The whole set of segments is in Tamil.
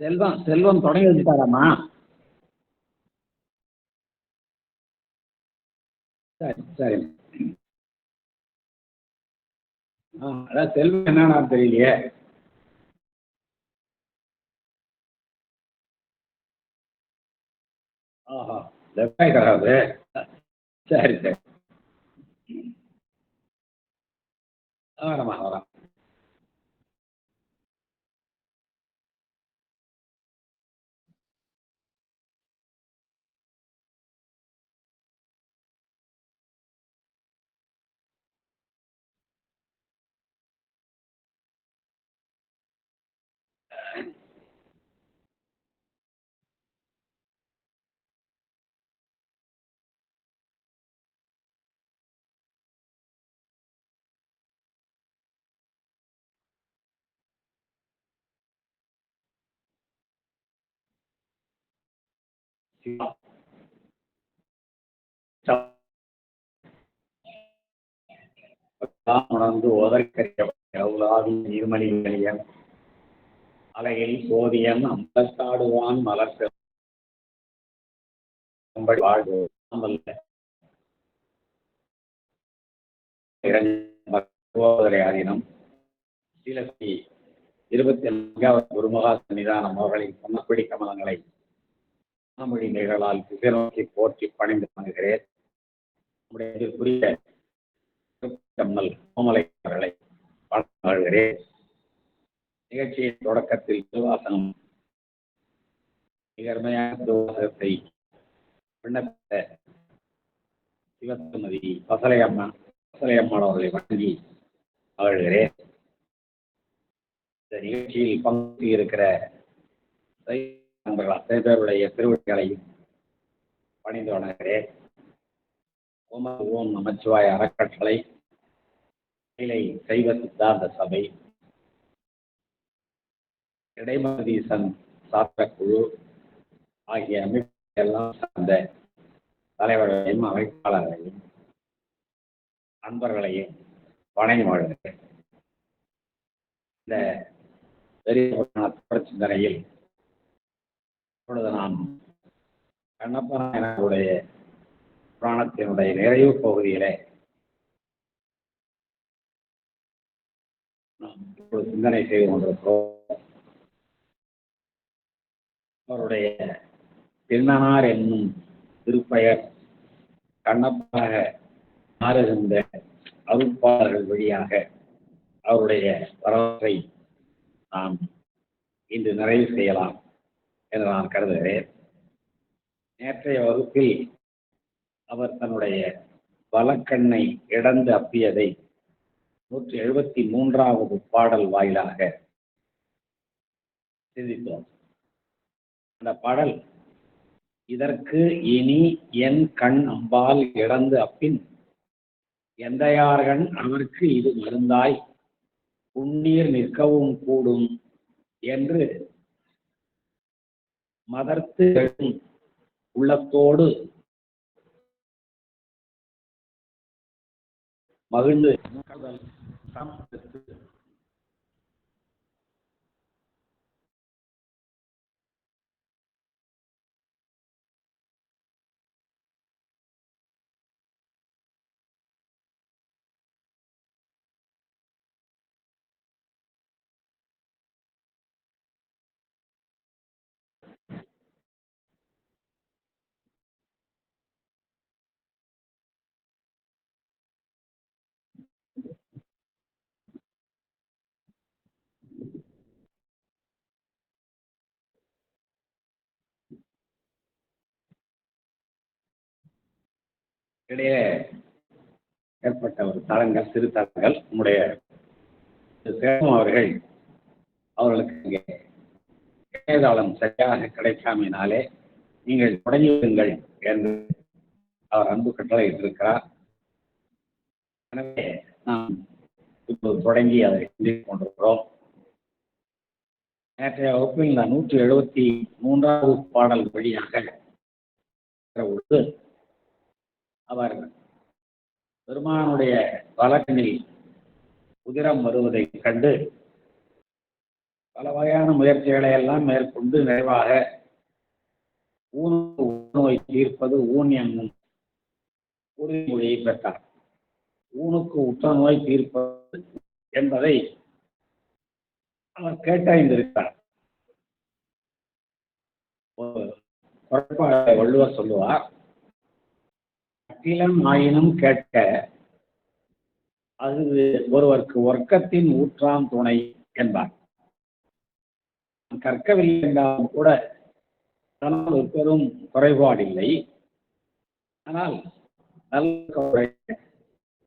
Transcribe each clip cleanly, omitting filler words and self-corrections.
செல்வம் செல்வம் தொடங்கி வச்சுட்டாராமா? சரி சரி. அதான் செல்வம் என்னன்னா தெரியலையே. ஆஹா, செவ்வாய் கிரகம் அது. சரி சரி. வரமா வரான். உணர்ந்து உதற்கரிய நீர்மணி வெளியம் அலையில் சோதியம் அம்பத்தாடுவான் மலர்ந்த வாழ்வு ஆதீனம் ஸ்ரீலஸ்ரீ 24வது குருமகா சன்னிதானம் அவர்களின் பொன்னப்படி கமலங்களை மொழி நிகழால் திசை நோக்கி போற்றி பணிந்து வணங்குகிறேன். நம்முடைய கம்மல் கோமலை அவர்களை வாழ்கிறேன். நிகழ்ச்சியின் தொடக்கத்தில் திருவாசனம் மிகர்மையான திருவாசகத்தை விண்ணப்பித்த சிவத்தமதி பசலையம்மன் அவர்களை வணங்கி மகிழ்கிறேன். இந்த நிகழ்ச்சியில் பங்கு இருக்கிற நண்பர்கள் அத்தனை பேருடைய திருவடிகளையும் பணிந்து வணங்குகிறேன். ஓம் நமச்சிவாய அறக்கட்டளை, சைவ சித்தாந்த சபை, இடைமதீசன் சாஸ்திர குழு ஆகிய அமைப்புகளெல்லாம் சார்ந்த தலைவர்களையும் அமைப்பாளர்களையும் நண்பர்களையும் வணங்கி வாழ்கிறேன். இந்த பெரிய சிந்தனையில் இப்பொழுது நாம் கண்ணப்ப நாயனாருடைய புராணத்தினுடைய நிறைவு பகுதியிலே நாம் இப்பொழுது சிந்தனை செய்து கொண்டிருக்கிறோம். அவருடைய திருநனார் என்னும் திருப்பெயர் கண்ணப்பாக மாறுகின்ற அருட்பாளர்கள் வழியாக அவருடைய வரலாற்றை நாம் இன்று நிறைவு செய்யலாம் என்று நான் கருதுகிறேன். நேற்றைய வகுப்பில் அவர் தன்னுடைய வலக்கண்ணை இழந்து அப்பியதை 173வது பாடல் வாயிலாக சிந்தித்தோம். அந்த பாடல், இதற்கு இனி என் கண் அம்பால் இழந்து அப்பின் எந்தையார்கண் அவருக்கு இது மருந்தாய் உண்ணீர் நிற்கவும் கூடும் என்று மதர்த்து உள்ளத்தோடு மகிழ்ந்து இடையே ஏற்பட்ட ஒரு தளங்கள், சிறு தளங்கள். நம்முடைய சேலம் அவர்கள் அவர்களுக்கு இங்கே இணையதளம் சரியாக கிடைக்காமையினாலே நீங்கள் தொடங்கிவிடுங்கள் என்று அவர் அன்பு கட்டளை இட்டிருக்கிறார். எனவே நாம் இப்போது தொடங்கி அதை சிந்தித்துக் கொண்டிருக்கிறோம். நேற்றைய வகுப்பில் இந்த 173வது பாடல் வழியாக அவர் பெருமானுடைய வலக்கண்ணில் உதிரம் வருவதைக் கண்டு பல வகையான முயற்சிகளை எல்லாம் மேற்கொண்டு நிறைவாக ஊனுக்கு நோய் தீர்ப்பது ஊன் என்னும் உறுதிமொழியை பெற்றார். ஊனுக்கு உற்ற நோய் தீர்ப்பது என்பதை அவர் கேட்டறிந்திருக்கிறார். வள்ளுவர் சொல்லுவார், அகிலம் ஆயினும் கேட்க அது ஒருவருக்கு ஒர்க்கத்தின் ஊற்றாம் துணை என்பார். கற்கவில்லை என்றாலும் கூட ஒரு பெரும் குறைபாடில்லை. ஆனால் நல்ல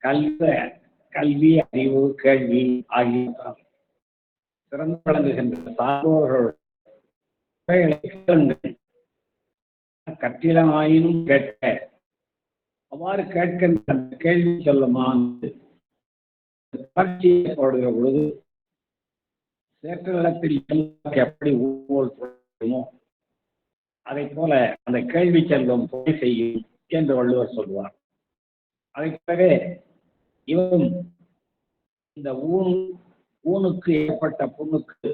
கல்வி, அறிவு, கேள்வி ஆகியவற்றால் சிறந்து விளங்குகின்ற சான்றோர்கள் கற்றிலமாயினும் கேட்க, அவ்வாறு கேட்கின்ற கேள்வி சொல்லுமாறு ஏற்படுகிற பொழுது சேற்று நிலத்தில் எப்படி ஊழல் சொல்லுமோ அதை போல அந்த கேள்வி செல்வம் துணை செய்யும் என்று வள்ளுவர் சொல்வார். அதை போலவே இவரும் இந்த ஊனுக்கு ஏற்பட்ட புண்ணுக்கு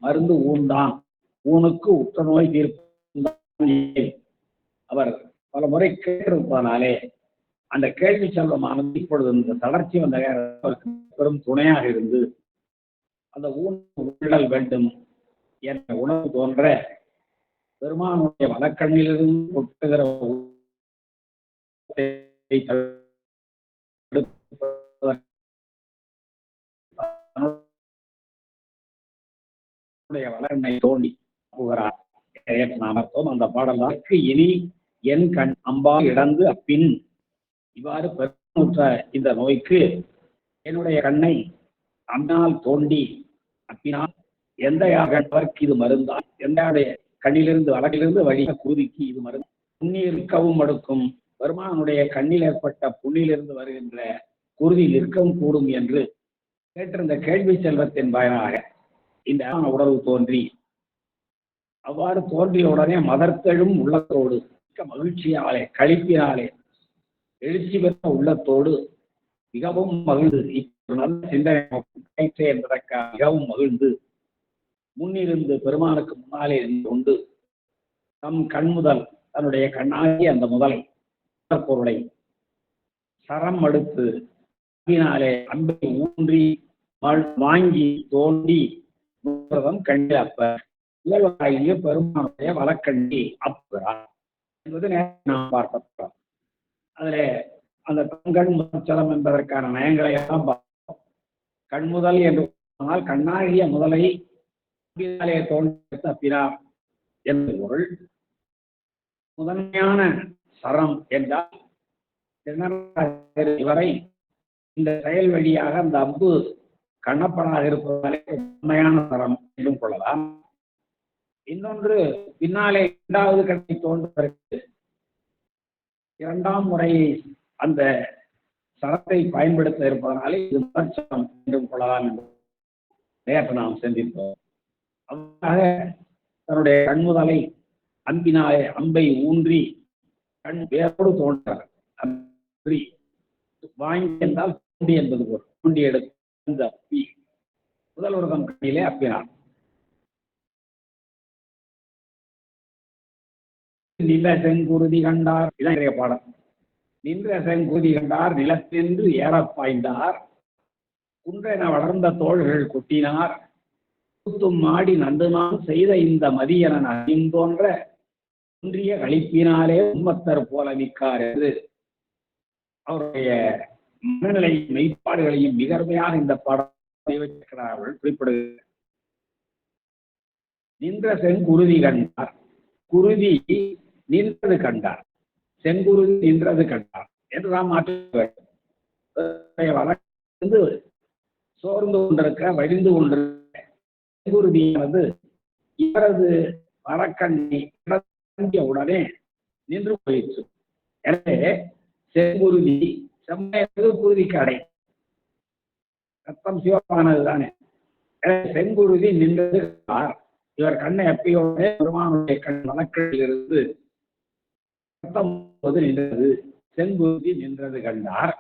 மருந்து ஊன்தான், ஊனுக்கு உற்ற நோய் தீர்ப்பு அவர் பல முறை கேட்டிருப்பதனாலே அந்த கேள்வி செல்வமானது இப்பொழுது இந்த தளர்ச்சி வந்த பெரும் துணையாக இருந்து அந்த ஊழல் வேண்டும் என்ற உணர்வு தோன்ற பெருமானுடைய வழக்கண்ணிலிருந்து கொட்டுகிற வளர்னை தோண்டி புகிறார். அந்த பாடலுக்கு இனி என் கண் அம்பா இடந்து அப்பின், இவ்வாறு பெருமுற்ற இந்த நோய்க்கு என்னுடைய கண்ணை அம்னால் தோண்டி அப்பினால் எந்த யாகற்கு இது மருந்தா, எந்த கண்ணிலிருந்து வழக்கிலிருந்து வழிய குருதிக்கு இது மருந்து, புண்ணீர் இருக்கவும் அடுக்கும், பெருமானுடைய கண்ணில் ஏற்பட்ட புண்ணிலிருந்து வருகின்ற குருதி நிற்கவும் கூடும் என்று கேட்டிருந்த கேள்வி செல்வத்தின் பயனாக இந்த உணர்வு தோன்றி, அவ்வாறு தோன்றிய உடனே மதர்த்தெழும் உள்ளத்தோடு மகிழ்ச்சியாலே களிப்பினாலே எழுச்சி பெற்ற உள்ளத்தோடு மிகவும் மகிழ்ந்து, இப்ப நல்ல சிந்தனை என்பதற்காக மிகவும் மகிழ்ந்து முன்னிருந்து பெருமானுக்கு முன்னாலே இருந்து கொண்டு தம் கண்முதல் தன்னுடைய கண்ணாகி அந்த முதலை பொருளை சரம் அடுத்து அன்பை ஊன்றி வாங்கி தோண்டி கண்ணில் அப்ப இயல்பாகிய பெருமானுடைய வழக்கண்ணி அப்புகிறார் என்பது நாம் பார்க்கிறோம். அதுல அந்த கண் முதச்சலம் என்பதற்கான நயங்களை எல்லாம் பார்த்தோம். கண்முதல் என்று சொன்னால் கண்ணாகிய முதலை தோன்றி தப்பினார் என்ற பொருள். முதன்மையான சரம் என்றால் இவரை இந்த செயல் வழியாக அந்த அம்பு கண்ணப்பனாக இருப்பதாலே உண்மையான சரம் என்றும் கொள்ளலாம். இன்னொன்று, பின்னாலே இரண்டாவது கண்ணை தோன்றுவதற்கு இரண்டாம் முறையை அந்த சரத்தை பயன்படுத்த இருப்பதனாலே இது முதற்சரம் என்றும் கொள்ளலாம் என்று நேற்று நாம் சிந்தித்தோம். அவ்வாறாக தன்னுடைய கண்முதலை அம்பினாலே அம்பை ஊன்றி கண் வேரோடு தோன்றார். வாங்கி என்றால் தூண்டி என்பது போல் தூண்டி எடுத்து அப்பி முதல் ஒரு தம் கண்ணிலே அப்பினார். நில செங்குருதி கண்டார், இதான் பாடம். நின்ற செங்குருதி கண்டார், நிலத்தென்று ஏறப் பாய்ந்தார், குன்றென வளர்ந்த தோள்கள் கொட்டினார், கூத்தும் மாடி நந்துதான் செய்த இந்த மதியனன் அறிந்தோன்ற ஒன்றிய கழிப்பினாலே உம்மத்தர் போல மிக்கார் என்று அவருடைய மனநிலை மெய்ப்பாடுகளையும் மிகர்மையாக இந்த பாடல் குறிப்பிடுகிறார். நின்ற செங்குருதி கண்டார், குருதி நின்றது கண்டார், செங்குருதி நின்றது கண்டார் என்று நாம் மாற்ற வழக்கு சோர்ந்து கொண்டிருக்க வழிந்து கொண்டிருக்க செங்குருதியானது இவரது வழக்கண்ணை உடனே நின்று போயிற்று. எனவே செங்குருதி செம்மையது குருதிக்கு அடை, ரத்தம் சிவப்பானது தானே. செங்குருதி நின்றது இவர் கண்ணை எப்பயோட பெருமானுடைய கண் வழக்கில் இருந்து ரத்தம் நின்றது, செங்குருதி நின்றது கண்டார்.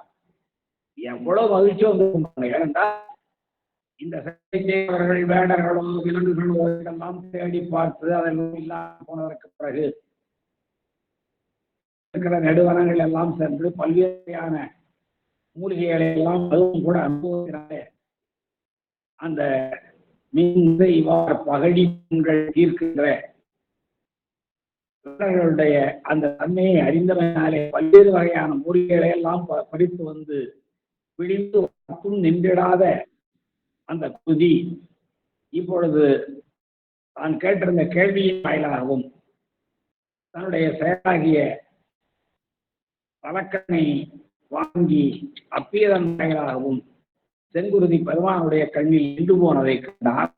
எவ்வளவு மகிழ்ச்சி வந்து ஏனென்றால் இந்த செய்தவர்கள் வேடர்களோ விலங்குகளோ இதெல்லாம் தேடி பார்த்து அதெல்லாம் இல்லாமல் போனதற்கு பிறகு இருக்கிற நெடுவனங்கள் எல்லாம் சென்று பல்வேறையான மூலிகைகளை எல்லாம் அதுவும் கூட அனுபவத்தினாலே அந்த மீன்களை இவ்வாறு பகடி தீர்க்கின்ற அந்த தன்மையை அறிந்தவனாலே பல்வேறு வகையான மூலிகைகளை எல்லாம் பறித்து வந்து பிடித்து நின்றிடாத அந்த குதி இப்பொழுது தான் கேட்டிருந்த கேள்வியின் வாயிலாகவும் தன்னுடைய செயலாகிய பழக்கனை வாங்கி அப்பியதன் வாயிலாகவும் செங்குருதி பெருமானுடைய கண்ணில் நின்று போனதை கண்டார்.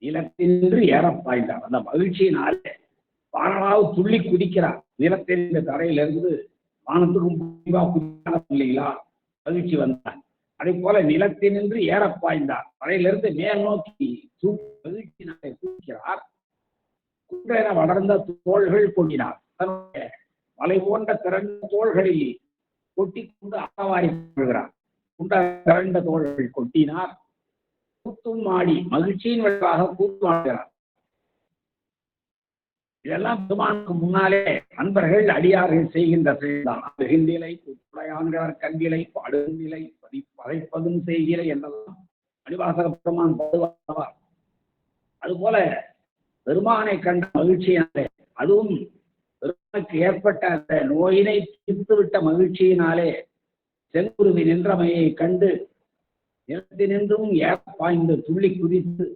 நிலத்தினின்று ஏறப்பாய்ந்தார். அந்த மகிழ்ச்சியினாலே வானளாவு துள்ளி குதிக்கிறார். நிலத்தில் இந்த தரையிலிருந்து வானத்துக்கும் இல்லைங்களா மகிழ்ச்சி வந்தார். அதே போல நிலத்தினின்று ஏறப்பாய்ந்தார். தரையிலிருந்து மேல் நோக்கி மகிழ்ச்சியினாலே குதிக்கிறார். குன்றென வளர்ந்த தோள்கள் கொண்டினார். தன்னுடைய மலை போன்ற திரண்ட தோள்களில் கொட்டி கொண்டு அறவாரி கொள்கிறார். திரண்ட தோள்கள் கொட்டினார். கூத்தும் ஆடி மகிழ்ச்சியின் விளைவாக கூத்து ஆடுகிறார். இதெல்லாம் பெருமானுக்கு முன்னாலே அன்பர்கள் அடியார்கள் செய்கின்ற செயல்தான். வெகுந்திலை குத்துடையான்கிறார் கண்கிலை பாடுகிலை பதைப்பதும் செய்கிலை என்றெல்லாம் அடிவாசக பெருமான் பாடுவார். அதுபோல பெருமானை கண்ட மகிழ்ச்சியினாலே அதுவும் பெருமானுக்கு ஏற்பட்ட அந்த நோயினை தீர்த்துவிட்ட மகிழ்ச்சியினாலே செங்குருதி நின்றமையை கண்டு நிலத்தினின்றும் ஏற பாய்ந்து துள்ளி குதித்து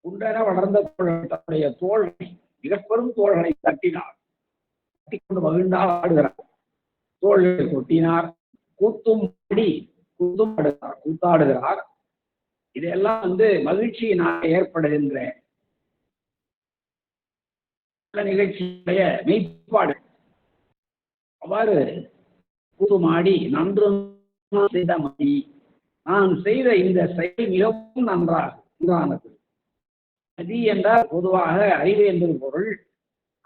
குன்றென வளர்ந்த தன்னுடைய தோள்களை மிகப்பெரும் தோள்களை தட்டினார். தட்டிக்கொண்டு மகிழ்ந்தால் ஆடுகிறார். தோள்களை கொட்டினார். கூத்தும் ஆடி கூத்தாடுகிறார். இதெல்லாம் மகிழ்ச்சியினால் ஏற்படுகின்ற நிகழ்ச்சியுடைய மெய்ப்பாடு. அவ்வாறு கூத்துமாடி நன்று செய்த மதி நான் செய்த இந்த செயல் மிகவும் நன்றானது. மதி என்றால் பொதுவாக அறிவு என்பது பொருள்.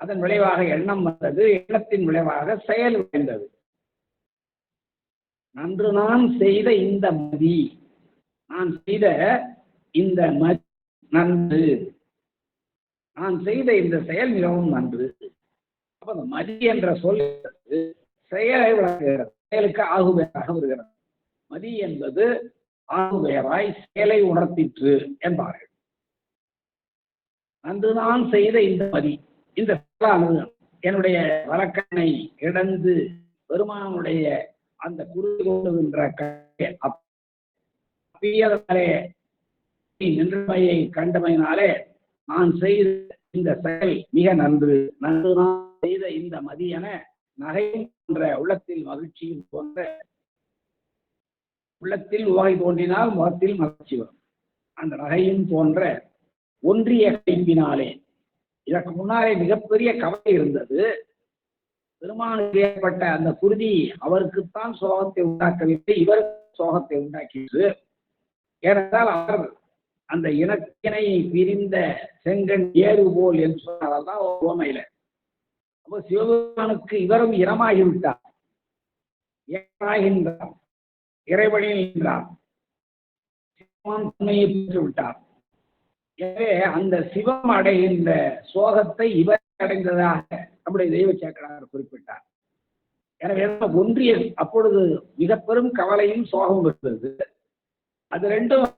அதன் விளைவாக எண்ணம் வந்தது. எண்ணத்தின் விளைவாக செயல் விளைந்தது. நன்று நான் செய்த இந்த மதி நான் செய்த இந்த மதி நன்று நான் செய்த இந்த செயல் மிகவும் நன்று. அப்ப அந்த மதி என்ற சொல் செயலை விளக்குகிறது. செயலுக்கு ஆகுபெயராக வருகிறது. மதி என்பது ஆகுபெயராய் செயலை உணர்த்திற்று என்பார்கள். நன்று நான் செய்த இந்த மதி இந்த செயலானது என்னுடைய வழக்கனை இழந்து பெருமானுடைய அந்த குறுகு கொள்ளுகின்ற நின்றமையை கண்டமையினாலே நான் செய்த இந்த செயல் மிக நன்று. நன்று நான் செய்த இந்த மதி என நகையும் போன்ற உள்ளத்தில் மகிழ்ச்சியும் போன்ற உள்ளத்தில் உவகை தோன்றினால் முகத்தில் மகிழ்ச்சி வரும். அந்த நகையும் போன்ற ஒன்றிய கைப்பினாலே இதற்கு முன்னாலே மிகப்பெரிய கவலை இருந்தது. பெருமானுக்கு ஏற்பட்ட அந்த குருதி அவருக்குத்தான் சோகத்தை உண்டாக்கவில்லை, இவருக்கு சோகத்தை உண்டாக்கியது. ஏனென்றால் அவர் அந்த இனத்தினை பிரிந்த செங்கன் ஏறு போல் என்று சொன்னால்தான் ஓமையில. அப்போ சிவபெருமானுக்கு இவரும் இனமாகிவிட்டார், ஏனாகின்றார், இறைவழியில் நின்றார், தன்மையை பெற்று விட்டார். எனவே அந்த சிவம் அடைகின்ற சோகத்தை இவர் அடைந்ததாக நம்முடைய தெய்வ சேக்கரார் குறிப்பிட்டார். எனவே ஒன்றிய அப்பொழுது மிக பெரும் கவலையும் சோகம் இருந்தது. அது ரெண்டும்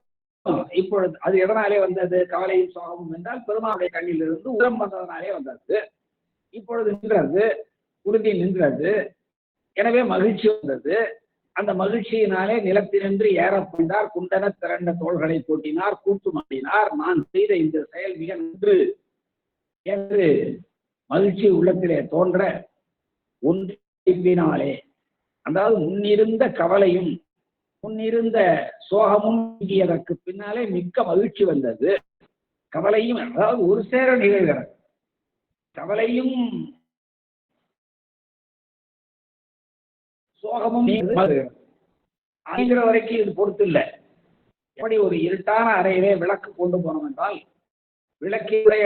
இப்பொழுது அது எதனாலே வந்தது? கவலையும் சோகமும் என்றால் பெருமானுடைய கண்ணில் இருந்து உரம் வந்ததனாலே வந்தது. இப்பொழுது நின்றது, உறுதி நின்றது. எனவே மகிழ்ச்சி வந்தது. அந்த மகிழ்ச்சியினாலே நிலத்தினின்று ஏறப்பட்டார். குண்டன திரண்ட தோள்களை போட்டினார், கூத்து மாட்டினார். நான் செய்த இந்த செயல் மிக நன்று என்று மகிழ்ச்சி உள்ளத்திலே தோன்ற ஒன்றினாலே, அதாவது முன்னிருந்த கவலையும் முன்னிருந்த சோகமும் நீங்கியதற்கு பின்னாலே மிக்க மகிழ்ச்சி வந்தது. கவலையும் அதாவது ஒரு சேர நிகழ்கிறது. கவலையும் சோகமும் அணிகிற வரைக்கும் இது பொறுத்து இல்லை. எப்படி ஒரு இருட்டான அறையிலே விளக்கு கொண்டு போனோம் என்றால் விளக்கினுடைய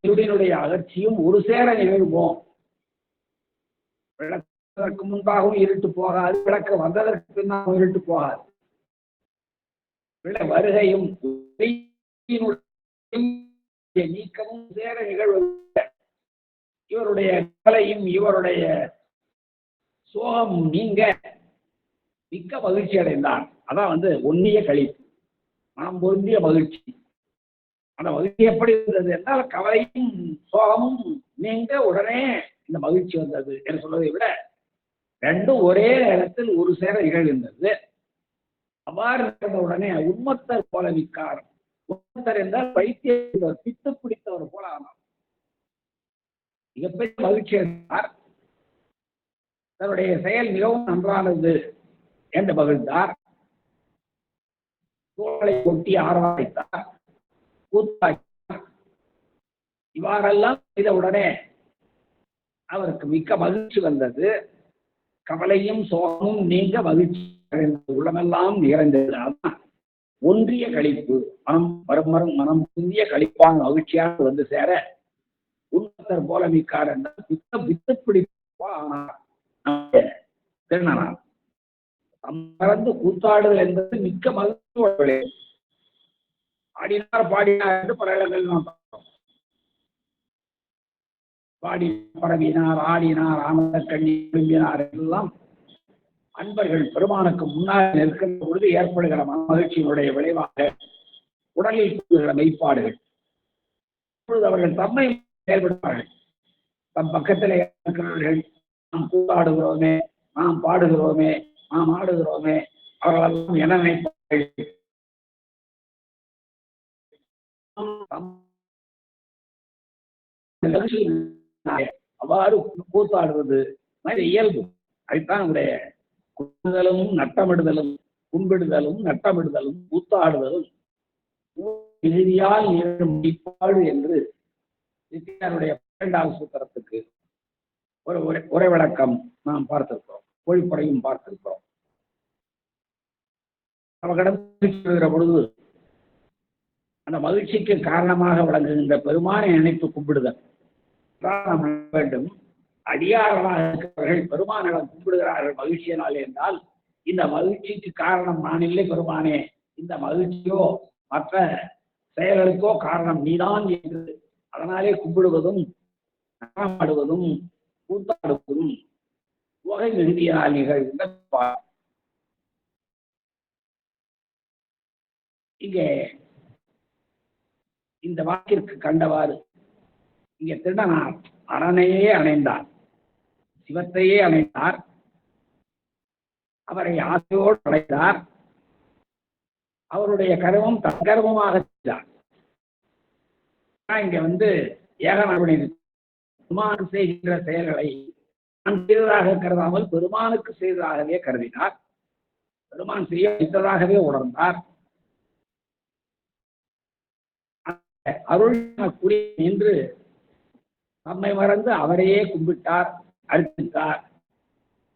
இருடினுடைய அகற்சியும் ஒரு சேர நிகழ்வோம். விளக்கு முன்பாகவும் இருட்டு போகாது, விளக்கு வந்ததற்கு பின்னாலும் இருட்டு போகாது. வருகையும் நீக்கமும் சேர நிகழ்வு இவருடைய கவலையும் இவருடைய சோகம் நீங்க மிக்க மகிழ்ச்சி அடைந்தார். அதான் ஒன்றிய கழிப்பு, மனம் பொருந்திய மகிழ்ச்சி. அந்த மகிழ்ச்சி எப்படி இருந்தது என்றால் கவலையும் சோகமும் நீங்க உடனே இந்த மகிழ்ச்சி வந்தது என்று சொல்வதை விட ரெண்டும் ஒரே நேரத்தில் ஒரு சேர நிகழ்கின்றது. அவ்வாறு நடந்த உடனே உண்மத்தர் போல மிக்கார். உண்மத்தர் என்றால் வைத்தியர் பித்து பிடித்தவர் போல ஆனார். மிகப்பெரிய மகிழ்ச்சி அடைந்தார். தன்னுடைய செயல் மிகவும் நன்றானது என்று மகிழ்ந்தார். தோளை கொட்டி ஆரம்பித்தார், கூத்தாக்கினார். இவ்வாறெல்லாம் செய்தவுடனே அவருக்கு மிக்க மகிழ்ச்சி வந்தது. கவலையும் சோகமும் நீங்க மகிழ்ச்சி உள்ளமெல்லாம் நிறைந்தது. ஒன்றிய கழிப்பு, மனம் புதிய கழிப்பான மகிழ்ச்சியாக வந்து சேர உண்மத்தர் போல மிக்கார் என்றால் பித்து பிடிப்பா ஆனார். திருநனார் மறந்து கூத்தாடுதல் என்பது மிக்க மகிழ்ச்சி. ஆடினார் பாடினார் என்று பல இடங்களில் நாம் பார்த்தோம். பாடி பரவினார், ஆடினார், ஆனந்த கண்ணி விரும்பினார் எல்லாம் அன்பர்கள் பெருமானுக்கு முன்னால் நிற்கின்ற பொழுது ஏற்படுகிற மகிழ்ச்சியினுடைய விளைவாக உடலில் கூடுகிற மெய்ப்பாடுகள். இப்பொழுது அவர்கள் தம்மை செயல்படுவார்கள். தம் பக்கத்தில் இருக்கிறவர்கள் நாம் கூத்தாடுகிறோமே, நாம் பாடுகிறோமே, நாம் ஆடுகிறோமே, அவர்களெல்லாம் என்ன நினைப்பார்கள்? அவ்வாறு கூத்தாடுவது இயல்பு. அதுதான் நம்முடைய கும்பிடுதலும் நட்டமிடுதலும், கும்பிடுதலும் நட்டமிடுதலும் கூத்தாடுதலும் இறுதியால் மெய்ப்பாடு என்று சித்தியாருடைய 12வது சூத்திரத்துக்கு ஒரு உரை விளக்கம் நாம் பார்த்திருக்கிறோம், பொழிப்புரையும் பார்த்திருக்கிறோம். அவர்களிடம் பொழுது அந்த மகிழ்ச்சிக்கு காரணமாக விளங்குகின்ற பெருமானை நினைத்து கும்பிடுதல் வேண்டும். அடியார்களாக இருக்கிறவர்கள் பெருமானிடம் கும்பிடுகிறார்கள் மகிழ்ச்சியினால் என்றால், இந்த மகிழ்ச்சிக்கு காரணம் நான் இல்லை பெருமானே, இந்த மகிழ்ச்சியோ மற்ற செயல்களுக்கோ காரணம் நீதான் என்று அதனாலே கும்பிடுவதும் நடனமாடுவதும் கூத்தாடுவதும் வகை எழுதியால் நிகழ்ந்த. இங்கே இந்த வாக்கிற்கு கண்டவாறு இங்கே திருடனார் அரணனையே அணைந்தார், சிவத்தையே அணைந்தார், அவரை ஆசையோடு அடைந்தார், அவருடைய கருவம் தன் கருவமாக செய்தார். இங்க ஏகநாடுடைய பெருமான் செய்கின்ற செயல்களை நான் செய்ததாக கருதாமல் பெருமானுக்கு செய்ததாகவே கருதினார். பெருமான் செய்ய வைத்ததாகவே உணர்ந்தார். அருள் என்று தம்மை மறந்து அவரையே கும்பிட்டார், அர்ப்பித்தார்.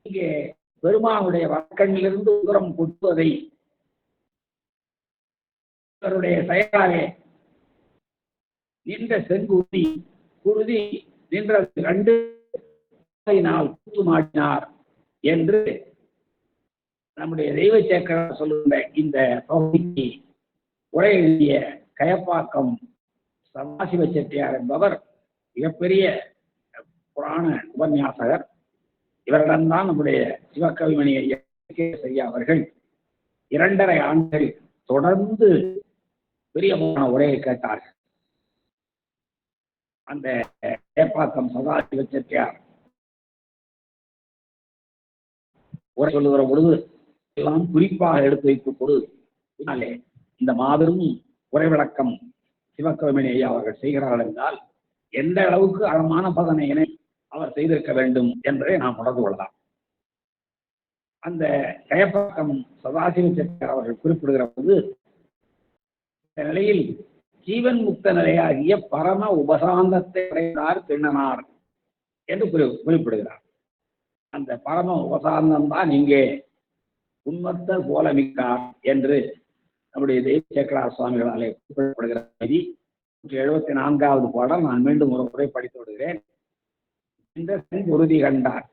இங்கே பெருமானுடைய வழக்கண்ணிலிருந்து உதரம் கொட்டுவதை அவருடைய செயலாலே நின்ற செங்குருதி குருதி நின்றது கண்டு கூத்து மாட்டினார் என்று நம்முடைய தெய்வ சேக்கரார் சொல்லுகின்ற இந்த பகுதிக்கு உரை எழுதிய கயப்பாக்கம் சதாசிவ செட்டியார் என்பவர் மிகப்பெரிய புராண உபன்யாசகர். இவரிடம்தான் நம்முடைய சிவகவிமணி ஐயா அவர்கள் 2.5 ஆண்டுகள் தொடர்ந்து பெரிய உரையை கேட்டார்கள். அந்த கயப்பாக்கம் சதாசிவ செட்டியார் உரை சொல்லுகிற பொழுது எல்லாம் குறிப்பாக எடுத்து வைத்துக் பொழுது இந்த மாபெரும் உரை விளக்கம் சிவகவிமணி ஐயா அவர்கள் செய்கிறார்கள் என்றால் எந்த அளவுக்கு ஆழமான பதனையினை அவர் செய்திருக்க வேண்டும் என்பதை நாம் உணர்ந்து கொள்ளலாம். அந்த கயப்பாக்கம் சதாசிவ செட்டியார் அவர்கள் குறிப்பிடுகிற போது இந்த நிலையில் ஜீவன் முக்த நிலையாகிய பரம உபசாந்தத்தை அடைந்தார் திண்ணனார் என்று குறிப்பிடுகிறார். அந்த பரம உபசாந்தம் தான் இங்கே உண்மத்தர் போல மிக்கார் என்று நம்முடைய தெய்வ சேக்கரார் சுவாமிகளாலே குறிப்பிடப்படுகிற செய்தி 174வது பாடல் நான் மீண்டும் ஒரு முறை படித்து விடுகிறேன். இந்த செங்குருதி கண்டார்,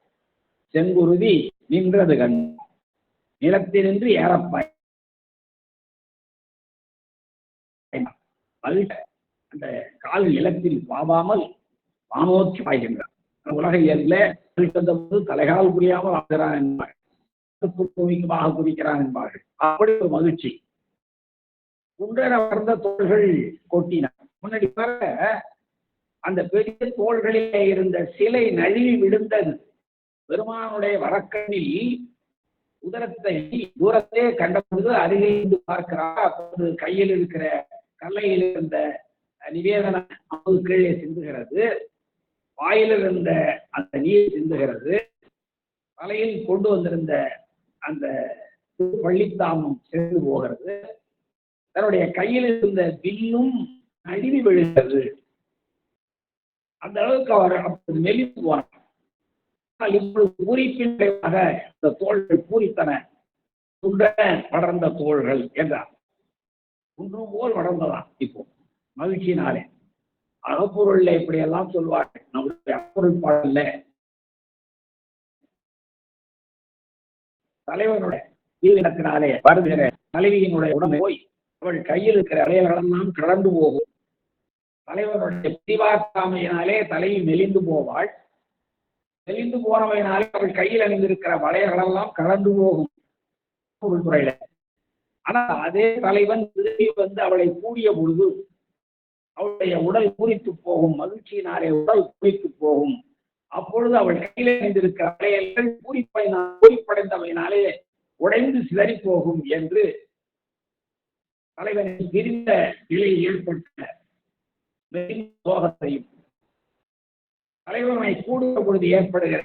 செங்குருதி நின்றது கண்டார், நிலத்தினின்று ஏறப்பாய் அந்த கால் நிலத்தில் பாவாமல் வானோக்கி பாய்கின்றார். உலக இயல்ல தலைகால் புரியாமல் ஆகிறான் என்பார்கள், குதிக்கிறான் என்பார்கள். அப்படி ஒரு மகிழ்ச்சி. குன்றன வளர்ந்த தோள்கள் கொட்டின. முன்னாடி அந்த பெரிய தோள்களிலே இருந்த சிலை நழுவி விழுந்தது. பெருமானுடைய வரக்கண்ணில் உதரத்தை தூரத்தே கண்டபொழுது அருகே இருந்து பார்க்கிறார். அப்போது கையில் இருக்கிற கல்லையில் இருந்த நிவேதன அம்பு கீழே சிந்துகிறது, வாயில் இருந்த அந்த நீர் சிந்துகிறது, தலையில் கொண்டு வந்திருந்த அந்த பள்ளித்தாமம் சேர்ந்து போகிறது, தன்னுடைய கையில் இருந்த வில்லும் நழுவி விழுகிறது. அந்த அளவுக்கு அவர் அப்போது மெலிந்து போனார். இப்பொழுது பூரிப்பின் விளைவாக இந்த தோள்கள் பூரித்தன. வளர்ந்த தோள்கள் என்றார். ஒன்று போல் வளர்ந்ததான். இப்போ மகிழ்ச்சியினாலே அகப்பொருள்ல இப்படி எல்லாம் சொல்வார்கள். நம்முடைய அகப்பொருள் பாடல்ல தலைவனுடைய தீவிரத்தினாலே வருகிற தலைவியினுடைய உடம்பை போய் அவள் கையில் இருக்கிற அலையர்களெல்லாம் கடந்து போகும். தலைவனுடைய பிரிவாக்காமையினாலே தலைவி மெலிந்து போவாள். மெலிந்து போனவையினாலே அவள் கையில் அணிந்திருக்கிற வளையர்களெல்லாம் கடந்து போகும் பொருள் துறையில. ஆனா அதே தலைவன் திரும்பி வந்து அவளை கூடிய பொழுது அவளுடைய உடல் பூரித்து போகும். மகிழ்ச்சியினாலே உடல் பூரித்து போகும். அப்பொழுது அவள் கையில் அணிந்திருக்கிற வளையல்கள் பூரிப்படைந்தவையினாலே உடைந்து சிதறி போகும் என்று தலைவனை விரிந்த நிலையில் ஏற்பட்ட சோகத்தையும் தலைவனை கூடுகிற பொழுது ஏற்படுகிற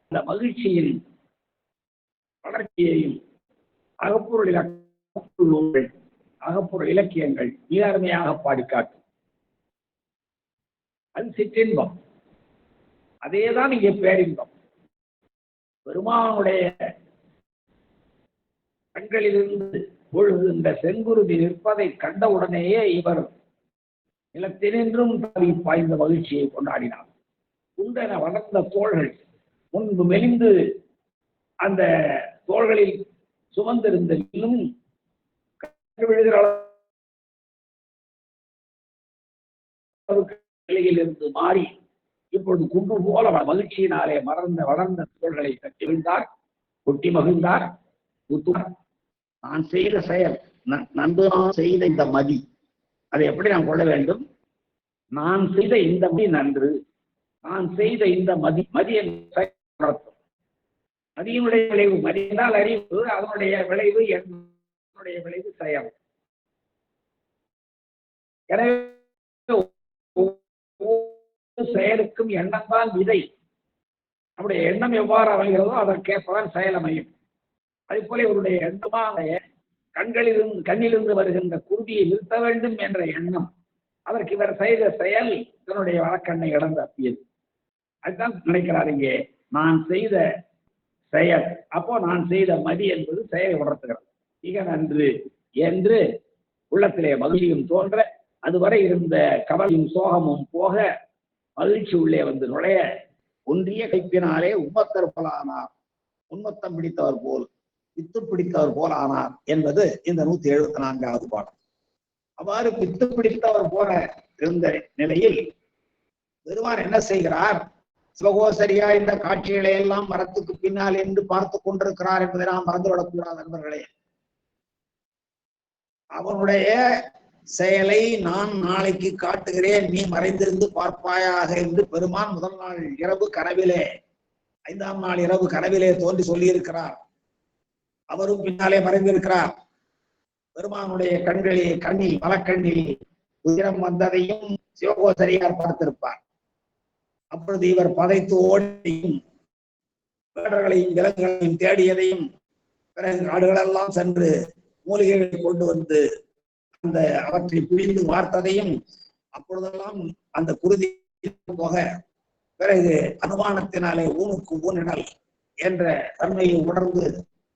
அந்த மகிழ்ச்சியின் வளர்ச்சியையும் அகப்பொருள் இலக்கியங்கள் மிக அருமையாக பாடிக்காட்டும். அது சிற்றின்பம். அதேதான் இங்கே பேரின்பம். பெருமானுடைய கண்களிலிருந்து பொழுது இந்த செங்குருதி நிற்பதை கண்டவுடனேயே இவர் நிலத்தினின்றும் தாவி பாய்ந்த மகிழ்ச்சியை கொண்டாடினார். குண்டென வளர்ந்த தோள்கள் முன்பு மெலிந்து அந்த தோள்களில் சுமந்திருந்த வில்லும் நிலையில் இருந்து மாறி இப்பொழுது குண்டு போல மகிழ்ச்சியினாலே வளர்ந்த தோள்களை கட்டி விழுந்தார், கொட்டி மகிழ்ந்தார். நான் செய்த செயல் நன்று, நான் செய்த இந்த மதி, அதை எப்படி நான் கொள்ள வேண்டும்? நான் செய்த இந்த மதி நன்று, நான் செய்த இந்த மதி நடத்தும். மதியினுடைய விளைவு, மதி என்றால் அறிவு, அதனுடைய விளைவு என்னுடைய விளைவு செயல். எனவே செயலுக்கும் எண்ணம் தான் விதை. நம்முடைய எண்ணம் எவ்வாறு அமைகிறதோ அதற்கேற்பதான் செயல் அமையும். அதே போல இவருடைய எண்ணமாக கண்ணிலிருந்து வருகின்ற குருதியை நிறுத்த வேண்டும் என்ற எண்ணம், அதற்கு இவர் செய்த செயல் தன்னுடைய வழக்கண்ணை இழந்து அப்பியது. அதுதான் நினைக்கிறார் இங்கே, நான் செய்த செயல். அப்போ நான் செய்த மதி என்பது செயலை உணர்த்துகிறது. மிக நன்று என்று உள்ளத்திலே மகிழ்ச்சியும் தோன்ற, அதுவரை இருந்த கவலையும் சோகமும் போக மகிழ்ச்சி உள்ளே வந்து நுழைய, ஒன்றிய கைப்பினாலே உம்மத்தற்பலானார், உன்மத்தம் பிடித்தவர் போல் பித்து பிடித்தவர் போல் ஆனார் என்பது இந்த 174வது பாடம். அவ்வாறு பித்து பிடித்தவர் போல இருந்த நிலையில் பெருமான் என்ன செய்கிறார்? சிவகோசரியா இந்த காட்சிகளை எல்லாம் மரத்துக்கு பின்னால் என்று பார்த்து கொண்டிருக்கிறார் என்பதை நாம் மறந்துவிடக்கூடாது நண்பர்களே. அவனுடைய செயலை நான் நாளைக்கு காட்டுகிறேன், நீ மறைந்திருந்து பார்ப்பாயாக என்று பெருமான் முதல் நாள் இரவு கனவிலே, 5ஆம் நாள் இரவு கனவிலே தோன்றி சொல்லியிருக்கிறார். அவரும் பின்னாலே மறைந்திருக்கிறார். பெருமானுடைய கண்ணில் மலக்கண்ணில் உயிரம் வந்ததையும் சிவகோசரியார் பார்த்திருப்பார். அப்பொழுது இவர் பதைத்து ஓடியும் வேடர்களையும் விலங்குகளையும் தேடியதையும், பிறகு காடுகளெல்லாம் சென்று மூலிகைகளை கொண்டு வந்து அந்த அவற்றை பிழிந்து வார்த்ததையும், அப்பொழுதெல்லாம் அந்த குருதி போக பிறகு அனுமானத்தினாலே ஊனுக்கு ஊனிடல் என்ற தன்மையை உணர்ந்து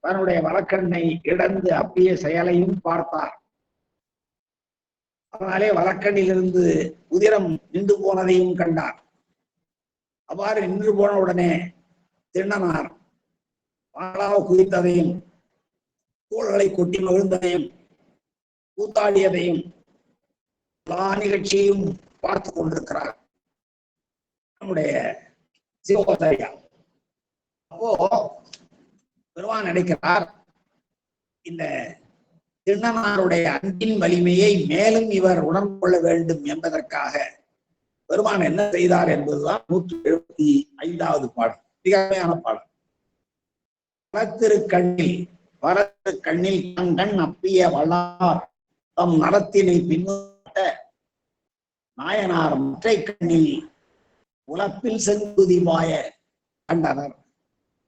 தன்னுடைய வழக்கண்ணை இழந்து அப்பிய செயலையும் பார்த்தார். அதனாலே வழக்கண்ணிலிருந்து உதிரம் நின்று போனதையும் கண்டார். அவ்வாறு நின்று போன உடனே திண்ணனார் பாலாக குதித்ததையும், தோள்களை கொட்டி மகிழ்ந்ததையும், கூத்தாடியதையும், எல்லா நிகழ்ச்சியையும் பார்த்து கொண்டிருக்கிறார் நம்முடைய சிவகோசரியா. அப்போ பெருமான் நினைக்கிறார், இந்த திருநனாருடைய அன்பின் வலிமையை மேலும் இவர் உணர்ந்து கொள்ள வேண்டும் என்பதற்காக பெருமான் என்ன செய்தார் என்பதுதான் 175வது பாடல். மிகமையான பாடல். வரத்திருக்கண்ணில் கண் அப்பிய வல்லார் தம் நலத்தினை பின்னோட்ட நாயனார் மற்றை கண்ணில் உலப்பில் செங்குதிவாய கண்டனர்.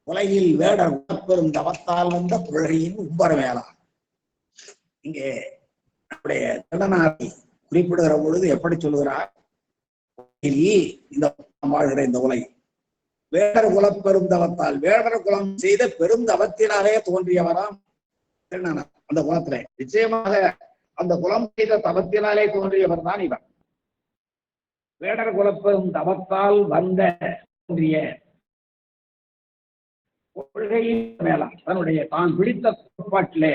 உலகில் வேடர் உலப்பெரும் தவத்தால் வந்த கொள்கையின் உம்பரவேளா. இங்கே நம்முடைய திருநனாரை குறிப்பிடுகிற பொழுது எப்படி சொல்லுகிறார்? இந்த வாழ்கிற இந்த உலகை வேடர் குலப்பெரும் தவத்தால், வேடர் குலம் செய்த பெரும் தவத்தினாலே தோன்றியவராம் திருநனார். அந்த குலத்திலே நிச்சயமாக அந்த குலம் செய்த தவத்தினாலே தோன்றியவர் தான் இவர். வேடர் குலப்பெரும் தவத்தால் வந்த தோன்றிய கொள்கையின் மேலா, தன்னுடைய தான் பிடித்த கோட்பாட்டிலே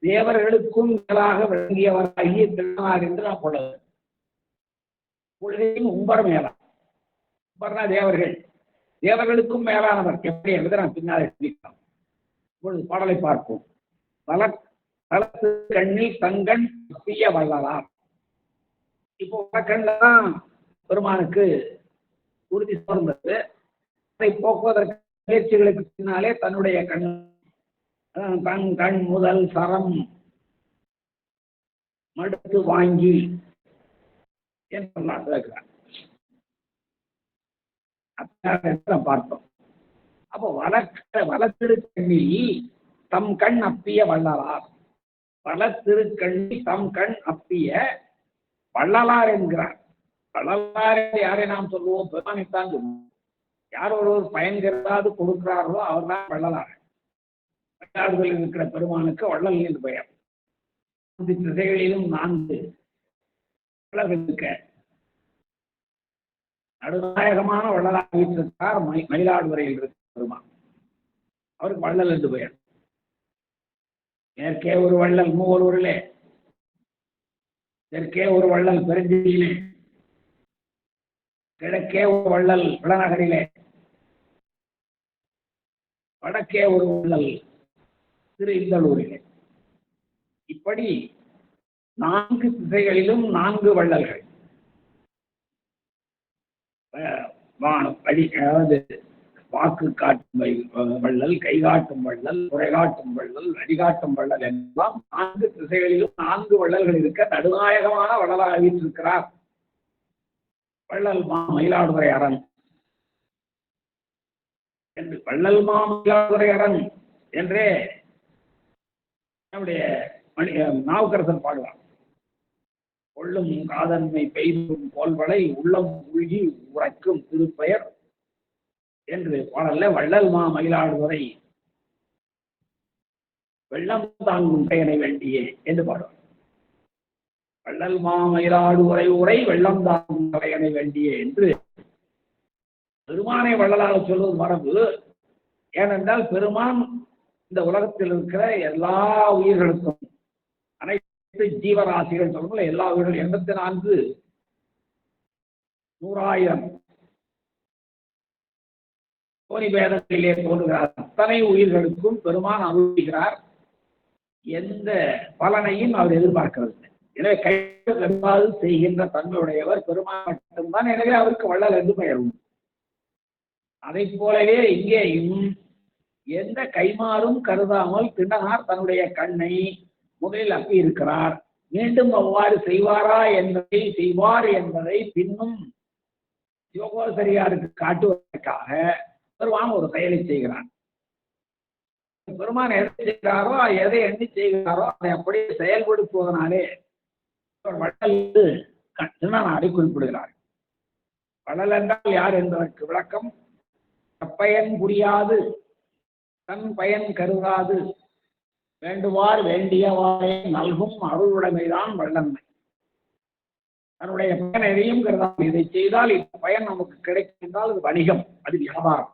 தேவர்களுக்கும் மேலாக விளங்கியவராகிய திருநனார் என்று நான் கொள்ளுது. கொள்கையின் உம்பர் மேலா, உம்பர்னா தேவர்கள், தேவர்களுக்கும் மேலானவர் எப்படி என்பதை நான் பின்னால் எடுத்துக்கலாம். இப்பொழுது பாடலை பார்ப்போம். வலத்து கண்ணில் தங்கண் அப்பிய வல்லார். இப்போ வலக்கண்தான் பெருமானுக்கு உறுதி சோர்ந்தது. அதை போக்குவதற்கு முயற்சிகளுக்கு பின்னாலே தன்னுடைய தன் கண் முதல் சரம் மடுத்து வாங்கி என்றார். பார்த்தோம். அப்போ வலத்திருக்கண்ணில் தம் கண் அப்பிய வள்ளலார். வலத்திருக்கண்ணில் தம் கண் அப்பிய வள்ளலார் என்கிறார். வள்ளலார் யாரை நாம் சொல்லுவோம்? பெருமானைத்தான் சொல்லுவோம். யார் ஒருவர் பயன் கருதாது கொடுக்கிறார்களோ அவர் தான் வள்ளலார். வள்ளாடுகளில் இருக்கிற பெருமானுக்கு வள்ளல் என்று பெயர். திசைகளிலும் 4 வள்ளல்கள் இருக்க நடுநாயகமான வள்ளலாக வீட்டிருக்கிறார் மயிலாடுதுறையில் இருக்கிற பெருமான். அவருக்கு வள்ளல் என்று பெயர். மேற்கே ஒரு வள்ளல் மூவலூரிலே, தெற்கே ஒரு வள்ளல் பெருஞ்சியிலே, கிழக்கே ஒரு வள்ளல் விளநகரிலே, வடக்கே ஒரு வள்ளல் திரு இந்தலூரிலே. இப்படி 4 திசைகளிலும் 4 வள்ளல்கள். அதாவது வாக்கு காட்டும் வள்ளல், கை காட்டும் வள்ளல், குறை காட்டும் வள்ளல், அடிகாட்டும் வள்ளல் எல்லாம் 4 திசைகளிலும் 4 வள்ளல்கள் இருக்க நடுநாயகமான வள்ளலாக வீற்றிருக்கிறார் வள்ளல் மா மயிலாடுதுறை அரண் என்று. வள்ளல் மா மயிலாடுதுறை அரண் என்றே நம்முடைய நாவுக்கரசர் பாடுவார். கொள்ளும் காதன்மை பெய்தும் கோல்வளை உள்ளம் உள்கி உரைக்கும் திருப்பெயர் என்று பாடல்ல வள்ளல் மா மயிலாடுதுறை வெள்ளம் தாங்கும் பெயரை வேண்டியே என்று பாடுவார். வள்ளல் மா மயிலாடுதுறை உரை வெள்ளம் தாங்கும் பெயரை வேண்டியே என்று பெருமானை வள்ளலாக சொல்வது மரபு. ஏனென்றால் பெருமான் இந்த உலகத்தில் இருக்கிற எல்லா உயிர்களுக்கும், அனைத்து ஜீவராசிகள் சொல்ல எல்லா உயிர்கள் 84 100,000 தோனி பேதத்திலே தோன்றுகிறார். அத்தனை உயிர்களுக்கும் பெருமான் அருள்கிறார். எந்த பலனையும் அவர் எதிர்பார்க்கிறது. எனவே கைது செய்கின்ற தன்மையுடையவர் பெருமான் மட்டும்தான். எனவே அவருக்கு வள்ளல் என்று பெயர் உண்டு. அதை போலவே இங்கேயும் எந்த கைமாறும் கருதாமல் திருநனார் தன்னுடைய கண்ணை முதலில் அப்பி இருக்கிறார். மீண்டும் அவ்வாறு செய்வாரா என்பதை, செய்வார் என்பதை பின்னும் சிவகோசரியாருக்கு காட்டுவதற்காக பெருமான் ஒரு செயலை செய்கிறான். பெருமான் எதை செய்கிறாரோ, எதை எண்ணி செய்கிறாரோ அதை அப்படியே செயல்படுத்துவதனாலே வள்ளல் திருநனாரை குறிப்பிடுகிறார். வள்ளல் என்றால் யார் என்பதற்கு விளக்கம், அப்பயன் புரியாது தன் பயன் கருதாது வேண்டுவார் வேண்டியவாறே நல்கும் அருளுடைமைதான் வள்ளன்மை. தன்னுடைய பயன் எதையும் கருதாது. இதை செய்தால் இந்த பயன் நமக்கு கிடைக்கும் என்றால் அது வணிகம், அது வியாபாரம்.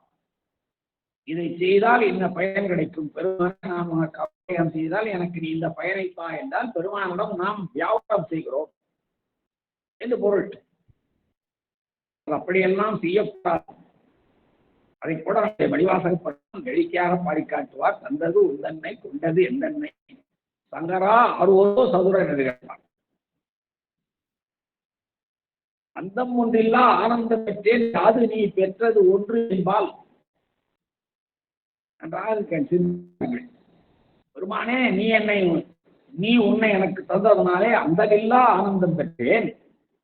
இதை செய்தால் இந்த பயன் கிடைக்கும், பெருமானை நாம் உனக்கு அபயம் செய்தால் எனக்கு நீ இந்த பயனை தா என்றால் பெருமானிடம் நாம் வியாபாரம் செய்கிறோம். என்று பொருள். அப்படியெல்லாம் செய்யக்கூடாது. அதை கூட மணிவாசகப்பட்டம் வேடிக்கையாக பாடி காட்டுவார். தந்தது உந்தன்னை கொண்டது எந்தன்னை சங்கரா அருவதோ சதுர நெருகிறார். அந்தம் ஒன்றில்லா ஆனந்தம் பெற்றேன் அது நீ பெற்றது ஒன்று என்பால் நன்றாக பெருமானே, நீ உன்னை எனக்கு தந்ததனாலே அந்தமில்லா ஆனந்தம் பெற்றேன்,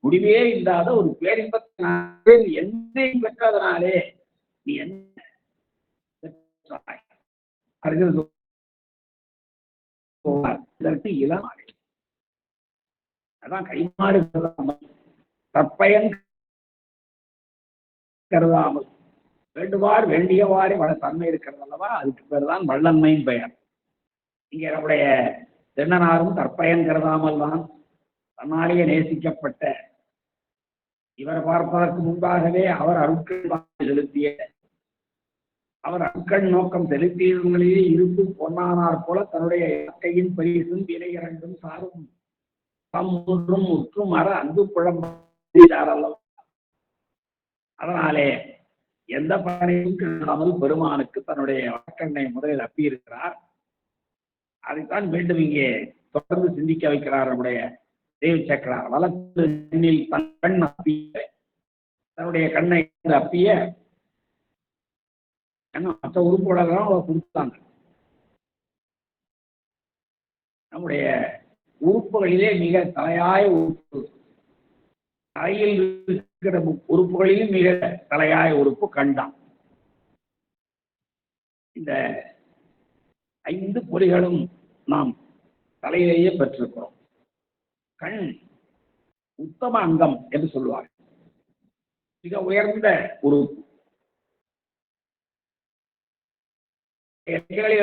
முடிவே இல்லாத ஒரு பேரின்பத்தை என்னையும் பெற்றதனாலே நீ என்ன இதற்கு இளமாறு அதான் கைமாறு தற்பயன் கருதாமல் வேண்டுவார் வேண்டியவாறு வள தன்மை இருக்கிறது அல்லவா, அதுக்கு பேர் தான் வல்லன்மையின் பெயர். இங்க நம்முடைய தென்னனாரும் தற்பயன் கருதாமல் தான் தன்னாலேயே நேசிக்கப்பட்ட இவர் பார்ப்பதற்கு முன்பாகவே அவர் அருட்கள் செலுத்திய அவர் அருட்கள் நோக்கம் செலுத்தியவங்களிலே இருப்பு பொன்னானார் போல தன்னுடைய இயற்கையின் பரிசும் வினை இரண்டும் சாரும் ஒன்றும் முற்றும் அற அன்பு குழம்பார் அல்லவா. அதனாலே எந்த பயனையும் காணாமல் பெருமானுக்கு தன்னுடைய வழக்கண்ணை முதலில் அப்பியிருக்கிறார். அதைத்தான் மீண்டும் இங்கே தொடர்ந்து சிந்திக்க வைக்கிறார் நம்முடைய தேவி சேக்கரார். வலது கண்ணில் தன் கண் அப்பிய தன்னுடைய கண்ணை அப்பிய மற்ற உறுப்புகளெல்லாம் கொடுத்தாங்க. நம்முடைய உறுப்புகளிலே மிக தலையாய உறுப்பு, தலையில் இருக்கிற உறுப்புகளிலும் மிக தலையாய உறுப்பு கண்தான். இந்த 5 பொறிகளும் நாம் தலையிலேயே பெற்றிருக்கிறோம். கண் உத்தம அங்கம் என்று சொல்லுவார், மிக உயர்ந்த உறுப்பு.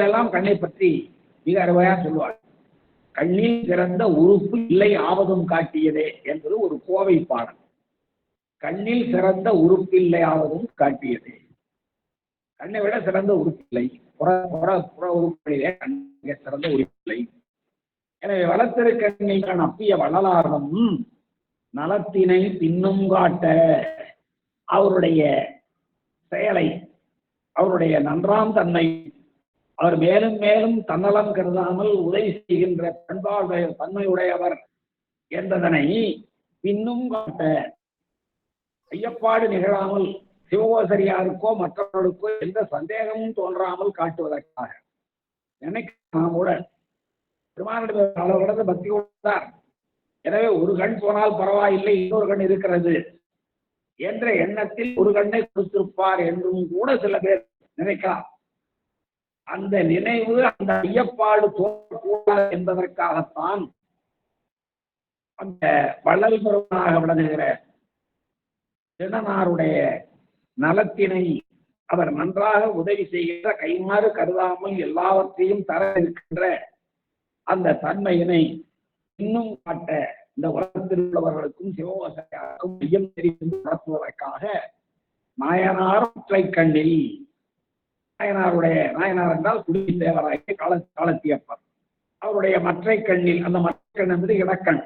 எல்லாம் கண்ணை பற்றி மிக அருமையா சொல்லுவார். கண்ணில் சிறந்த உறுப்பு இல்லை ஆவதும் காட்டியதே என்பது ஒரு கோவை பாடல். கண்ணில் சிறந்த உறுப்பு இல்லை ஆவதும் காட்டியதே. கண்ணை விட சிறந்த உறுப்பில்லை, புற உறுப்புகளிலே கண்ணை சிறந்த உறுப்பில்லை. எனவே வளர்த்திருக்கண்ணில் அப்பிய வள்ளலாரும் நலத்தினை பின்னும் காட்ட அவருடைய செயலை, அவருடைய நன்றாம் தன்மை, அவர் மேலும் மேலும் தன்னலம் கருதாமல் உதவி செய்கின்ற பண்பாடு தன்மையுடையவர் என்பதனை பின்னும் காட்ட, ஐயப்பாடு நிகழாமல் சிவகோசரியாருக்கோ மற்றவர்களுக்கோ எந்த சந்தேகமும் தோன்றாமல் காட்டுவதற்காக நினைக்கலாம் கூட பெருமானிடம் அளவு பக்தி கொண்டார். எனவே ஒரு கண் போனால் பரவாயில்லை, இன்னொரு கண் இருக்கிறது என்ற எண்ணத்தில் ஒரு கண்ணை கொடுத்திருப்பார் என்றும் கூட சில பேர் நினைக்கலாம். அந்த நினைவு, அந்த ஐயப்பாடு தோன்றக்கூடாது என்பதற்காகத்தான் அந்த வள்ளல் பெருமானாக விளங்குகிற திணனாருடைய நலத்தினை அவர் நன்றாக உதவி செய்கின்ற, கைமாறு கருதாமல் எல்லாவற்றையும் தர இருக்கின்ற அந்த தன்மையினை இன்னும் காட்ட இந்த உலகத்தில் உள்ளவர்களுக்கும் சிவகோசரியாருக்கும் ஐயம் தெரிந்து நடத்துவதற்காக நாயனார் ஒற்றை கண்ணில், நாயனார் என்றால் குடி தேவராகிய காலத்தியப்பர், அவருடைய மற்றை கண்ணில், அந்த மற்ற கண் என்பது இடக்கண்.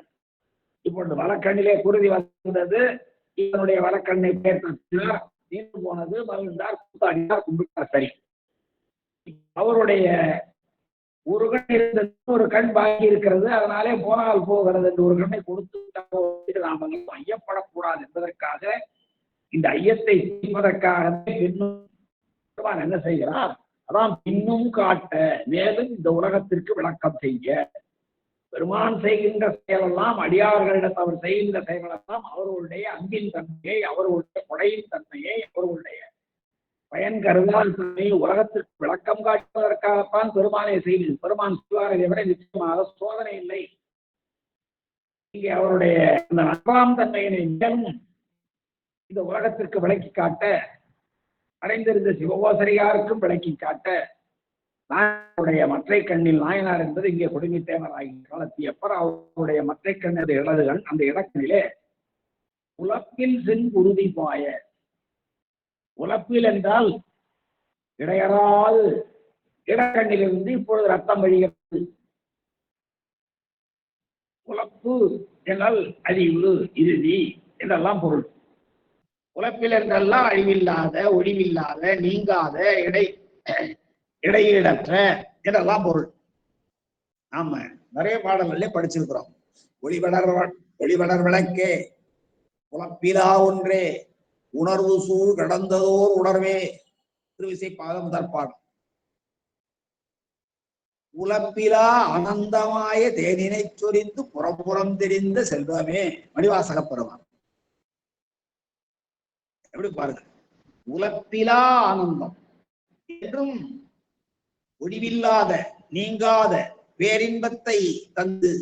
இப்பொழுது வலக்கண்ணிலே குருதி வந்தது, இதனுடைய வலக்கண்ணை பேர் தட்டினார், நீண்டு போனது, மகிழ்ந்தார், கூத்தாடினார், கும்பிட்டார். சரி, அவருடைய ஒரு கண் இருந்த ஒரு கண் பாக்கி இருக்கிறது, அதனாலே போனால் போகிறது என்று ஒரு கண்ணை கொடுத்து நாம் ஐயப்படக்கூடாது என்பதற்காக, இந்த ஐயத்தை தீர்ப்பதற்காகவே பெண்ணும் என்ன செய்கிறார், அதான் பின்னும் காட்ட, மேலும் இந்த உலகத்திற்கு விளக்கம் செய்ய. பெருமான் செய்கின்ற செயலெல்லாம், அடியார்களிடம் அவர் செய்கின்ற செயலெல்லாம் அவர்களுடைய அன்பின் தன்மையை, அவர்களுடைய கொடையின் தன்மையை, அவர்களுடைய பயன் கருதால் தன்மையை உலகத்திற்கு விளக்கம் காட்டுவதற்காகத்தான் பெருமானை செய்து. பெருமான் செய்வாரை விட நிச்சயமாக சோதனை இல்லை. இங்கே அவருடைய அந்த நன்றாம் தன்மையினை மேலும் இந்த உலகத்திற்கு விளக்கி காட்ட, அடைந்திருந்த சிவகோசரியாருக்கும் விளக்கி காட்ட, நாயனுடைய மற்றை கண்ணில், நாயனார் என்பது இங்கே கொடுங்கி தேவராகி காலத்தியப்பர், அவருடைய மற்றை கண் இடது கண், அந்த இடக்கண்ணிலே உலப்பில் சென் உறுதி பாய. உலப்பில் என்றால் இடையறாது இடக்கண்ணிலிருந்து இப்பொழுது ரத்தம் வழிகிறது. உலப்பு என்றால் அழிவு, இறுதி என்றெல்லாம் பொருள். உலப்பில் என்றெல்லாம் அழிவில்லாத, ஒழிவில்லாத, நீங்காத, இடையீடற்ற என்றெல்லாம் பொருள். நாம நிறைய பாடல்களே படிச்சிருக்கிறோம். ஒளிவளர் விளக்கே, உலப்பிலா ஒன்றே, உணர்வு சூழ் கடந்ததோர் உணர்வே. திருவிசை பாதம் தற்பாடும். உலப்பிலா அனந்தமாய தேனினை சொரிந்து புறப்புறம் தெரிந்த செல்வமே. மணிவாசக பெருமான் எப்படி பாருங்க, உலப்பிலா ஆனந்தம் என்றும் ஒளிவில்லாத நீங்காத பேரின்பத்தை தந்து.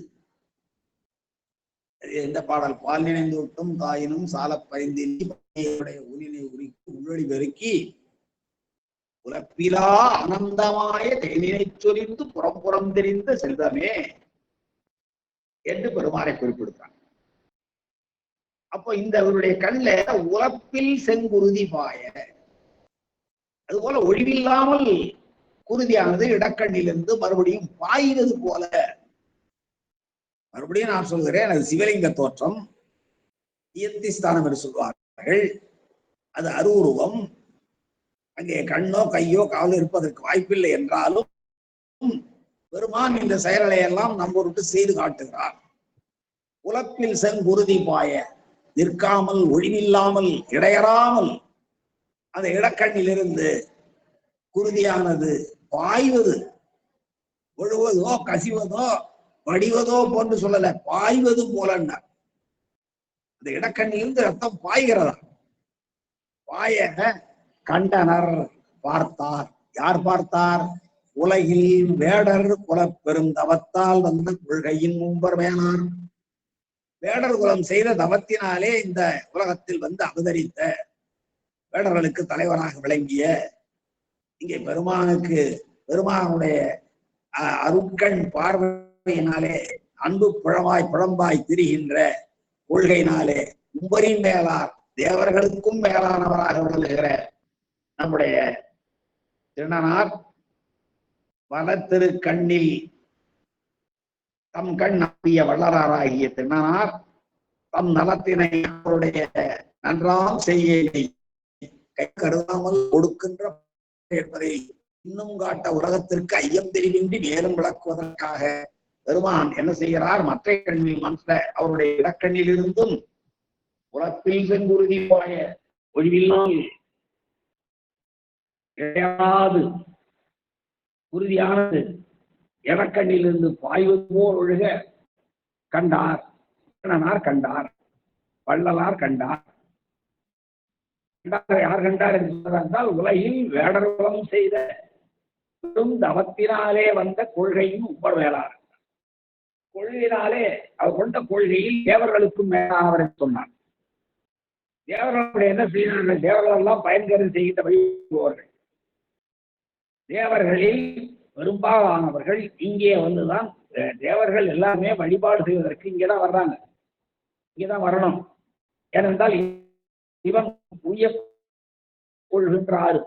எந்த பாடல்? பால் நினைந்து விட்டும் தாயினும் சால பரிந்துடைய உயிரை உரிக்கு உள்ளொளி பெருக்கி உலப்பிலா அனந்தமாய தேனினை சொரிந்து புறப்புறம் தெரிந்த செல்வமே என்று பெருமானை குறிப்பிடுறான். அப்போ இந்த அவருடைய கண்ல உலப்பில் செங்குருதி பாய, அதுபோல ஒழிவில்லாமல் குருதியானது இடக்கண்ணிலிருந்து மறுபடியும் பாய்வது போல. மறுபடியும் நான் சொல்கிறேன், அது சிவலிங்க தோற்றம், இயத்திஸ்தானம் என்று சொல்வார்கள். அது அருவுருவம். அங்கே கண்ணோ கையோ காலோ இருப்பதற்கு வாய்ப்பில்லை என்றாலும் பெருமான் இந்த செயல்களை எல்லாம் நம்மொருட்டு செய்து காட்டுகிறார். உலப்பில் செங்குருதி பாய, நிற்காமல் ஒழிவில்லாமல் இடையறாமல் அந்த இடக்கண்ணிலிருந்து குருதியானது பாய்வது, ஒழுவதோ கசிவதோ வடிவதோ போன்று சொல்லல, பாய்வது போல. அந்த இடக்கண்ணிலிருந்து ரத்தம் பாய்கிறதா? பாய கண்டனர், பார்த்தார். யார் பார்த்தார்? உலகில் வேடர் குல பெரும் தவத்தால் வந்த கொள்கையின் மும்பர் வேளார். வேடர் குலம் செய்த தவத்தினாலே இந்த உலகத்தில் வந்து அவதரித்த, வேடர்களுக்கு தலைவராக விளங்கிய, இங்கே பெருமானுடைய அருட்கண் பார்வையினாலே அன்பு புழம்பாய் திரிகின்ற கொள்கையினாலே உம்பரின் மேலார், தேவர்களுக்கும் மேலானவராக விளங்குகிற நம்முடைய திருநனார் வனத்திருக்கண்ணில் தம் கண் நம்பிய வள்ளலாராகிய திருநனார் தம் நலத்தினை அவருடைய நன்றாம் செய்ய கை கருதாமல் கொடுக்கின்ற என்பதை இன்னும் காட்ட உலகத்திற்கு ஐயம் தெரிவின்றி மேலும் விளக்குவதற்காக பெருமான் என்ன செய்கிறார்? மற்ற கண்ணில் மற்ற அவருடைய இடக்கண்ணில் இருந்தும் உலப்பில் செங்குருதி பாய, ஒழிவில்லாமல் இடையாது உறுதியானது இடக்கண்ணில் இருந்து பாய்வது போல் ஒழுக கண்டார். கண்டார், வள்ளலார் கண்டார். யார் கண்டார் என்று சொன்னால், உலகில் வேடர்வம் செய்த தவத்தினாலே வந்த கொள்கையும் உப்பர் வேளார். கொள்கையினாலே அவர் கொண்ட கொள்கையில் தேவர்களுக்கும் மேலானவர் என்று சொன்னார். தேவர்களுடைய என்ன செய்கிறார்கள்? தேவர்கள் எல்லாம் பயன்கருதி செய்கின்ற வழிபடுபவர்கள். தேவர்களில் பெரும்பாலானவர்கள் இங்கே வந்துதான், தேவர்கள் எல்லாமே வழிபாடு செய்வதற்கு இங்கேதான் வர்றாங்க, இங்கேதான் வரணும். ஏனென்றால் இவன் உய கொள்கின்றாரு.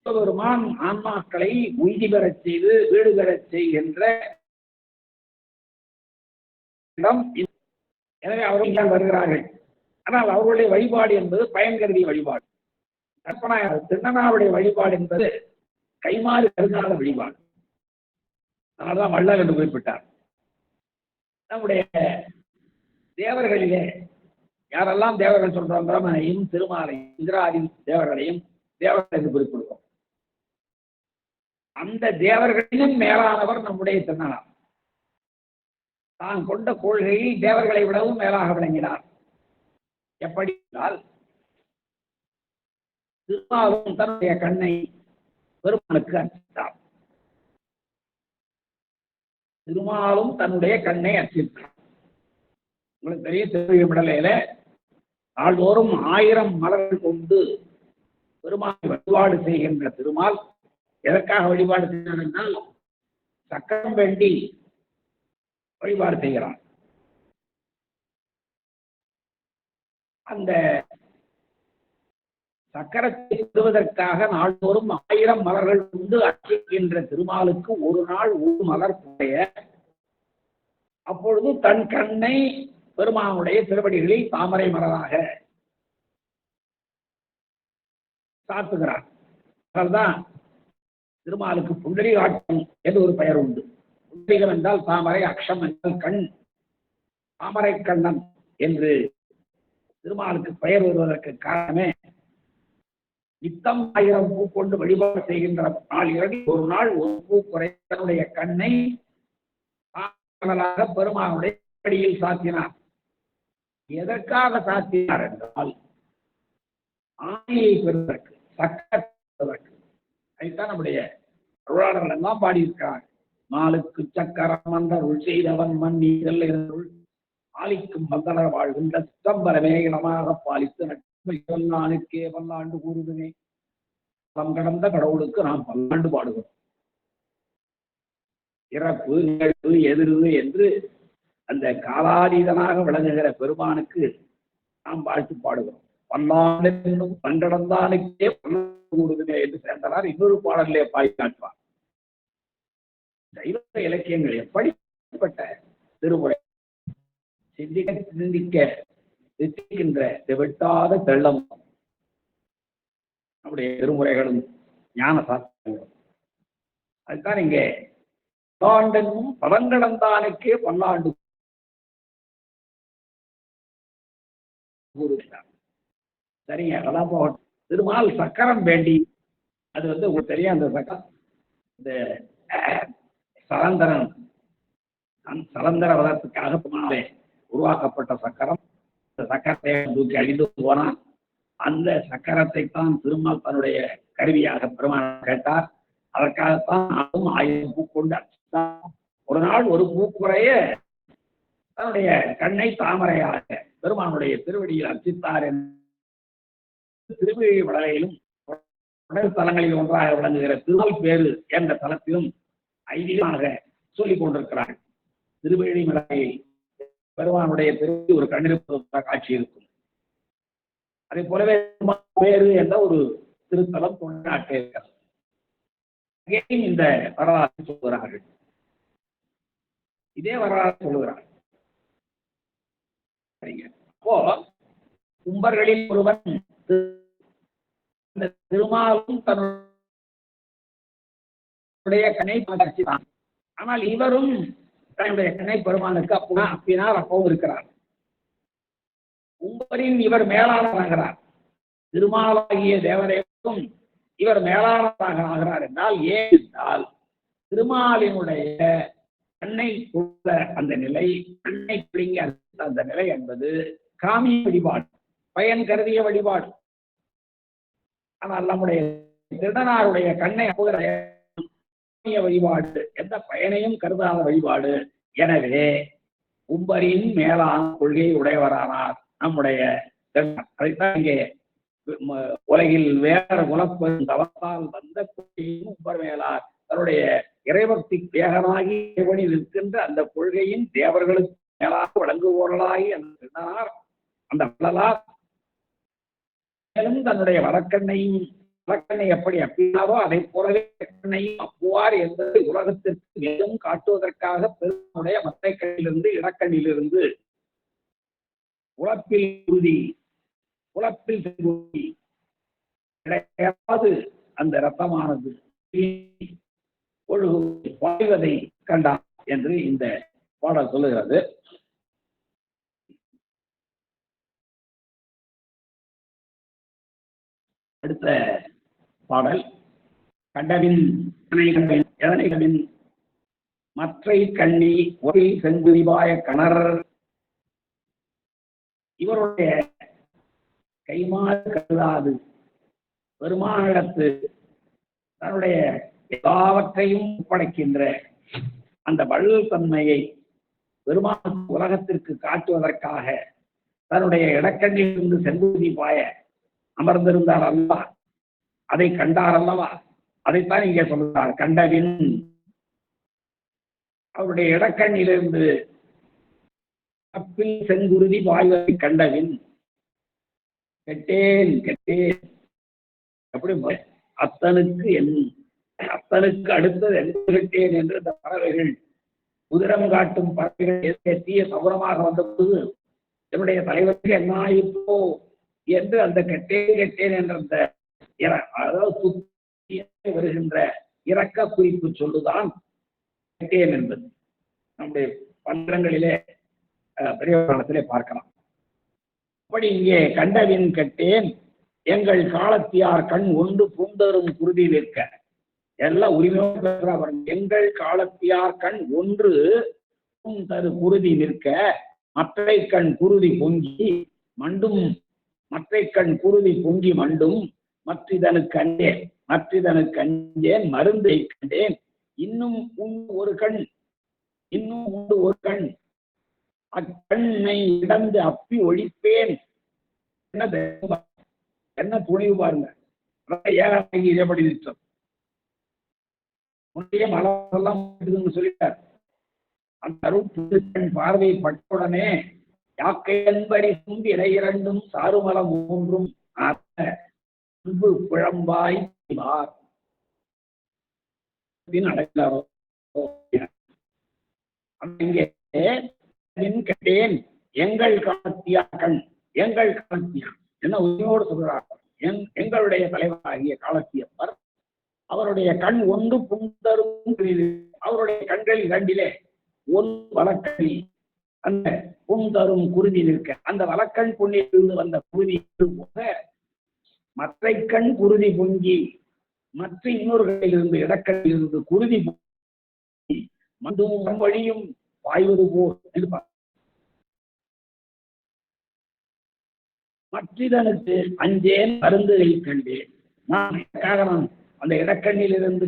பெருமான் ஆன்மாக்களை உய்தி பெறச் செய்து வீடு பெறச் செய்கின்ற இடம். எனவே அவர்கள் வருகிறார்கள். ஆனால் அவர்களுடைய வழிபாடு என்பது பயன் கருதிய வழிபாடு. திருநனாருடைய வழிபாடு என்பது கைமாறு கருதாத வழிபாடு. அதனால்தான் வள்ளல் என்று குறிப்பிட்டார். நம்முடைய தேவர்களிலே யாரெல்லாம் தேவர்கள் சொல்றோம்? பிரமனையும் திருமாலையும் இந்திராதி தேவர்களையும் தேவர்கள் என்று குறிப்பிடுவோம். அந்த தேவர்களிலும் மேலானவர் நம்முடைய திருநனார். தான் கொண்ட கொள்கையில் தேவர்களை விடவும் மேலாக விளங்கினார். எப்படி என்றால், திருமாலும் தன்னுடைய கண்ணை பெருமானுக்கு அர்ச்சித்தார். திருமாலும் தன்னுடைய கண்ணை அர்ச்சித்தார். உங்களுக்கு தெரிய, திருவிழமையில நாள்தோறும் 1000 மலர்கள் கொண்டு பெருமானை வழிபாடு செய்கின்ற திருமால் எதற்காக வழிபாடு செய்கிறார் என்றால், சக்கரம் வேண்டி வழிபாடு செய்கிறார். அந்த சக்கரத்தை பெறுவதற்காக நாள்தோறும் 1000 மலர்கள் கொண்டு அர்ச்சிக்கின்ற திருமாலுக்கு ஒரு நாள் ஒரு மலர் புடைய அப்பொழுது தன் கண்ணை பெருமானுடைய திருவடிகளில் தாமரை மலராக சாத்துகிறார். அதனால்தான் திருமாலுக்கு புண்டரீகாட்சம் என்று ஒரு பெயர் உண்டு. புண்டரீகம் என்றால் தாமரை, அக்ஷம் என்றால் கண். தாமரை கண்ணன் என்று திருமாலுக்கு பெயர் வருவதற்கு காரணமே, நித்தம் 1000 பூ கொண்டு வழிபாடு செய்கின்ற நாள் இரவில் ஒரு நாள் ஒரு பூ குறைத்தனுடைய கண்ணை பெருமானுடைய அடியில் சாத்தினார். எதற்காக சாத்தினார் என்றால், ஆணையை பெறுவதற்கு, சக்கரத்துவதற்கு. அதைத்தான் நம்முடைய அருளாளர்கள் எல்லாம் பாடியிருக்கிறார். மாலுக்கு சக்கரம் வந்தருள் செய்தவன் மன்னீரல் இருள் ஆலிக்கும் வந்தனர் வாழ்கின்ற சித்தம்பரமே இளமாக பாலித்து நட்புக்கே பல்லாண்டு கூறுதுமே. பலம் கடந்த கடவுளுக்கு நாம் பல்லாண்டு பாடுகிறோம். இறப்பு, நிகழ்வு, எதிர்வு என்று அந்த காலாதீதனாக விளங்குகிற பெருமானுக்கு நாம் வாழ்த்து பாடுகிறோம். பல்லாண்டு பண்டடந்தானுக்கே பல்லாண்டு கூடுதுமே என்று சேர்ந்தனார் இன்னொரு பாடலே பாடி காட்டுவார். சைவ இலக்கியங்கள் எப்படிப்பட்ட திருமுறை, சிந்திக்க சிந்திக்க சிந்திக்கின்ற வெட்டாத தெள்ளம் நம்முடைய திருமுறைகளும் ஞான சாஸ்திரங்களும். அதுதான் இங்கே பல்லாண்டென்னும் பதங்கடந்தானுக்கே பல்லாண்டு கூறுகிறார். சரிங்க, அதெல்லாம் போகட்டும். திருமால் சக்கரம் வேண்டி, அது உங்களுக்கு தெரியும், அந்த சக்கரம் இந்த சலந்தர வதத்துக்காக உருவாக்கப்பட்ட சக்கரம். அந்த சக்கரத்தை தூக்கி அழிந்து போனான். அந்த சக்கரத்தை தான் திருமால் தன்னுடைய கருவியாக பெருமாள் கேட்டார். அதற்காகத்தான் அதுவும் 1000 பூ கொண்டு அர்ச்சித்தார். ஒரு நாள் ஒரு பூ குறைய தன்னுடைய கண்ணை தாமரையாக பெருமானுடைய திருவடியில் அர்ச்சித்தார். திருவிழி வளையிலும் தலங்களில் ஒன்றாக விளங்குகிற திருமால் பேரு என்ற தலத்திலும் ஐதீகமாக சொல்லிக் கொண்டிருக்கிறார்கள். திருவேழி மலையை பெருமானுடைய திருவி ஒரு கண்ணிருப்ப காட்சி இருக்கும். அதே போலவே பேரு என்ற ஒரு திருத்தலம் தமிழ்நாட்டில் இருக்கிறது. இந்த வரலாறு சொல்கிறார்கள். இதே வரலாறு சொல்லுகிறார்கள். அப்போ கும்பர்களில் ஒருவன் திருமாலும் தன்னுடைய கண்ணை பார்த்தான். ஆனால் இவரும் தன்னுடைய கண்ணை பெருமானுக்கு அப்பினார், அப்பவும் இருக்கிறார். கும்பரின் இவர் மேலாளராகிறார். திருமாலாகிய தேவதேவனுக்கும் இவர் மேலாளராக ஆகிறார் என்றால் ஏன் என்றால், திருமாலினுடைய கண்ணை கொடுத்த அந்த நிலை, கண்ணை பிடிங்க அந்த நிலை என்பது காமிய வழிபாடு, பயன் கருதிய வழிபாடு. ஆனால் நம்முடைய திருடனாருடைய கண்ணை வழிபாடு, எந்த பயனையும் கருதாத வழிபாடு. எனவே கும்பரின் மேலான கொள்கையை உடையவரானார் நம்முடைய. அதைத்தான் இங்கே உலகில் வேற குலப்பெரும் தவத்தால் வந்த கொள்கையும் கும்பர் மேலார் தன்னுடைய இறைபக்தி தேகனாகி இறைவனில் இருக்கின்ற அந்த கொள்கையின் தேவர்களுக்கு மேலாக வழங்குவோர்களாகி அந்த திருடனார், அந்த வள்ளலார் மேலும் தன்னுடைய வழக்கண்ணை எப்படி அப்பினாவோ அதை போலவே கண்ணையும் அப்புவார் என்பதை உலகத்திற்கு மேலும் காட்டுவதற்காக பெருமானுடைய மத்தை கண்ணிலிருந்து இடக்கண்ணிலிருந்து உழப்பில் உறுதி, உழப்பில் கிடையாது அந்த இரத்தமானது ஒழுகு பாய்வதை கண்டார் என்று இந்த பாடல் சொல்லுகிறது. அடுத்த பாடல் கண்டவின் எதனைகளின் மற்றை கண்ணி ஒரு செங்குரிவாய கணர். இவருடைய கைமாறு கருதாது பெருமானிடத்து தன்னுடைய எல்லாவற்றையும் ஒப்படைக்கின்ற அந்த வள்ளல் தன்மையை பெருமான் உலகத்திற்கு காட்டுவதற்காக தன்னுடைய இடக்கண்ணிலிருந்து செங்குதி பாய அமர்ந்திருந்தார் அல்லவா, அதை கண்டார் அல்லவா, அதைத்தான் இங்கே சொல்றார். கண்டவின் அவருடைய இடக்கண்ணிலிருந்து அப்பில் செங்குருதி வாய்வதை கண்டவின் கெட்டேன் கெட்டேன் அப்படி அத்தனுக்கு அடுத்தது என்ன கெட்டேன் என்று இந்த பறவைகள் உதிரம் காட்டும் பறவைகள் தீய சபரமாக வந்தபோது என்னுடைய தலைவருக்கு என்ன ஆயிற்றோ என்று அந்த கெட்டேன் என்ற அந்த அதாவது வருகின்ற இரக்க குறிப்பு சொல்லுதான் கெட்டேன் என்பது நம்முடைய பத்திரங்களிலே பெரிய காலத்திலே பார்க்கலாம். அப்படி இங்கே கண்டவின் கெட்டேன் எங்கள் காலத்தியார் கண் ஒன்று பூந்தரும் குருதி நிற்க எல்லாம் உரிமையாக எங்கள் காலத்தியார் கண் ஒன்று தரு குருதி நிற்க மற்றை கண் குருதி பொங்கி மண்டும் மற்றை கண் குருதி பொங்கி மண்டும் மற்றிதனுக்கு அஞ்சேன் மருந்தை கண்டேன் இன்னும் உண்டு ஒரு கண் அக்கண்ணை இடந்து அப்பி ஒழிப்பேன். என்ன துணிவு பாருங்க, ஏகாங்கி இதேபடி நிற்கும் மலரெல்லாம் சொல்லிட்டார். அந்த அருள் பார்வை பட்டுடனே யாக்கை என்படி சும்பி இலை இரண்டும் சாருமலம் மூன்றும் அன்பு குழம்பாய் அடைந்தாரோ கேட்டேன் எங்கள் காலத்தியாக்கள் எங்கள் காலத்தியா என்ன உரிமையோடு சொல்கிறார்கள். எங்களுடைய தலைவராகிய காலத்தியப்பர் அவருடைய கண் ஒன்று புந்தரும் அவருடைய கண்கள் இரண்டிலே ஒன்று வழக்கணி அந்த புந்தரும் குருதி நிற்க அந்த வழக்கண் புண்ணிலிருந்து வந்த குருதி போக மற்றை கண் குருதி பொங்கி மற்ற இன்னொருகளில் இருந்து இடக்கண்ணில் இருந்து குருதி மண்டும் வழியும் பாய்வது போல் மற்றிதனுக்கு அஞ்சேன் மருந்துகளை கண்டேன். நான் அந்த இடக்கண்ணில் இருந்து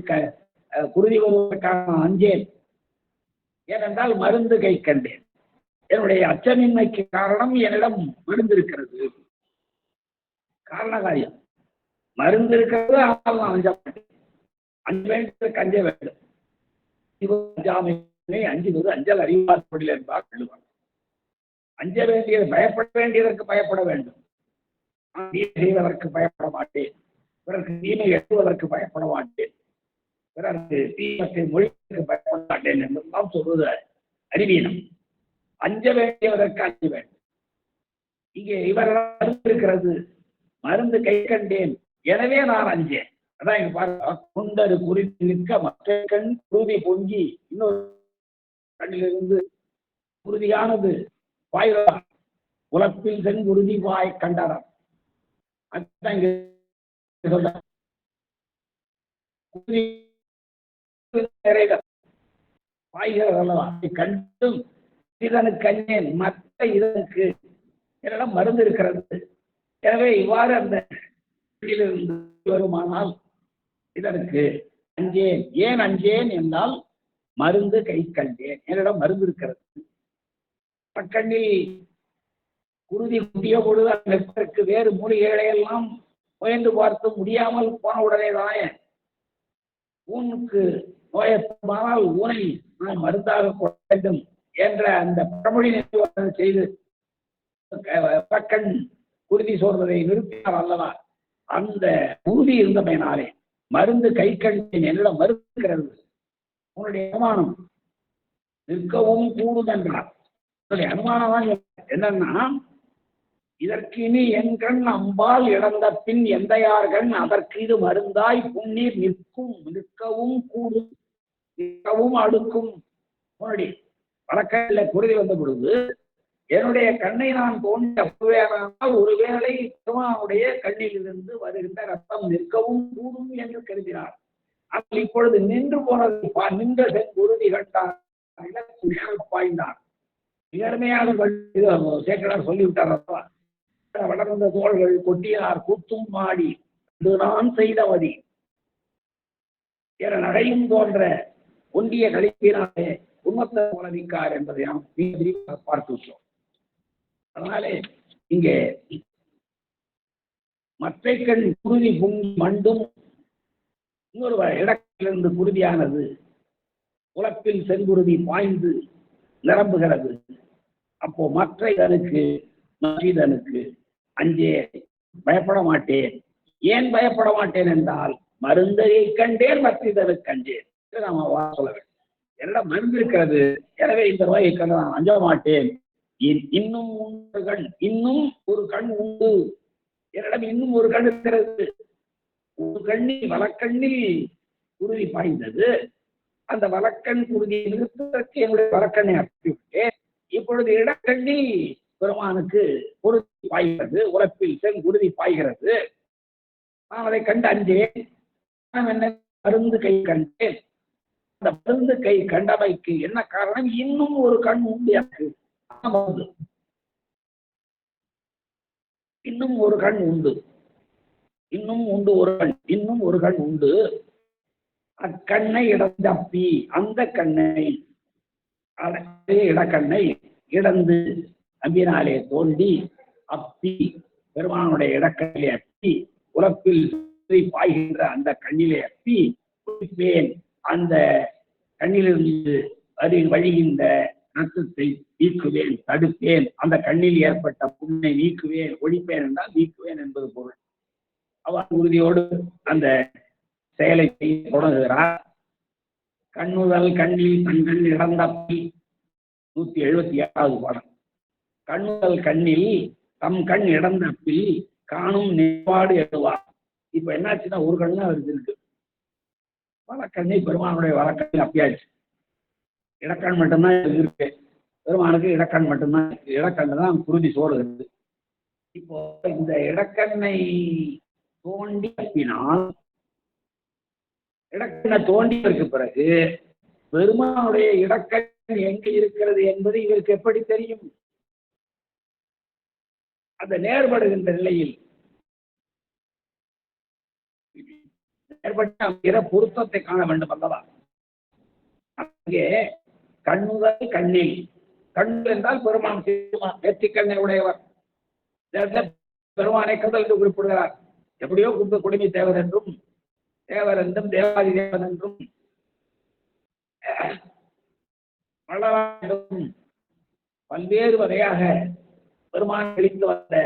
குருதி வருவதற்காக நான் அஞ்சேன். ஏனென்றால் மருந்து கை கண்டேன். என்னுடைய அச்சமின்மைக்கு காரணம் என்னிடம் மருந்து இருக்கிறது. காரணகாரியம் மருந்து இருக்கிறது. ஆனால் நான் அஞ்ச மாட்டேன். அஞ்ச வேண்டியதற்கு அஞ்ச வேண்டும். அஞ்சாமை அஞ்சுவது அஞ்சல் அறிவார்படில் என்பார் சொல்லுவார். அஞ்ச வேண்டியது பயப்பட வேண்டியதற்கு பயப்பட வேண்டும். நான் தீமை செய்வதற்கு பயப்பட மாட்டேன். பிறருக்கு தீமை எட்டுவதற்கு பயப்பட மாட்டேன். பிறருக்கு தீமத்தை மொழிக்கு பயப்பட மாட்டேன் என்றுதான் சொல்வது அறிவீனம். அஞ்ச வேண்டியவதற்கு அஞ்ச வேண்டும். இங்கே இவர்கள் இருக்கிறது மருந்து கை கண்டேன் எனவே நான் அஞ்சேன். அதான் இங்க பாருங்க, குண்டரு குறித்து நிற்க மற்ற கண் குருதி பொங்கி இன்னொரு கண்ணிலிருந்து குருதியானது வாய்தான் உலப்பில் சென் குருதி வாய் கண்டாராம். அதுதான் இங்க சொல்ற வாய்கள் அல்லவா கண்டும் இதனுக்கு அஞ்சேன் மற்ற இதனுக்கு என்னிடம் மருந்து இருக்கிறது. எனவே இவ்வாறு அந்த வருமானால் இதற்கு அஞ்சேன். ஏன் அஞ்சேன் என்றால் மருந்து கை கண்டேன். என்னிடம் மருந்து இருக்கிறது. கண்ணில் குருதி குட்டிய பொழுது அதற்கு வேறு மூலிகைகளை எல்லாம் முயன்று பார்த்து முடியாமல் போன உடனே தானே ஊனுக்கு நோயற்றமானால் ஊனை நான் மருந்தாக கொள்ள வேண்டும் என்ற அந்த பழமொழி செய்து பக்கண் குருதி சோர்வதை நிறுத்தினார் அல்லவா. அந்த உறுதி இருந்தமையினாலே மருந்து கை கண்டேன். என்னிடம் மறுக்கிறது. உன்னுடைய அனுமானம் நிற்கவும் கூடும் என்றார். உன்னுடைய அனுமானம் தான் என்னன்னா, இதற்கு இனி என் கண் அம்பால் இழந்த பின் எந்தையார் கண் அதற்கு இது மருந்தாய் புண்ணீர் நிற்கவும் கூடும் நிற்கவும் அடுக்கும். உன்னுடைய வழக்கில் குருதி வந்த பொழுது என்னுடைய கண்ணை நான் தோன்றினால் ஒருவேளை பெருமானுடைய கண்ணிலிருந்து வருகின்ற ரத்தம் நிற்கவும் கூடும் என்று கருதினார். ஆனால் இப்பொழுது நின்று போனது நின்ற குருதி கண்டார் பாய்ந்தார். மிகமையாக சேக்கடார் சொல்லிவிட்டார். வளர்ந்த தோள்கள் கொட்டினார் கூத்தும் மாடி நான் செய்தவதி என நகையும் தோன்ற ஒன்றிய கழிப்பினாலே உண்மத்த உலகிக்கார் என்பதை நாம் பார்த்து விட்டோம். அதனாலே இங்கே மற்ற கண் குருதி பொங்கி மண்டும் இன்னொரு இடத்திலிருந்து குருதியானது உலப்பில் செங்குருதி பாய்ந்து நிரம்புகிறது. அப்போ மற்ற இதனுக்கு அஞ்சே பயப்பட மாட்டேன். ஏன் பயப்பட மாட்டேன் என்றால் மருந்தையை கண்டேன் மற்ற இதனுக்கு அஞ்சேன். நாம சொல்ல வேண்டும். என்னிடம் மருந்து இருக்கிறது, எனவே இந்த நோய்க்கு நான் அஞ்ச மாட்டேன். இன்னும் ஒரு கண், இன்னும் ஒரு கண் உண்டு, என்னிடம் இன்னும் ஒரு கண் இருக்கிறது. ஒரு கண்ணில் வலக்கண்ணில் குருதி பாய்ந்தது. அந்த வலக்கண் குருதியை நிறுத்துவதற்கு என்னுடைய வலக்கண்ணை அப்பிவிட்டேன். இப்பொழுது இடக்கண்ணில் பெருமானுக்கு குருதி பாய்கிறது, உறப்பில் செங்குருதி பாய்கிறது. நான் அதை கண்டு அஞ்சேன். என்ன மருந்து கை கண்டேன். அந்த மருந்து கை கண்டமைக்கு என்ன காரணம்? இன்னும் ஒரு கண் உண்டு எனக்கு. இன்னும் ஒரு கண் உண்டு, இன்னும் உண்டு ஒரு கண், இன்னும் ஒரு கண் உண்டு. அக்கண்ணை இடந்தப்பி, அந்த கண்ணை இடக்கண்ணை இடந்து அம்பினாலே தோண்டி அப்பி, பெருமானுடைய இடக்கண்ணிலே அப்பி, உலப்பில் பாய்கின்ற அந்த கண்ணிலே அப்பி குடிப்பேன். அந்த கண்ணிலிருந்து வழிகின்ற ரத்தத்தை நீக்குவேன், தடுப்பேன். அந்த கண்ணில் ஏற்பட்ட புண்ணை நீக்குவேன். ஒழிப்பேன் என்றால் நீக்குவேன் என்பது பொருள். அவர் உறுதியோடு அந்த செயலை செய்ய தொடங்குகிறார். கண்ணுதல் கண்ணில் தங்கள் இடந்தப்பில் 177வது பாடம். கண்ணுதல் கண்ணில் தம் கண் இடந்தப்பில் காணும் நினைவாடு எழுவார். இப்ப என்னாச்சுன்னா ஒரு கண் தான் அவருக்கு இருக்கு. வலக்கண்ணை பெருமானுடைய வலக்கண்ணை அப்பியாச்சு. இடக்கண் மட்டும்தான் இருக்கு. பெருமானுக்கு இடக்கண் மட்டும்தான் இருக்கு. இடக்கண்ணு தான் குருதி சோறுகிறது. இப்போ இந்த இடக்கண்ணை தோண்டி அப்பினால், இடக்கண்ணை தோண்டியதற்கு பிறகு பெருமானுடைய இடக்கண் எங்கே இருக்கிறது என்பது இதற்கு எப்படி தெரியும்? அந்த நேர்படுகின்ற நிலையில் ஏற்பட்ட பொருத்தத்தை காண வேண்டும் அல்லவா? அங்கே கண்ணுதல் கண்ணில், கண்ணு என்றால் பெருமான் நெற்றிக்கண்ணை உடையவர். பெருமானை கதல் என்று குறிப்பிடுகிறார். எப்படியோ குடுமி தேவர் என்றும் தேவர் என்றும் தேவாதி தேவன் என்றும் பல்வேறு வகையாக பெருமான் கழித்து வந்த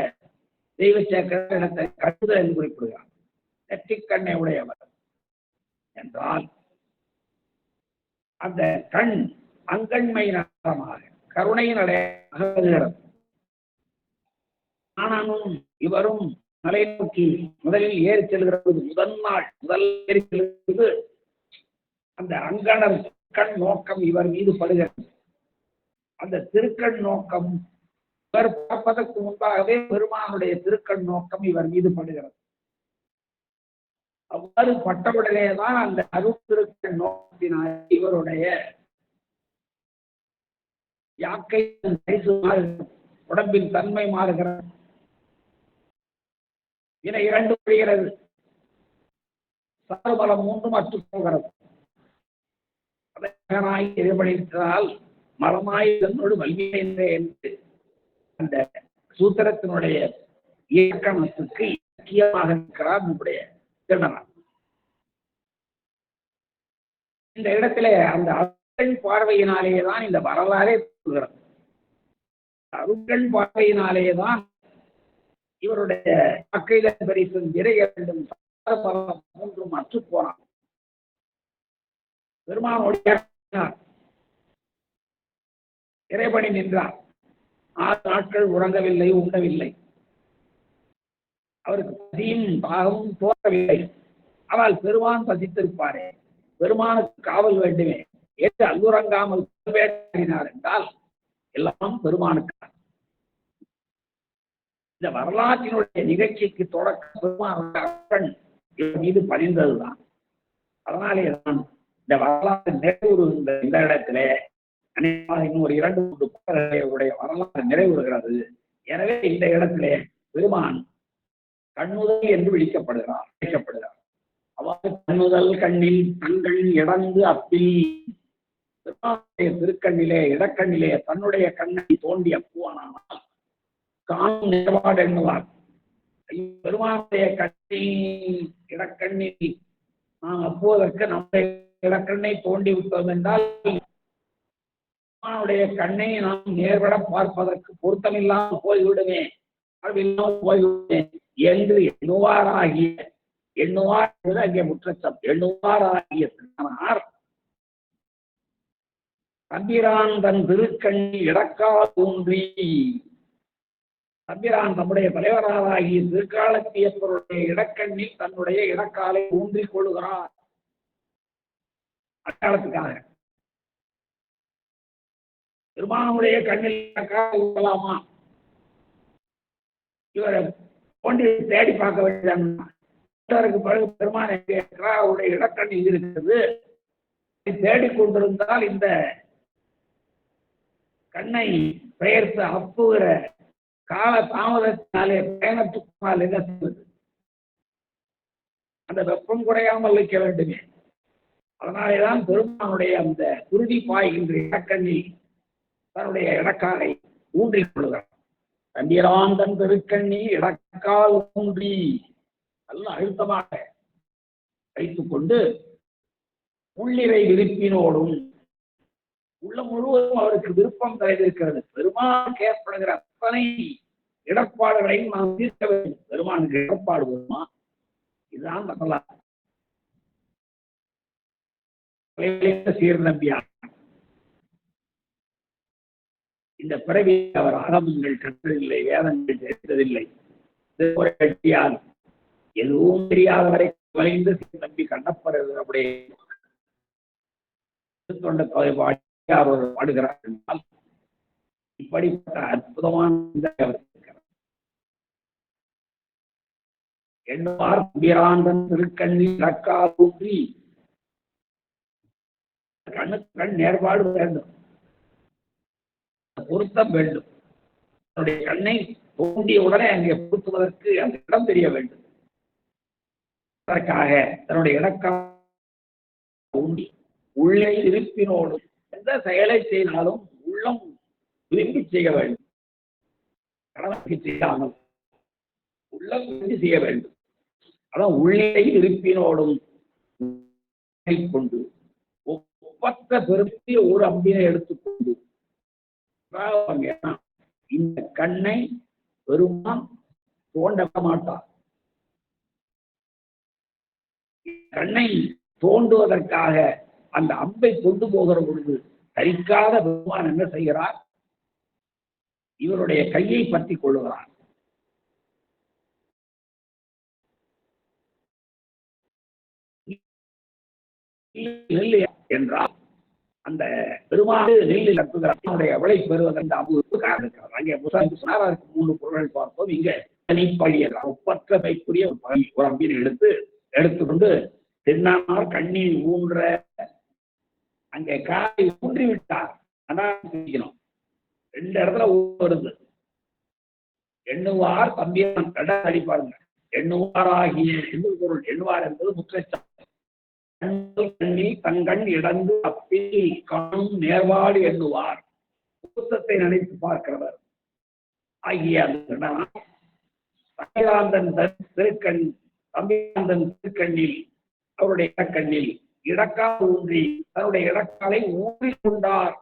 தெய்வ சேக்கரத்தை கண்ணுதல் என்று குறிப்பிடுகிறார். நெற்றிக்கண்ணை உடையவர் என்றால் அந்த கண் அங்கண்மை நகரமாக கருணையின் அடையாளமாக. ஆனாலும் இவரும் மலை நோக்கி முதலில் ஏறி செல்கிறது. முதல் ஏறி செல்கிறது அந்த அங்கணர் கண் நோக்கம் இவர் மீது படுகிறது. அந்த திருக்கண் நோக்கம் இவர் பார்ப்பதற்கு முன்பாகவே பெருமானுடைய திருக்கண் நோக்கம் இவர் மீது படுகிறது. அவ்வாறு பட்டவுடனேதான் அந்த அருத்திருக்கண் நோக்கத்தினால் இவருடைய யாக்கை உடம்பின் தன்மை மாறுகிறது. என இரண்டு புரிகிறது. சாறுபலம் மூன்றும் அற்று போகிறது. எதிர்படித்தால் மரமாய் தன்னோடு வலிமை என்று அந்த சூத்திரத்தினுடைய இயக்கணத்துக்கு இலக்கியமாக இருக்கிறார் நம்முடைய திருநனார். இந்த இடத்திலே அந்த அருட்கண் பார்வையினாலேதான் இந்த வரலாறே சொல்கிறது. அருட்கண் பார்வையினாலேதான் இவருடைய அக்கைத பரிசன் இறை இரண்டும் மூன்றும் அற்று போனார். பெருமானோடு இறைபணி நின்றார். 6 நாட்கள் உறங்கவில்லை, உண்ணவில்லை. அவருக்கு பசியும் தாகமும் தோன்றவில்லை. ஆனால் பெருமான் பசித்திருப்பாரே, பெருமானுக்கு காவல் வேண்டுமே என்று அல்லுறங்காமல் வேண்டினார் என்றால் எல்லாம் பெருமானுக்கு. இந்த வரலாற்றினுடைய நிகழ்ச்சிக்கு தொடக்க பெருமான் மீது பதிந்ததுதான். அதனாலே தான் இந்த வரலாறு நிறைவுறுகின்ற இந்த இடத்திலே இன்னும் ஒரு 2-3 உடைய வரலாறு நிறைவுறுகிறது. எனவே இந்த இடத்திலே பெருமான் கண்ணுதல் என்று விழிக்கப்படுகிறார். அவ்வாறு கண்ணுதல் கண்ணில் தங்கள் இடந்து அப்பில், பெருமானுடைய திருக்கண்ணிலே இடக்கண்ணிலே தன்னுடைய கண்ணை தோண்டி அப்புவானால் காணும் நிலவாடு எண்ணுவார். பெருமானுடைய கண்ணி இடக்கண்ணில் நாம் அப்போதற்கு நம்முடைய இடக்கண்ணை தோண்டி விட்டோம் என்றால் பெருமானுடைய கண்ணை நாம் நேர்பட பார்ப்பதற்கு பொருத்தமில்லாமல் போய்விடுமே, போய்விடுமே என்று எண்ணுவார் என்பது அங்கே முற்றச்சம். எண்ணுவாராகிய திருநார் தம்பிரான் தன் திருக்கண்ணில் இடக்கால் ஊன்றி, தம்பிரான் தம்முடைய தலைவராகிய திருக்காலத்தியப்பருடைய இடக்கண்ணில் தன்னுடைய இடக்காலை ஊன்றிக் கொள்ளுகிறார். அக்காலத்துக்காக பெருமானுடைய கண்ணில் இடக்கால் ஊன்றலாமா? இவரை கொண்டு தேடி பார்க்க வேண்டியதற்கு பிறகு பெருமான் அவருடைய இடக்கண்ணில் இருக்கிறது. தேடிக்கொண்டிருந்தால் இந்த கண்ணை பெயர்த்து அப்புகிற கால தாமதத்தினாலே பயணத்துக்குனால் என்ன செய்வது? அந்த வெப்பம் குறையாமல் வைக்க வேண்டுமே. அதனாலேதான் பெருமானுடைய அந்த குருதி பாய்கின்ற இடக்கண்ணில் தன்னுடைய இடக்காலை ஊன்றிக் கொள்கிறார். தம்பிரான் தன் திருக்கண்ணி இடக்கால் ஊன்றி நல்ல அழுத்தமாக வைத்துக் கொண்டு உள்ளிரை விருப்பினோடும், உள்ள முழுவதும் அவருக்கு விருப்பம் தலைந்திருக்கிறது. பெருமானுக்கு ஏற்படுகிற அத்தனை இடர்பாடுகளையும் நாம் தீர்க்க வேண்டும். பெருமானுக்கு இடர்பாடு வருமா? இதுதான் வரலாறு. சீர்நம்பியார் இந்த பிறவி அவர் ஆகமங்கள் கற்றதில்லை, வேதங்கள் தெரிந்ததில்லை. எதுவும் தெரியாத வரை வளைந்து சீர்நம்பி கண்ணப்பர் அப்படியே தொண்ட தொகை பாடுகிறார் என்றால் இப்படிப்பட்ட அற்புதமான எண்ணுவார் தம்பிராந்தன் திருக்கண்ணில் இடக்கால் ஊன்றி. கண்ணுக்கு கண் நேர்பாடு வேண்டும், பொருத்தம் வேண்டும். தன்னுடைய கண்ணை தோண்டிய உடனே அங்கே பொருத்துவதற்கு அந்த இடம் தெரிய வேண்டும். அதற்காக தன்னுடைய இடக்கால் ஊன்றி உள்ளே இருப்பினோடு எந்த செயலை செய்தாலும் உள்ளம் விரும்பி செய்ய வேண்டும். கடமைக்கு செய்யாமல் உள்ளம் விரும்பி செய்ய வேண்டும். அதான் உள்ளே இருப்பினோடும் கொண்டு ஒப்பற்ற பெருத்திய ஒரு அம்பினை எடுத்துக்கொண்டு இந்த கண்ணை பெருமான் தோண்ட மாட்டார். கண்ணை தோண்டுவதற்காக அந்த அம்பை கொண்டு போகிற பொழுது தரிக்காத பெருமான் என்ன செய்கிறார்? இவருடைய கையை பற்றி கொள்ளுகிறார். என்றால் அந்த பெருமாள் நெல்லில் கட்டுகிறார். அவளை பெறுவதற்கு அங்கே 3 பொருள்கள் பார்த்தோம். இங்க ஒப்பற்ற மைக்குரிய ஒரு அம்பினை எடுத்துக்கொண்டு தென்னார் கண்ணீர் ஊன்ற அங்கே காலை ஊன்றி விட்டார். அதான் 2 இடத்துல வருது. எண்ணுவார் தம்பியான் அடிப்பாருங்க. எண்ணுவாராகிய என்று பொருள். எண்ணுவார் என்பது முற்றச்சாட்டு. கண்ணில் தங்கண் இடந்து அப்பில் காணும் நேர்வாடு எண்ணுவார். கூட்டத்தை நினைத்து பார்க்கிறவர் ஆகிய தம்பிராந்தன் திருக்கண்ணில் அவருடைய இடக்கண்ணில் இடக்கால் ஊன்றி தன்னுடைய இடக்காலை ஊன்றி கொண்டார்.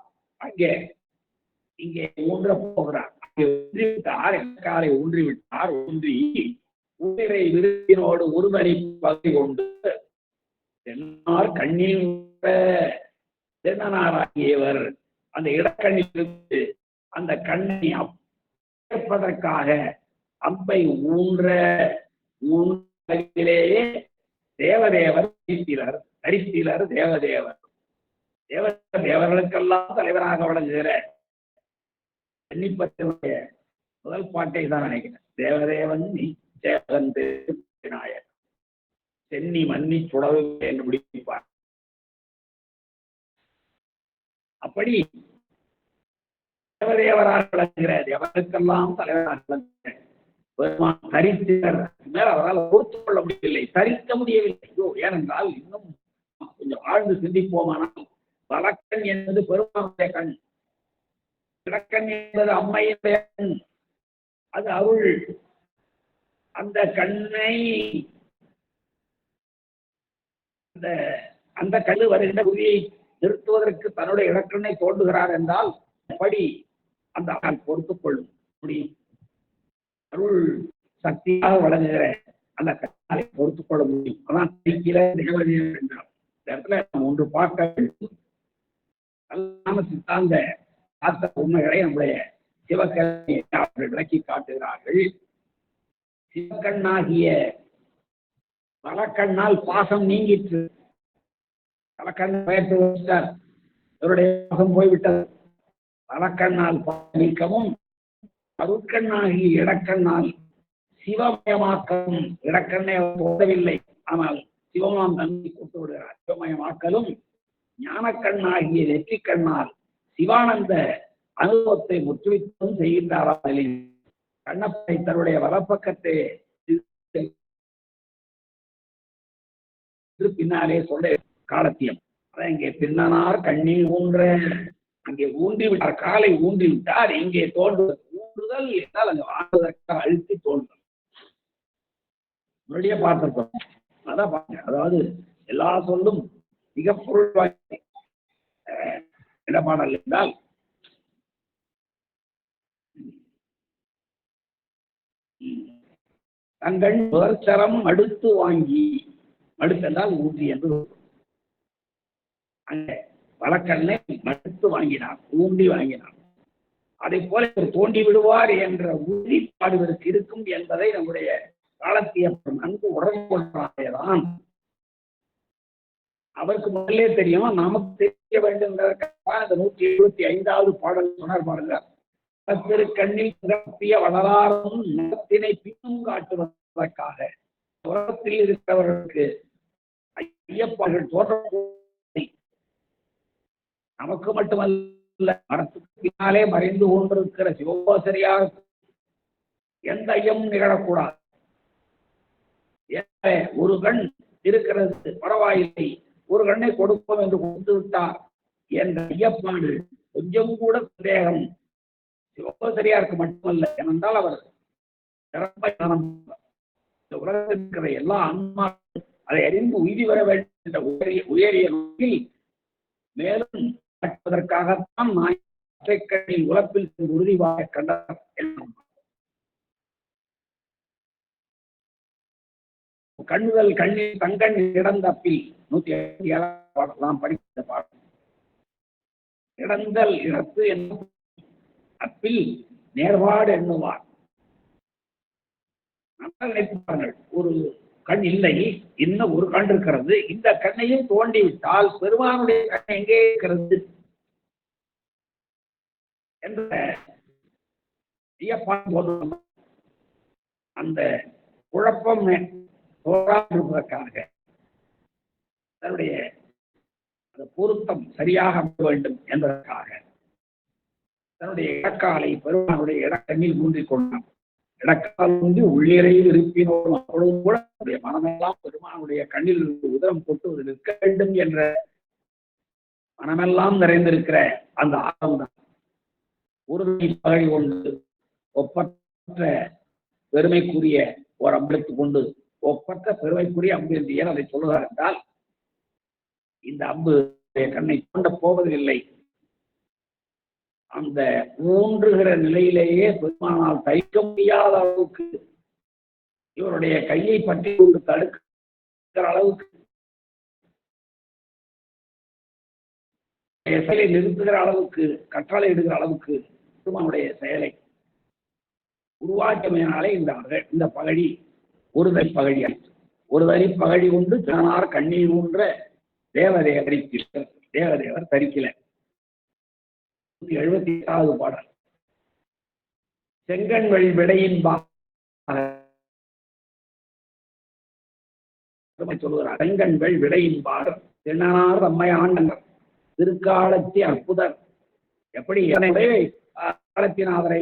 இங்கே ஊன்ற போகிறார். ஊன்றிவிட்டார், இடக்காலை ஊன்றிவிட்டார். ஊன்றி உயிரை விருப்பினோடு ஒருவரை பகை கொண்டு தென்னார் கண்ணில் தென்னனாராகியவர் அந்த இடக்கண்ணிலிருந்து அந்த கண்ணை அப்பதற்காக அம்பை ஊன்றிலேயே தேவதேவர் தரித்திலர் தேவதேவர். தேவர்களுக்கெல்லாம் தலைவராக வழங்குகிற எண்ணிப்பத்தினுடைய முதல் பாட்டை தான் நினைக்கிறேன். தேவதேவன் நீ சேவன் நாயர் சென்னி மன்னி சுடவு என்று முடிப்பார். அப்படி தேவதேவராக விளங்குகிற தேவர்களுக்கெல்லாம் தலைவராக விளங்குகிற பெருமான் தரித்திலர் மேல் அவரால் பொறுத்துக் கொள்ள முடியவில்லை, தரிக்க முடியவில்லை. ஏனென்றால் இன்னும் கொஞ்சம் ஆழ்ந்து சிந்திப்போமானால் வலக்கண் என்பது பெருமானுடைய கண், இடக்கண் என்பது அம்மையுடைய கண். அது அருள். அந்த கண்ணை அந்த கல்லு வருகின்ற குதியை நிறுத்துவதற்கு தன்னுடைய இடக்கண்ணை தோண்டுகிறார் என்றால் எப்படி அந்த பொறுத்துக் கொள்ளும் முடியும்? அருள் சக்தியாக வழங்குகிற அந்த கண்ணாலை பொறுத்துக் கொள்ள முடியும். அதான் என்றால் இந்த இடத்துல நாம் ஒன்று பார்க்க வேண்டும். சித்தாந்த சாஸ்திர உண்மைகளை நம்முடைய சிவக்கண்ணை அவர்கள் விளக்கி காட்டுகிறார்கள். சிவக்கண்ணாகிய வலக்கண்ணால் பாசம் நீங்கிற்று. வலக்கண் பெயர்த்து வச்சார், இவருடைய பாசம் போய்விட்டது. வலக்கண்ணால் நீக்கவும் அருட்கண்ணாகிய இடக்கண்ணால் சிவமயமாக்கவும். இடக்கண்ணை ஓடவில்லை, ஆனால் சிவமாம் தன்னை கூட்டு விடுகிறார். சிவமயமாக்கலும் ஞானக்கண்ணாகிய நெற்றிக்கண்ணால் சிவானந்த அனுபவத்தை முற்றுவித்தும் செய்கின்றார். கண்ணப்பை தன்னுடைய வலப்பக்கத்தை பின்னாலே சொல்ல காலத்தியம். இங்கே பின்னனார் கண்ணீர் ஊன்ற, அங்கே ஊன்றி விட்டார், காலை ஊன்றி விட்டார். இங்கே தோன்றுதல், ஊன்றுதல் என்றால் அங்கே வாழ்வதற்காக அழுத்தி தோன்றுதல். முன்னாடியே பார்த்திருக்கோம். அதான் பாருங்க, அதாவது எல்லா சொல்லும் மிக பொருள் வாய்ந்த இடமாடல் என்றால் தங்கள் முதற்சரம் அடுத்து வாங்கி, அடுத்ததால் ஊன்றி என்று அங்கே வலக்கண்ணை மடுத்து வாங்கினார், ஊன்றி வாங்கினார். அதை போல தோண்டி விடுவார் என்ற உறுதிப்பாடு இவருக்கு இருக்கும் என்பதை நம்முடைய காலத்திய நன்கு உணர்ந்து கொண்டாதான் அவருக்கு முதலே தெரியும், நமக்கு தெரிய வேண்டும் என்பதற்காக இந்த 175வது பாடல் சொன்னார் பாருங்க. திருக்கண்ணில் நிரப்பிய வளராரும் நிலத்தினை பின்னும் காட்டுவதற்காக உலகத்தில் இருக்கிறவர்களுக்கு ஐயப்பாடுகள் தோன்ற நமக்கு மட்டுமல்ல, மரத்துக்கு பின்னாலே மறைந்து கொண்டிருக்கிற சிவோசரியாக எந்த ஐயமும் நிகழக்கூடாது. ஒரு கண் இருக்கிறது, பரவாயில்லை, ஒரு கண்ணை கொடுப்போம் என்று கொடுத்து விட்டார் என்ற ஐயப்பாடு கொஞ்சம் கூட சந்தேகம் சிவோசரியாருக்கு மட்டுமல்ல. ஏனென்றால் அவர் உலகத்தில் இருக்கிற எல்லா ஆன்மா அதை அறிந்து உயிரி வர வேண்டும் என்ற உயரிய நோக்கில் மேலும் காட்டுவதற்காகத்தான் நாய்க்கண்ணில் உலப்பில் உறுதிவாக கண்டார். கண்ணுதல் கண்ணில் தங்கண் இடந்த அப்பில் 157 படித்த பாடம். இடந்தல் இடத்து என்னும் அப்பில் நேர்பாடு எண்ணுவார். நினைப்பார்கள், ஒரு கண் இல்லை, இன்னும் ஒரு கண் இருக்கிறது, இந்த கண்ணையும் தோண்டிவிட்டால் பெருமானுடைய கண் எங்கே இருக்கிறது என்ற அந்த குழப்பம் தோறாதிருப்பதற்காக தன்னுடைய பொருத்தம் சரியாக அமைய வேண்டும் என்பதற்காக தன்னுடைய இடக்காலை பெருமானுடைய இடக்கண்ணில் ஊன்றிக் கொண்டான். இடக்கால் வந்து உள்ளிறையில் இருப்பினோடும் அப்பொழுதும் கூட அவருடைய மனமெல்லாம் பெருமானுடைய கண்ணில் இருந்து உதரம் கொட்டு நிற்க வேண்டும் என்ற மனமெல்லாம் நிறைந்திருக்கிற அந்த ஆர்வம்தான். ஒரு பகை கொண்டு ஒப்பற்ற பெருமைக்குரிய ஒரு அம்பெடுத்துக் கொண்டு ஒப்பற்ற பெருமைக்குரிய அம்பு என்று ஏன் அதை சொல்லுகிறார் என்றால், இந்த அம்பு கண்ணை தோண்ட போவதில்லை. அந்த ஊன்றுகிற நிலையிலேயே பெருமானால் தரிக்க முடியாத அளவுக்கு இவருடைய கையை பற்றி கொண்டு தடுக்கிற அளவுக்கு செயலை நிறுத்துகிற அளவுக்கு கற்றலை இடுகிற அளவுக்கு பெருமானுடைய செயலை உருவாக்கியமையினாலே இந்த பகழி ஒரு தனி பகழி ஆயிற்று. ஒரு தனி பகழி கொண்டு தானார் கண்ணீர் ஊன்ற தேவதேவர் தரிக்கல. 178வது பாடல். செங்கண்வெள் விடையின் சொல்லுகிறார். செங்கண்வெள் விடையின் பாடல் தென்னார் அம்மை ஆண்டனர் திருக்காலத்தி அற்புதர். எப்படி காலத்தினாதரை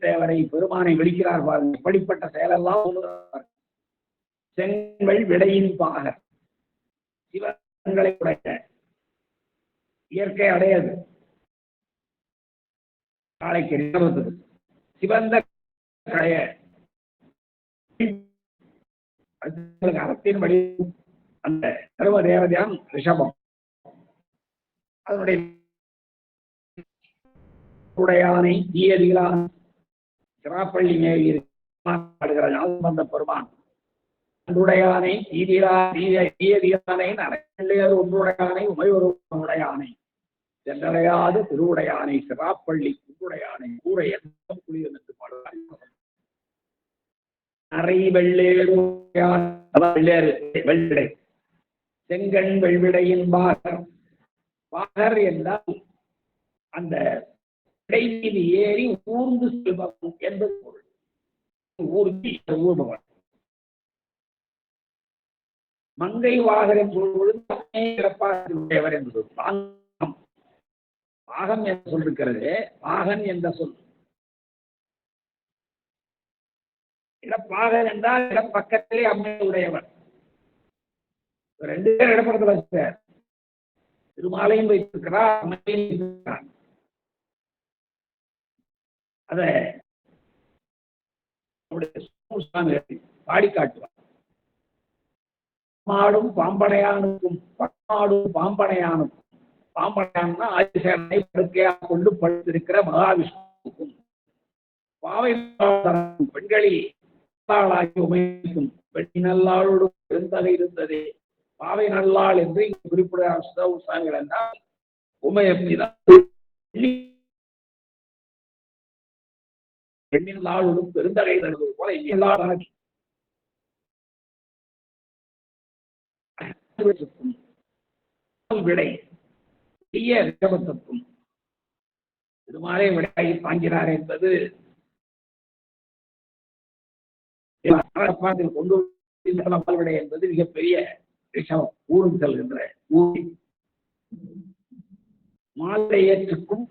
தேவரை பெருமானை விழிக்கிறார் பாருங்கள். எப்படிப்பட்ட செயலெல்லாம் சொல்லுகிறார். செங்கண்வெள் விடையின் பாகர், சிவங்களை உடைய இயற்கை அடையாது. நாளைக்கு சிவந்த கடைய அறத்தின் வழி அந்த சர்வ தேவதையான் ரிஷபம். அதனுடைய உடையானை தீயதிகளான சிராப்பள்ளி மேல் வந்த பெருமான் அன்றுடையானை தீயதிகளானை ஒன்றுடையானை உமையொரு உடையானை சென்றடையாத திருவுடையானை சிராப்பள்ளி குன்றுடையானை கூரை குளியம் என்று பாடுவார். அரை வெள்ளேறு வெள்ளிடை செங்கண் வெள்விடையின் பாகர். பாகர் என்றால் அந்த விடை மீது ஏறி ஊர்ந்து செல்பவன் என்பது பொருள். ஊர்ந்து ஊர்பவன். மங்கை வாகர் என்று சொல்வது என்பது பாகம் என்று சொல்லிருக்கிறது. பாகன் என்ற சொல் இடப்பாகன் என்றால் இடப்பக்கத்திலே அம்மை உடையவர். ரெண்டு பேர் இடப்படத்தில் வச்சிருக்கார். திருமாலையும் வைத்திருக்கிறார், அம்மையும் வைத்திருக்கிறார். அத பாடி காட்டுவார். மாடும் பாம்பனையானுக்கும் பட்மாடும் பாம்பனையானுக்கும், பாம்பனையான்னா ஆதிசேரனை படுக்கையாக கொண்டு படுத்திருக்கிற மகாவிஷ்ணுவுக்கும், பாவை பெண்களில் நல்லாளாகி உமைக்கும் பெண்ணி நல்லாளோடு பெருந்தகை இருந்ததே. பாவை நல்லாள் என்று இங்கு குறிப்பிடுகிறார் சுவாமிகள் என்றால் உமையம்தான் பெண்ணின் நாளோடும் பெருந்தகை தருவது போல விடை ரிஷபத்துக்கும் திருமாலை விடையாகி தாங்கிறார் என்பது கொண்டு விடை என்பது மிகப்பெரிய ரிஷபம். ஊரும் செல்கின்ற ஊரி மாலை ஏற்றுக்கும்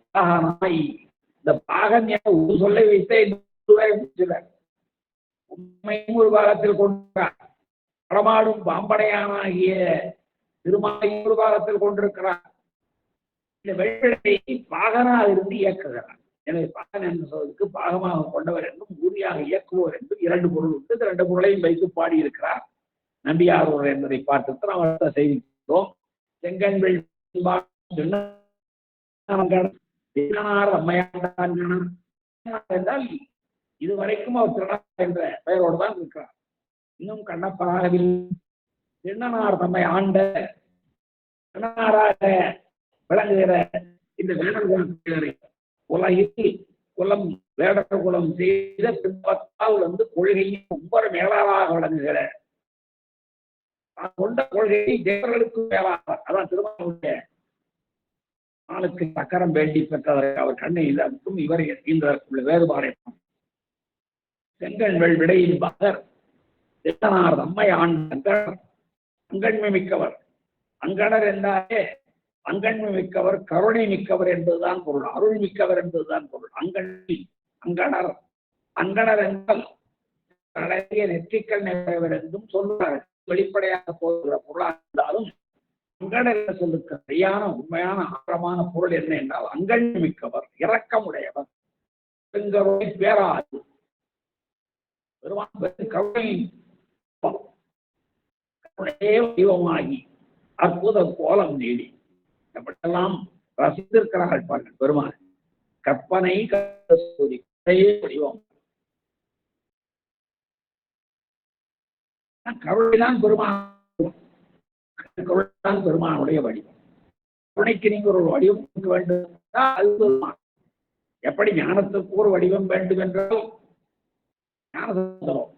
இந்த பாகன் என ஒரு சொல்லை வைத்த உண்மையும் ஒரு பாகத்தில் கொண்டிருக்கிறார். படமாடும் பாம்படையானாகிய திருமாலை ஒரு பாகத்தில் கொண்டிருக்கிறார். இந்த வெள்ளிடை பாகனாக இருந்து இயக்குகிறார். எனவே பாகன் என்ற சொல்லுக்கு பாகமாக கொண்டவர் என்றும் ஊரியாக இயக்குவோர் என்றும் இரண்டு பொருள் உண்டு. இந்த ரெண்டு பொருளையும் வைத்து பாடியிருக்கிறார் நம்பியாரூர் என்பதை பார்த்து நாம் அடுத்த செய்திக்கிறோம். செங்கண் என்றால் இதுவரைக்கும் அவர் திருநாள் என்ற பெயரோடு தான் இருக்கிறார். இன்னும் கண்ணப்பராகவில் திருநனார் தம்மை ஆண்ட திருநாராக விளங்குகிற இந்த வேடர் உலகில் குலம் வேடர் குலம் செய்த பின்பத்தால் கொள்கையின் ஒவ்வொரு மேலாளராக விளங்குகிற கொண்ட கொள்கையை தேவர்களுக்கு மேலாளர். அதான் திருமாவளுடைய நாளுக்கு சக்கரம் வேண்டி பெற்றவர். அவர் கண்ணை இதற்கும் இவர் இந்த வேறுபாடு. செங்கண் விடையின் பகர் திட்டனார் தம்மை ஆண்ட அங்கண்மை மிக்கவர். அங்கணர் என்றாலே அங்கண்மை மிக்கவர், கருணை மிக்கவர் என்பதுதான் பொருள். அருள் மிக்கவர் என்பதுதான் பொருள். அங்கணர் அங்கணர் என்றால் அழகிய நெற்றிக்கல் நிறைவர் என்றும் சொல்லுவார்கள். வெளிப்படையாக போகிற பொருளாக இருந்தாலும் அங்கணர் என்ற சொல்லுக்கு சரியான உண்மையான ஆழமான பொருள் என்ன என்றால் அங்கண்மை மிக்கவர், இரக்கமுடையவர், பெருங்கருணை பேராது கருணை வடிவமாகி அற்புத கோலம் நீடி எப்படியெல்லாம் ரசித்திருக்கிறார்கள் பாருங்கள் பெருமாள். கற்பனை வடிவம் கருணைதான் பெருமான் பெருமானுடைய வடிவம். கருணைக்கு நீங்க ஒரு வடிவம் கொடுக்க வேண்டும் அது பெருமான். எப்படி ஞானத்துக்கு ஒரு வடிவம் வேண்டும் என்றால் ஞானசந்தரம்,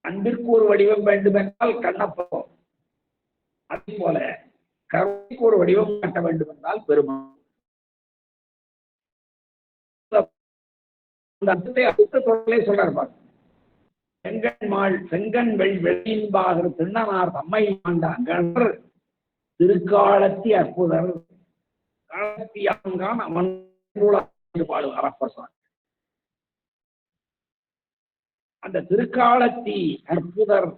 அன்பிற்கு ஒரு வடிவம் வேண்டும் என்றால் கண்ணப்பம், அதே போல கருணைக்கு ஒரு வடிவம் காட்ட வேண்டும் என்றால் பெருமாள். அந்த அர்த்தத்தை அடுத்த தொடர்லே சொல்றார். செங்கண் வெள்ளின்பாகர் திண்ணனார் தம்மை ஆண்ட அங்கணர் திருக்காலத்தி அற்புதர் காலத்தியான் அவன் பாடுவார் அப்பசான். அந்த திருக்காலத்தி அற்புதர்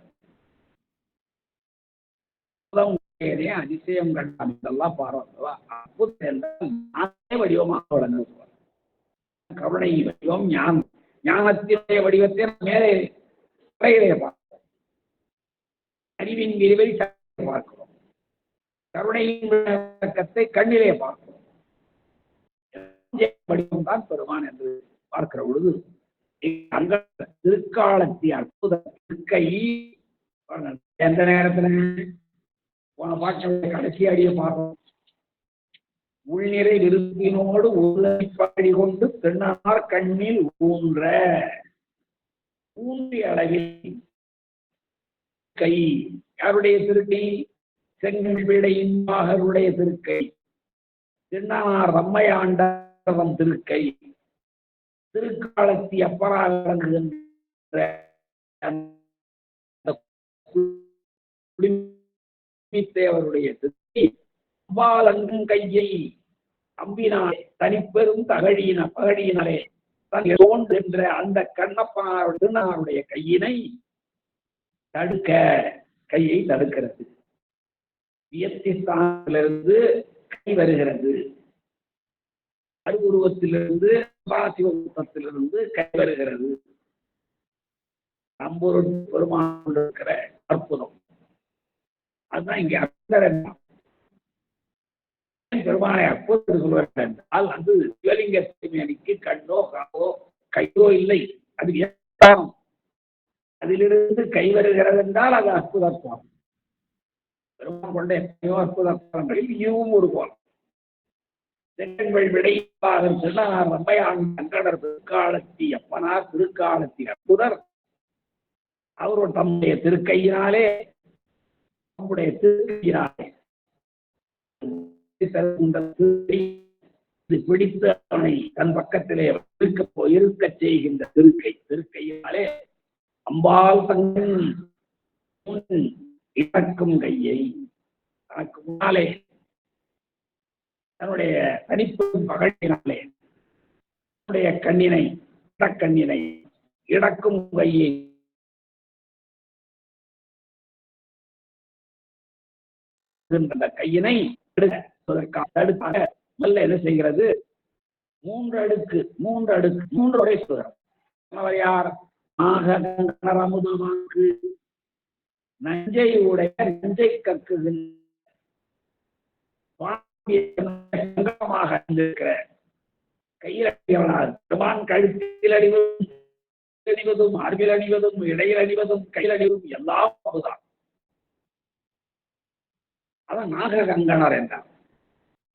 அதிசயம் கண்டான் இதெல்லாம் பாருவா. அற்புதம் என்றால் வடிவமாக வழங்குவார். கருணை வடிவம் ஞானத்தினுடைய வடிவத்தை மேலே பார்க்கிறோம். அறிவின் விரிவை பார்க்கிறோம். கருணையின் விளக்கத்தை கண்ணிலே பார்க்கிறோம். வடிவம் தான் பெருமான் என்று பார்க்கிற பொழுது அங்க திருக்காலத்தி அற்புத இருக்கை எந்த நேரத்துல போன பாட்டு கடைசி அடியை பார்ப்போம். உள்நிறை விருப்பினோடு பாடி கொண்டு பெண்ணார் கண்ணில் ஊன்றிய அளவில் கை யாருடைய திருக்கை? செங்கல் விடையின் மகருடைய திருக்கை, திருநானார் ரம்மையாண்டவன் திருக்கை, திருக்காலத்தி அப்பரா விளங்குகின்ற தேவருடைய திருக்கை, அம்பாலங்கும் கையை அம்பினாலே தனிப்பெரும் பகழியினாலே தோன்றுகின்ற அந்த கண்ணப்பனாருடைய திருநாருடைய கையினை தடுக்க, கையை தடுக்கிறது. வியத்திஸ்தானத்திலிருந்து கை வருகிறது, அருவுருவத்திலிருந்து சிவபுத்தத்திலிருந்து கை வருகிறது. நம்பொருள் பெருமான் இருக்கிற அற்புதம் அதுதான் இங்கே அர்த்தம். பெருமானை அற்புதம் சொல்வார்கள் என்றால் அது சிவலிங்க திருமேனிக்கு கண்ணோ காவோ கையோ இல்லை, அது அதிலிருந்து கை வருகிறது என்றால் அது அற்புதத்துவம். பெருமான் கொண்ட எத்தனையோ அற்புதங்களில் இதுவும் ஒரு கோலம். செங்கல் விடைப்பாக சொன்னார் ரம்மையான் கங்கடர் திருக்காலத்தி அப்பனார் திருக்காலத்தி அற்புதர். அவரோட தம்முடைய திருக்கையினாலே நம்முடைய திருக்கையினாலே பிடித்து அவனை தன் பக்கத்திலே இருக்க செய்கின்ற திருக்கையினாலே அம்பாள் தங்கன் இறக்கும் கையை தனக்கு முன்னாலே தன்னுடைய தனிப்பெரும் பகழினாலே தன்னுடைய கண்ணினை இடக்கண்ணினை இடக்கும் கையை அந்த கையினை தடுப்பாக நல்ல என்ன செய்கிறது? மூன்று வரை சொல்கிறார். யார்? அமுதமாக்கு நஞ்சை உடைய நஞ்சை கக்குகின்ற கையில் அணிவனார் பெருமான் கழுத்தில் அணிவதும் மார்பில் அணிவதும் இடையில் அணிவதும் கையில் அணிவதும் எல்லாம் அதுதான். அதான் நாக கங்கணர் என்றார்.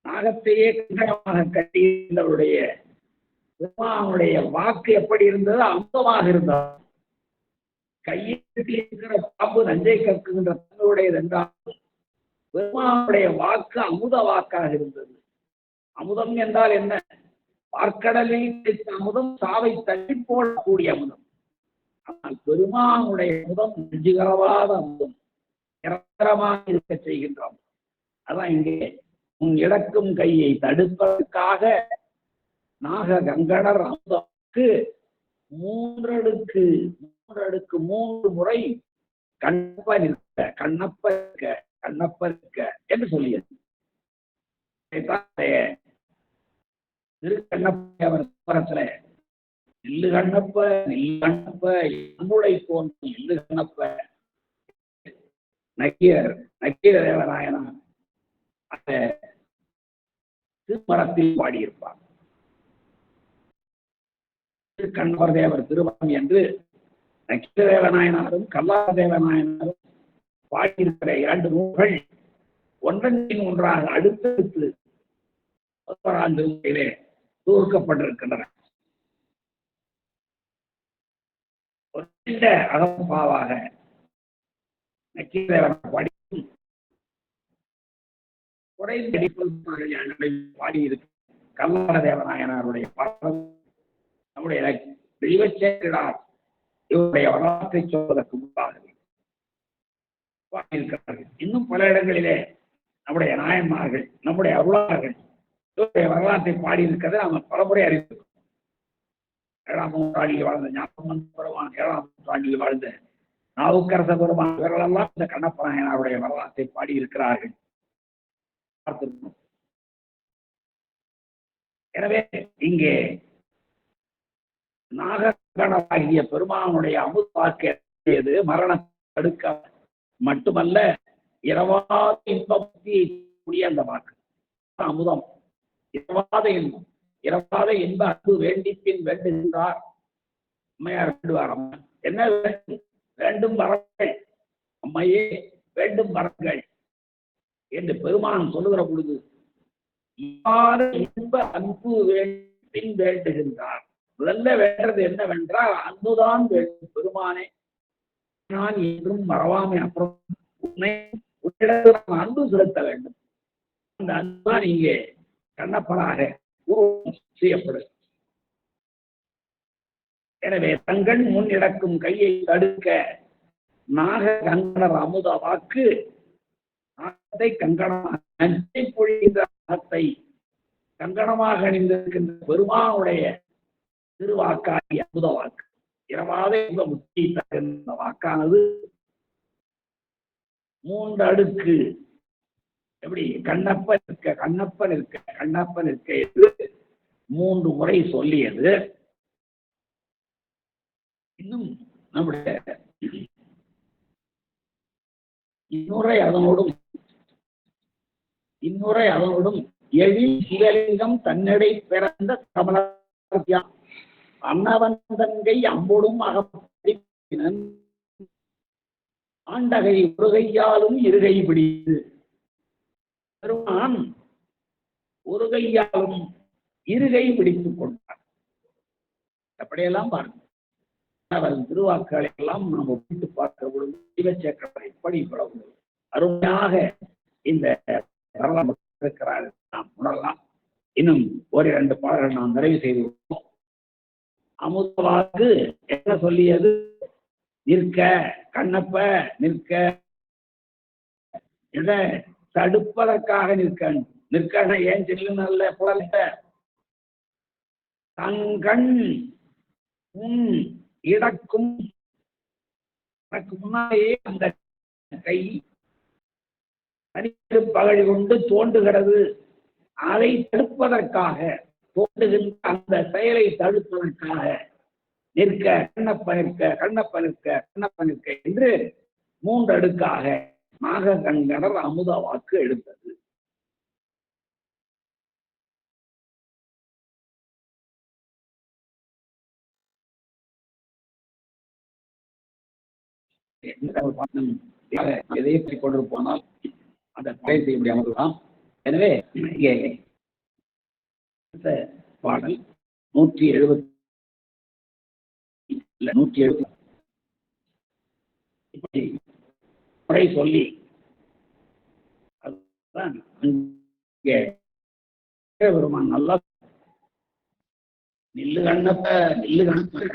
நாகத்தையே கங்கணமாக கட்டியிருந்தவருடைய பெருமானுடைய வாக்கு எப்படி இருந்தது? அமுதமாக இருந்தார். கையில் இருக்கிற பாம்பு நஞ்சை கக்குகின்ற தன்னுடையது என்றால் பெருமானுடைய வாக்கு அமுத வாக்காக இருந்தது. அமுதம் என்றால் என்ன? பார்க்கடலில் கிடைத்த அமுதம் சாவை தள்ளி போடக்கூடிய அமுதம். ஆனால் பெருமானுடைய அமுதம் நெஞ்சுகரவாத அமுதம், நிரந்தரமாக இருக்க செய்கின்றோம். அதான் இங்கே உன் இடக்கும் கையை தடுப்பதற்காக நாக கங்கணர் அமுதக்கு மூன்றடுக்கு 3 முறை கண்ணப்ப இருக்க என்று சொல்லியது. திருக்கண்ணப்பரத்துல நில்லு கண்ணப்ப நம்முடை போன்ற நில்லு கண்ணப்ப நக்கீர தேவராயனார் அந்த திருமரத்தில் பாடியிருப்பார். திருக்கண்ணப்பர் தேவர் திருமணம் என்று நக்கீர தேவநாயனாரும் கல்லார தேவநாயனாரும் பாடியிருக்கிற 2 நூல்கள் ஒன்றன் ஒன்றாக அடுத்தடுத்து 11ஆம் திருமுறையிலே தொகுக்கப்பட்டிருக்கின்றன. ஒரு அகப்பாவாக நக்கீர தேவனார் பாடியிருக்கு. கல்லார தேவநாயனாருடைய பாடல் நம்முடைய தெய்வச்சேக்கிழார் இவருடைய வரலாற்றை சொல்வதற்கு முன்பாக பாடியிருக்கிறார்கள். இன்னும் பல இடங்களிலே நம்முடைய நாயன்மார்கள் நம்முடைய அருளாளர்கள் இவருடைய வரலாற்றை பாடியிருக்கிறதை நாம் பலமுறை அறிந்திருக்கிறோம். 7ஆம் நூற்றாண்டில் வாழ்ந்த ஞாபகம் பெருமான், 7ஆம் நூற்றாண்டில் வாழ்ந்த நாவுக்கரச பெருமான் இவர்களெல்லாம் இந்த கண்ணப்ப நாயனாருடைய வரலாற்றை பாடியிருக்கிறார்கள். எனவே இங்கே நாககணமாகிய பெருமானுடைய அமுத வாக்கு மரணத்தை தடுக்க மட்டுமல்ல, இரவாத இன்பமுக்தியை கூடிய அந்த வாக்கு அமுதம். இரவாத இன்பம், இரவாத இன்ப அன்பு வேண்டிப்பின் வேண்டுகின்றார் அம்மையார் வேண்டுவார். அம்மா என்ன வேண்டும்? வரங்கள் அம்மையே வேண்டும் வரங்கள் என்று பெருமான் சொல்லுகிற பொழுது இவ்வாறு இன்ப அன்பு பின் வேண்டுகின்றார். முதல்ல வேண்டது என்னவென்றால் அன்புதான் வேண்டும். பெருமானே நான் என்றும் மறவாமை, அப்புறம் உன்னை உன்னிடத்தில் நான் அன்பு செலுத்த வேண்டும். அந்த அன்புதான் இங்கே கண்ணப்பனாக உருவம் செய்யப்படுது. எனவே தங்கண் முன் இடக்கும் கையை தடுக்க நாக கங்கணர் அமுத வாக்கு நாகத்தை கங்கணமாக பொழிகின்ற நாகத்தை கங்கணமாக அணிந்திருக்கின்ற பெருமானுடைய திருவாக்காகி அமுத வாக்கு இரவாத முக்தி தருகின்ற வாக்கானது 3 அடுக்கு. எப்படி கண்ணப்பன் இருக்க கண்ணப்பன் இருக்க கண்ணப்பன் இருக்க என்று 3 முறை சொல்லியது. இன்னும் நம்முடைய இன்னுரை அதனோடும் எழில் சிவலிங்கம் தன்னடை பிறந்த கமலா அன்னவன் தங்கை அம்போடும் அகப்படினன் ஆண்டகை ஒரு கையாலும் இருகை பிடித்து பெருமான் ஒரு கையாலும் இருகை பிடித்துக் கொண்டார். அப்படியெல்லாம் பாருங்க. அவரின் திருவாக்குகளை எல்லாம் நாம் ஒப்பிட்டு பார்க்க பொழுது சிவச்சேக்கரர் எப்படி இவ்வளவு அருமையாக இந்த வரலாறு இருக்கிறார் நாம் உணரலாம். இன்னும் 1-2 பாடல்கள் நாம் நிறைவு செய்து விட்டோம். அமுதவாக்கு என்ன சொல்லியது? நிற்க கண்ணப்ப நிற்க, எதை தடுப்பதற்காக நிற்க ஏன் செல்லுநல்ல புலத்த தங்கண் உன் இடக்கும் முன்னாலேயே அந்த கை பகழி கொண்டு தோண்டுகிறது. அதை தடுப்பதற்காக தோண்டுகின்ற அந்த செயலை தடுப்பதற்காக நிற்க கண்ணப்ப நிற்க கண்ணப்ப நிற்க கண்ணப்ப நிற்க என்று 3 அடுக்காக நாககங்கணர் அமுத வாக்கு எடுத்தது. எதை பற்றி கொண்டு போனால் அந்த தடை செய்ய முடியாமல். எனவே இங்கே பாடல் 170 இப்படி முறை சொல்லி அதுதான் பெருமான் நல்லா நில்லு கண்ணப்ப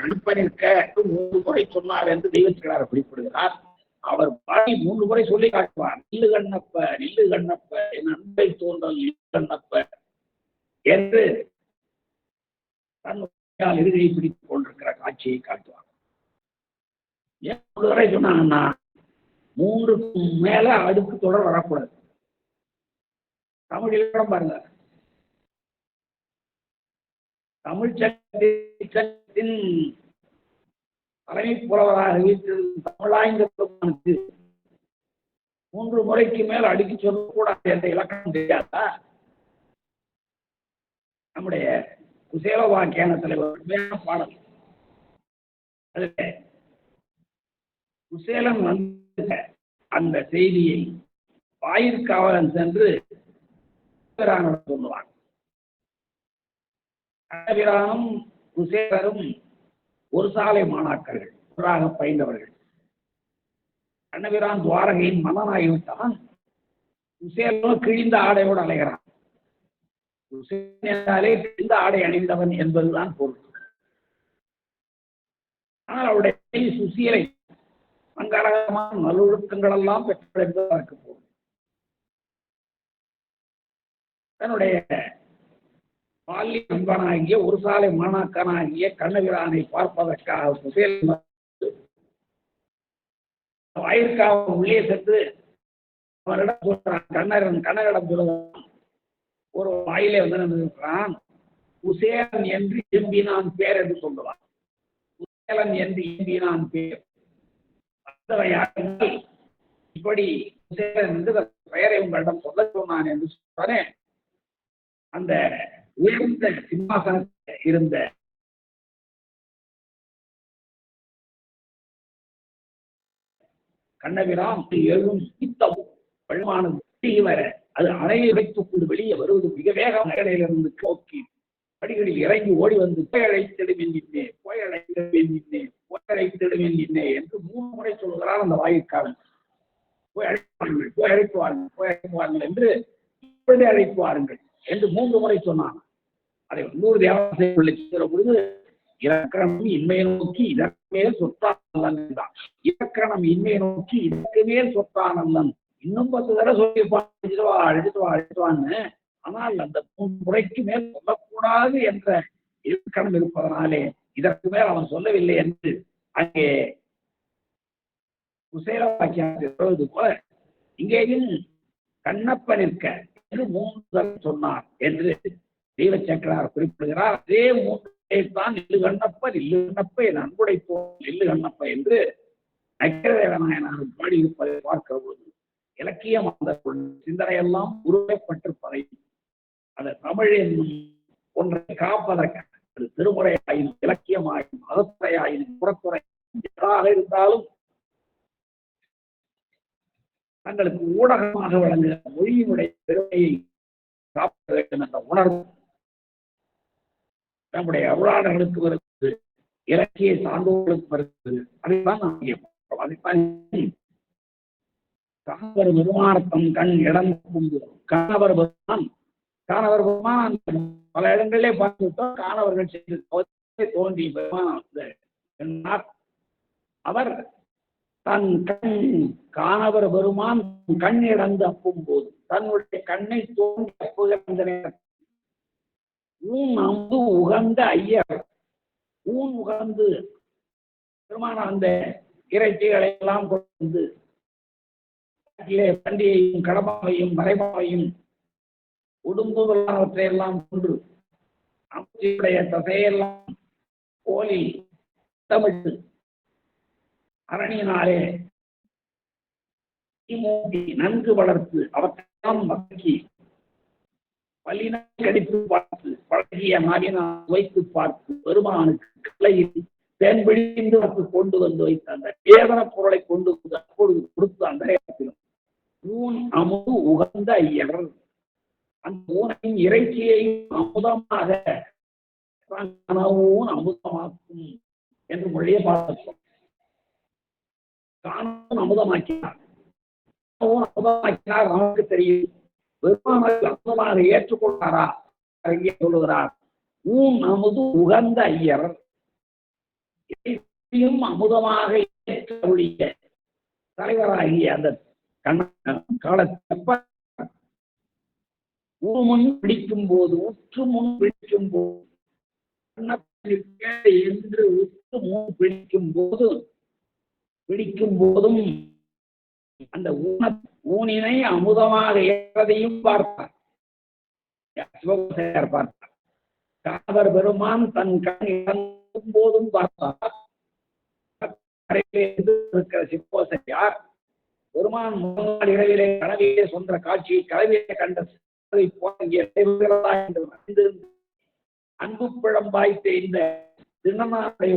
கண்ணப்ப நிற்க 3 முறை சொன்னார் என்று தெய்வத்திற்காக குறிப்பிடுகிறார். அவர் பாடி 3 முறை சொல்லி காட்டுவார். நில்லு கண்ணப்ப என் அன்பை தோன்றல் நில்லு கண்ணப்ப என்று தன் இருகை பிடித்துக் கொண்டிருக்கிற காட்சியை காட்டுவார். ஏன் 3 முறை சொன்னாங்கன்னா 3க்கு மேல அடுக்கு தொடர் வரக்கூடாது. தமிழ் இலக்கணம் பாருங்க. தமிழ் சட்டத்தின் தலைமை புலவராக வீட்டில் தமிழாய்ந்த 3 முறைக்கு மேல் அடுக்கி சொல்லக்கூடாது என்ற இலக்கணம் தெரியாதா? நம்முடைய குசேல வாக்கியானத்தில் பாடல் அதுல குசேலன் வந்து அந்த செய்தியை வாயிற்காவலன் சென்று சொல்லுவான். கண்ணபிரானும் குசேலரும் ஒரு சாலை மாணாக்கர்கள், ஒன்றாக பயின்றவர்கள். கண்ணபிரான் துவாரகையின் மன்னனாகிவிட்டான். குசேலனும் கிழிந்த ஆடையோடு அலைகிறான். குசேலனாலே கிழிந்த ஆடை அணிந்தவன் என்பதுதான் பொருள். ஆனால் அவருடைய சுசீலை மங்களகரமான நல்லொழுக்கங்கள் எல்லாம் பெற்ற என்பதற்கு போகும். தன்னுடைய பால்ய நண்பனாகிய ஒரு சாலை மாணாக்கனாகிய கண்ணபிரானை பார்ப்பதற்காக குசேல் வாயிற்காக உள்ளே சென்று அவரிடம் சொல்றான். கண்ணரிடம் சொல்லுவான். ஒரு வாயிலே வந்து நின்றிருக்கிறான். குசேலன் என்று எம்பினான் பேர் என்று சொல்லுவான். குசேலன் என்று எம்பினான் பேர் இப்படி குசேலன் என்று பெயரை உங்களிடம் சொல்ல சொன்னான் என்று சொன்னே. அந்த உயர்ந்த சிம்மாசனத்தில் இருந்த கண்ணபிரான் எழும் வலுவானது வர அது அணையை வைத்துக் கொண்டு வெளியே வருவது மிக வேகம் நகரிலிருந்து நோக்கி படிகளில் இறங்கி ஓடி வந்து போய் அழைத்திடும் என்கின்றே போய் அழைத்திடும் என்கின்றே போய் அழைத்திடும் என்கின்றே என்று 3 முறை சொல்கிறார் அந்த வாயிற்காரன். போய் அழைப்பார்கள், போய் அழைப்பார்கள், போய் அழைப்பார்கள் என்று இப்பொழுதே அழைப்பாருங்கள் என்று 3 முறை சொன்னான். அதை 3 தேவாலயங்களை சொல்கிற பொழுது இலக்கணம் இன்மையை நோக்கி இதற்கு மேல் சொத்தானல்லன் என்றான். இலக்கணம் இன்மையை நோக்கி இதற்கு மேல் சொத்தானல்லன். இன்னும் 10 தடவை சொல்லியிருப்பான், அழைத்துவான்னு. ஆனால் அந்த 3 முறைக்கு மேல் சொல்லக்கூடாது என்ற இலக்கணம் இருப்பதனாலே இதற்கு மேல் அவன் சொல்லவில்லை என்று அங்கே குசேல வாக்கியத்தில் சொல்வது போல இங்கேயும் கண்ணப்பன் இருக்க என்று 3 தடவை சொன்னார் என்று தெய்வச்சக்கரார் குறிப்பிடுகிறார். அதே 3 தான் இல்லு கண்ணப்ப இல்லு கண்ணப்ப என் அன்புடைப்போம் இல்லு கண்ணப்ப என்று நக்கரதேவநாயனார் பாடியிருப்பதை பார்க்கிற பொழுது இலக்கியம் அந்த சிந்தனையெல்லாம் உருவாக்கப்பட்டிருப்பதை அந்த தமிழ் என்னும் ஒன்றை காப்பதற்கு திருமுறையாயினும் இலக்கியமாயினும் அகத்துறையாயினும் புறத்துறை எதாக இருந்தாலும் தங்களுக்கு ஊடகமாக விளங்குகிற மொழியினுடைய பெருமையை காப்ப வேண்டும் என்ற உணர்வு நம்முடைய அருளாளர்களுக்கு வருகிறது, இலக்கிய சான்றோர்களுக்கு வருகிறது. அதைத்தான் அதைத்தான் காணவர் பெருமானத்தம் கண் இழந்து காணவர் பெருமான் காணவர் பெருமான் பல இடங்களிலே பார்த்துவிட்டோம். காணவர்கள் செய்து தோன்றி பெருமான் அவர் தன் கண் காணவர் பெருமான் கண் இழந்து அப்பும் போது தன்னுடைய கண்ணை தோன்றி அப்புகிற ஊன் அம்பு உகந்த ஐயர் ஊன் உகந்து பெருமான அந்த இறைச்சிகளை எல்லாம் கொண்டு பண்டிகையும் கடமாவையும் மறைமாவையும் உடும்புகளவற்றை எல்லாம் கொன்று அமைச்சியுடைய தசையெல்லாம் கோலி தமிழ் அரணியினாலே நன்கு வளர்த்து அவற்றையெல்லாம் மக்கி பல்லினை கடித்து பார்த்து பழகிய மாறினால் வைத்து பார்த்து பெருமானுக்கு கலையில் தேன் பிடிந்து கொண்டு வந்து வைத்த அந்த வேதன பொருளை கொண்டு அப்பொழுது கொடுத்து அந்த நேரத்திலும் ஊன் அமுது உகந்த ஐயர் அந்த ஊனையும் இறைச்சியையும் அமுதமாக அமுதமாக்கும் என்று மொழியை பார்த்தோம். காணும் அமுதமாக்கினார், அமுதமாக்கினார் நமக்கு தெரியும். பெருமானார் அமுதமாக ஏற்றுக்கொள்ளாரா சொல்லுகிறார். ஊன் அமுது உகந்த ஐயர் அமுதமாக ஏற்ற தலைவராகிய அந்த காலத்தப்ப ஊமுன் பிடிக்கும் போது உற்று முன் பிடிக்கும் போது என்று உற்று முன் பிடிக்கும் போதும் அந்த ஊனினை அமுதமாக ஏற்றதையும் பார்த்தார். பார்த்தார். காதர் பெருமான் தன் கண் இழந்தும் போதும் பார்த்தார். இருக்கிற சிப்போசையார் பெருமான் முதல் இரவிலே கனவிலே சொந்த காட்சியை கனவிலே கண்ட என்று அன்பு பிழம்பாய் தேய்ந்த திருநனாருடைய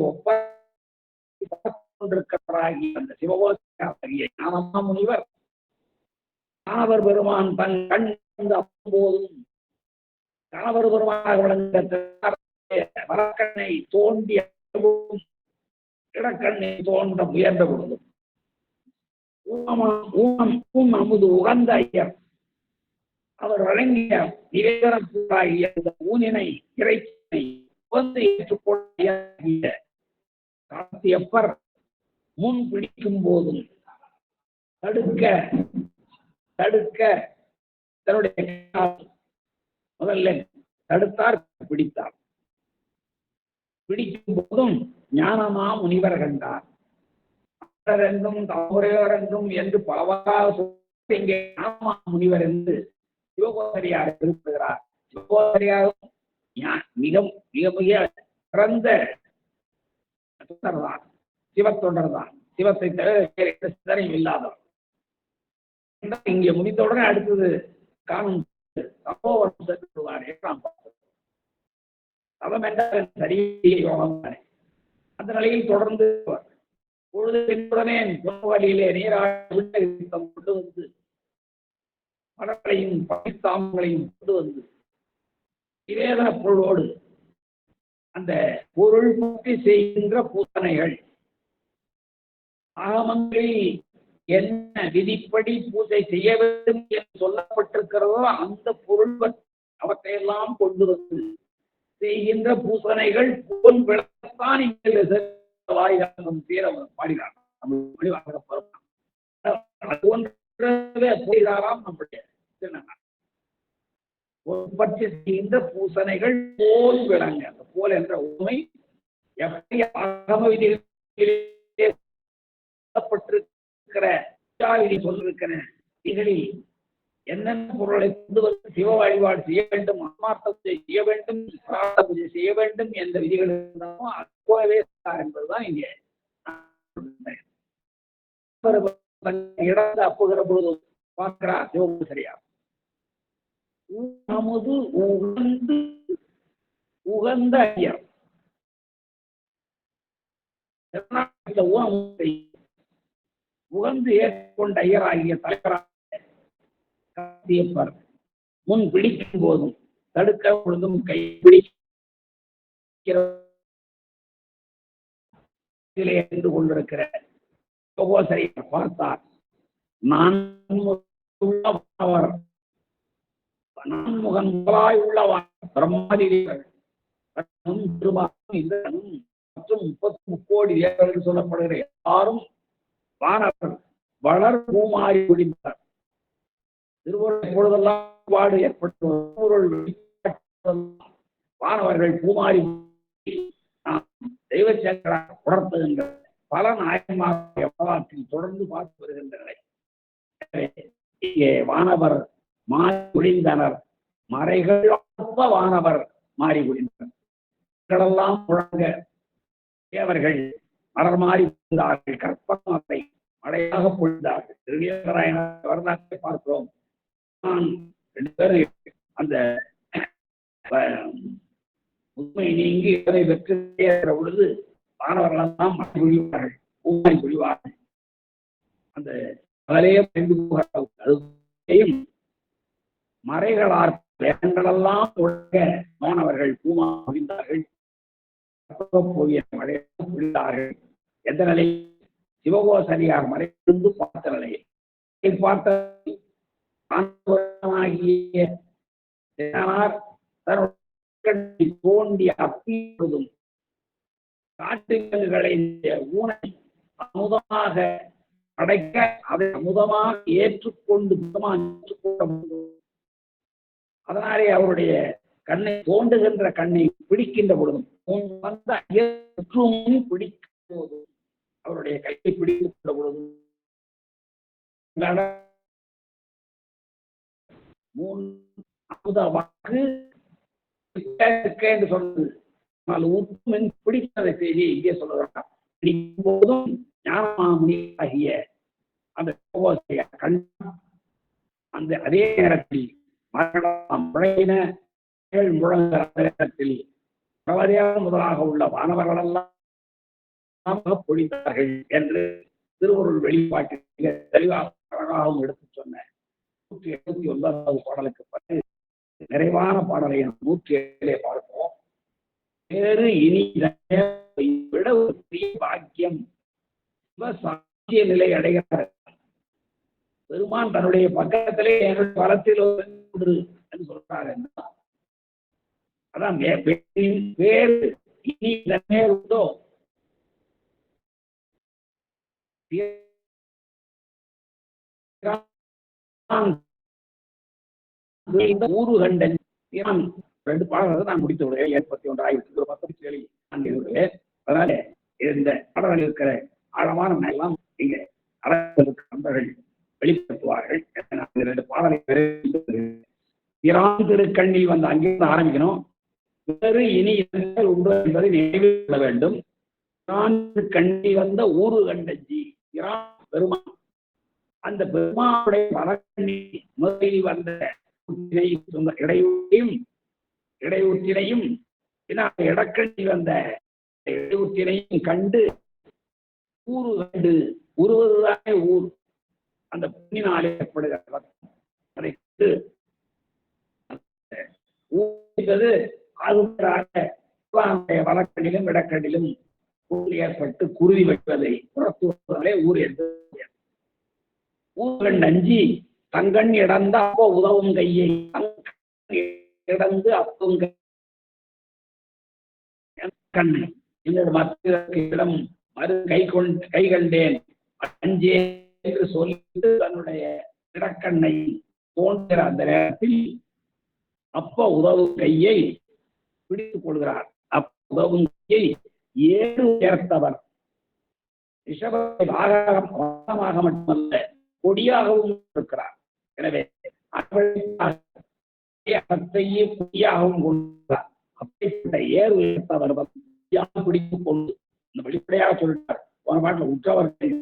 ஒப்பந்திருக்கிறாகி அந்த சிவகோசையாகிய ஞானமா முனிவர் காணவர் பெருமான் தன் கண் அப்போதும் காணவர் பெருமானாக விளங்குகிற வலக்கண்ணை தோண்டிய இடக்கண்ணை தோன்ற முயன்ற பொழுதும் அமுது உகந்த ஐயர் அவர் வழங்கிய நிவேதனக்கூடாகிய அந்த ஊனினை இறைச்சினை வந்து ஏற்றுக்கொள்ள காத்தியப்பர் முன் பிடிக்கும் போதும் தடுக்க தன்னுடைய முதல்ல தடுத்தார், பிடித்தார். பிடிக்கும் போதும் ஞானமா முனிவர் கண்டார். என்றும் தமுறையோர் என்றும் என்று பலவாக இங்கே ஞானமா முனிவர் என்று சிவகோசரியார் குறிப்பிடுகிறார். சிவகோசரியாரும் மிக மிக மிக சிறந்த தொண்டர்தான், சிவத்தொண்டர்தான். சிவத்தை தவிர சிந்தனையும் இல்லாதவர். இங்கே முடிந்தவுடனே அடுத்தது காணும் தபோவனம் சென்றுவார். தவம் என்றால் சரிய யோகம் தானே. அந்த நிலையில் தொடர்ந்து பொழுது உடனே வழியிலே நீராட்டம் கொண்டு வந்து மலர்களையும் பரித்தாமங்களையும் கொண்டு வந்து நிவேதன பொருளோடு அந்த பொருள் பற்றி செய்கின்ற பூசனைகள் ஆகமங்களில் என்ன விதிப்படி பூஜை செய்ய வேண்டும் என்று சொல்லப்பட்டிருக்கிறதோ அந்த பொருள் அவற்றையெல்லாம் கொண்டு வந்து செய்கின்ற பூசனைகள் போல் விளக்கத்தான் இங்கே வாயிலும் தீர பாடினார். நம்முடைய பற்றி செய்கின்ற பூசனைகள் போல் விளங்க. அந்த போல் என்ற உண்மை எப்படி ஆகம விதிகளில் சொல்லிருக்கிற விதிகளில் என்னென்ன பொருளை கொண்டு வந்து சிவ வழிபாடு செய்ய வேண்டும், ஆத்மார்த்த பூஜை செய்ய வேண்டும், பூஜை செய்ய வேண்டும் என்ற விதிகள் இருந்தாலும் அது போலவே என்பதுதான் இங்கே இடந்து அப்புகிற பொழுது பார்க்கிறார் சிவபூசரியார். நமது உகந்து உகந்த ஐயர் உகந்து ஏற்கொண்ட ஐயர் ஆகிய தலைவராக முன் பிடிக்கும் போதும் தடுக்க பொழுதும் கை பிடித்து கொண்டிருக்கிற பார்த்தார். நான்முகன் முதலாய் உள்ளவர் பிரம்மாதி இந்திரனும் மற்றும் 30 கோடி தேவர்கள் சொல்லப்படுகிற எல்லாரும் வானவர் வளர் பூமாறி குடிந்தார். திருவள்ளுவர் எப்பொழுதெல்லாம் பாடு ஏற்பட்டு வானவர்கள் பூமாறி தெய்வ சக்கராக உணர்த்துகின்ற பல நாயகமாக வரலாற்றில் தொடர்ந்து பார்த்து வருகின்றனர். இங்கே வானவர் மாறி குடிந்தனர், மறைகள் வானவர் மாறி குடிந்தனர். முழங்க தேவர்கள் மலர் மாறி பொழிந்தார்கள், கற்பனை மழையாக பொழிந்தார்கள். திருநாராயண வரலாற்றை பார்க்கிறோம். ரெண்டு பேரும் அந்த உண்மை நீங்கி இவரை வெற்றி பொழுது மாணவர்களெல்லாம் மழை பொழிவார்கள், பூமாரி பொழிவார்கள். அந்த பகலையே பயந்து போகையும் மறைகளார் வேங்களெல்லாம் ஒழுங்க மாணவர்கள் பூமா பொழிந்தார்கள், போகிய மழையாக பொழிந்தார்கள். எந்த நிலை? சிவகோசரியார் மறைந்து பார்த்த நிலையை பார்த்த தோண்டி அப்பீடுவதும் காட்டுகளை ஊனை அமுதமாக அடைக்க அதை அமுதமாக ஏற்றுக்கொண்டு அதனாலே அவருடைய கண்ணை தோண்டுகின்ற கண்ணை பிடிக்கின்ற பொழுதும் பிடிக்கும் போதும் அவருடைய கையை பிடிக்கின்ற பொழுதும் வாக்கு என்று சொல்றது பிடித்ததை செய்தி இங்கே சொல்லுகிறார். பிடிக்கும் போதும் ஞானமாமுனி ஆகிய அந்த கண் அந்த அதே நேரத்தில் முழங்குகிற நேரத்தில் முதலாக உள்ள வானவர்களெல்லாம் பொழிந்தார்கள் என்று திருவருள் வெளிப்பாட்டில் தெளிவாகவும் எடுத்து சொன்ன 179வது பாடலுக்கு பிறகு நிறைவான பாடலை 107 பார்ப்போம். வேறு இனி விட ஒரு பெரிய பாக்கியம் சாட்சிய நிலை அடைகிறார். பெருமான் தன்னுடைய பக்கத்திலே என்னுடைய பலத்தில் என்று சொல்றாரு. அதான் வேறு இனி உண்டோ ஊரு கண்டன் 2 பாடல்கள் நான் முடித்து விடுவேன். 71 அதனால இந்த பாடல்கள் இருக்கிற ஆழமான எல்லாம் இங்க நண்பர்கள் வெளிப்படுத்துவார்கள். 2 பாடலை திருக்கண்ணில் வந்து அங்கிருந்து ஆரம்பிக்கணும். வேறு இனி உண்டு என்பதை நினைவில் கொள்ள வேண்டும். கண்ணில் வந்த ஊரு கண்டஞ்சி பெருமான், அந்த பெருமானுடைய மரக்கண்ணி முதலில் வந்த இடையூற்றினையும் இடக்கண்ணில் வந்த இடையூற்றினையும் கண்டு ஊரு கண்டு உருவதுதானே ஊர். அந்த புண்ணினாலே ஏற்படுகிற என்பது அது வழக்கடிலும் இடக்கடிலும் ஏற்பட்டு குருதி வைப்பதை புறத்துவதாலே ஊர் என்று ஊர்கள் நஞ்சி தங்கண் இடந்த அப்போ உதவும் கையை இடந்து அப்பவும் கண்ணை என்னோட மத்தியிடம் மறு கை கண்டேன் அஞ்சே என்று சொல்லிட்டு தன்னுடைய இடக்கண்ணை தோன்றுகிற அந்த நேரத்தில் அப்ப உதவும் கையை பிடித்துக் கொள்கிறார். அப்ப உதவும் கையை ஏறு உயர்த்தவர் ரிஷபத்தை வாகனமாக மட்டுமல்ல கொடியாகவும் இருக்கிறார். எனவே அகத்தையே கொடியாகவும் கொண்டார். அப்படிப்பட்ட ஏறு உயர்த்தவர் பிடித்துக் கொண்டு வெளிப்படையாக சொல்லிட்டார். ஒரு பாட்டில் உற்றவர்கள்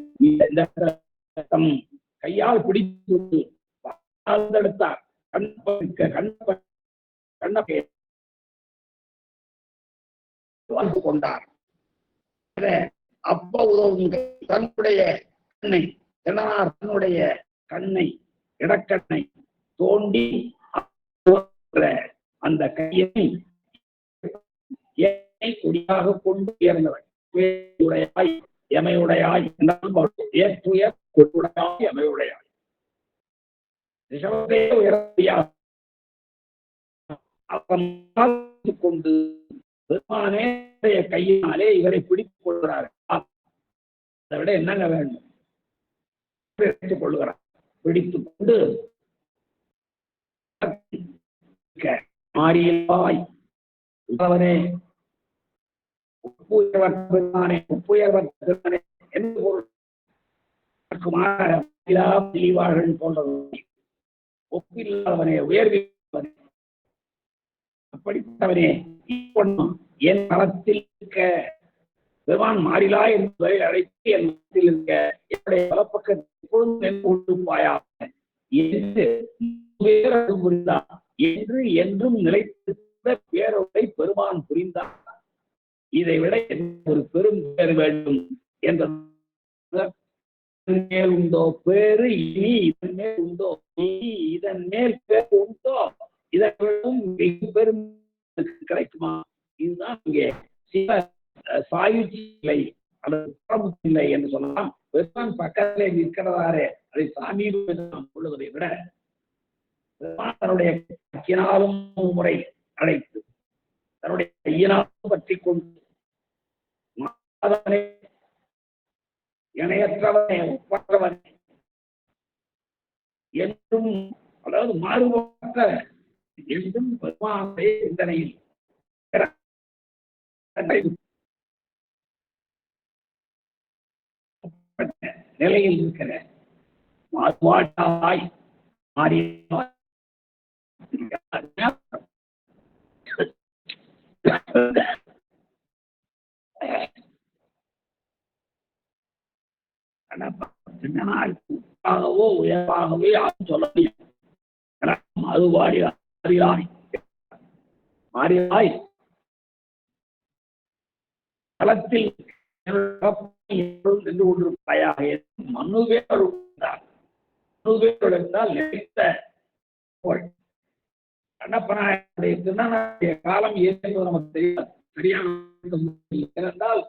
தம் கையால் பிடித்து எடுத்தார். கொண்டார். அப்ப உதவும் தன்னுடைய கண்ணை தன்னுடைய கண்ணை இடக்கண்ணை தோண்டி அந்த கையை கொடியாக கொண்டு உயர்ந்தவன் எமையுடையாய் ஏற்றுய கொடுடையாய் எமையுடையாய் கொண்டு பெருமானே கையினாலே இவரை பிடித்துக் கொள்கிறார். அதை விட என்னங்க வேண்டும்? கொள்கிறார். பிடித்துக் கொண்டு மாறியாய் உறவனே ஒப்புயர்வற்றே என்று பொருள் போன்றது. ஒப்பில்லாதவனே உயர்வில்லாதவனே அப்படிப்பட்டவனே என் களத்தில் இருக்க பெருமான் மாறிலா என்பதை அழைத்து என் மனத்தில் இருக்க என்னுடைய வலப்பக்கத்திற்பாயா என்று என்றும் நிலைத்திருந்த பேரொருளை பெருமான் புரிந்தார். இதை விட ஒரு பெரும் பேர் வேண்டும் என்ற மேல் உண்டோ பேரு இனி இதன் மேல் உண்டோ இதன் மேல் பேர் உண்டோ இதன் பெரும் கிடைக்குமா? இதுதான் இங்கே சில சாயுச்சி இல்லை அல்லது இல்லை என்று சொல்லலாம். பெருமான் பக்கத்திலே நிற்கிறதாரே அதை சாமீபம் நாம் கொள்வதை விட தன்னுடைய கக்கினாலும் முறை அழைத்து தன்னுடைய கையினாலும் பற்றி கொண்டு இணையற்றவனே ஒப்பற்றவனே என்றும் அதாவது மாறுபட்ட என்றும் பெருமானுடைய சிந்தனையில் நிலையில் இருக்கிற மாறுபாட்டாய் மாறியாய் சின்னனாகவோ உயர்வாகவே யாரும் சொல்ல முடியும். மறுபாடி மாறியாய் களத்தில் நின்று கொண்டிருப்பாயாக மனுவேர் இருந்தால் நினைத்த கண்ணப்பனாருடைய திருநாளுடைய காலம் ஏற்பது நமக்கு தெரியாது. சரியான இருந்தால்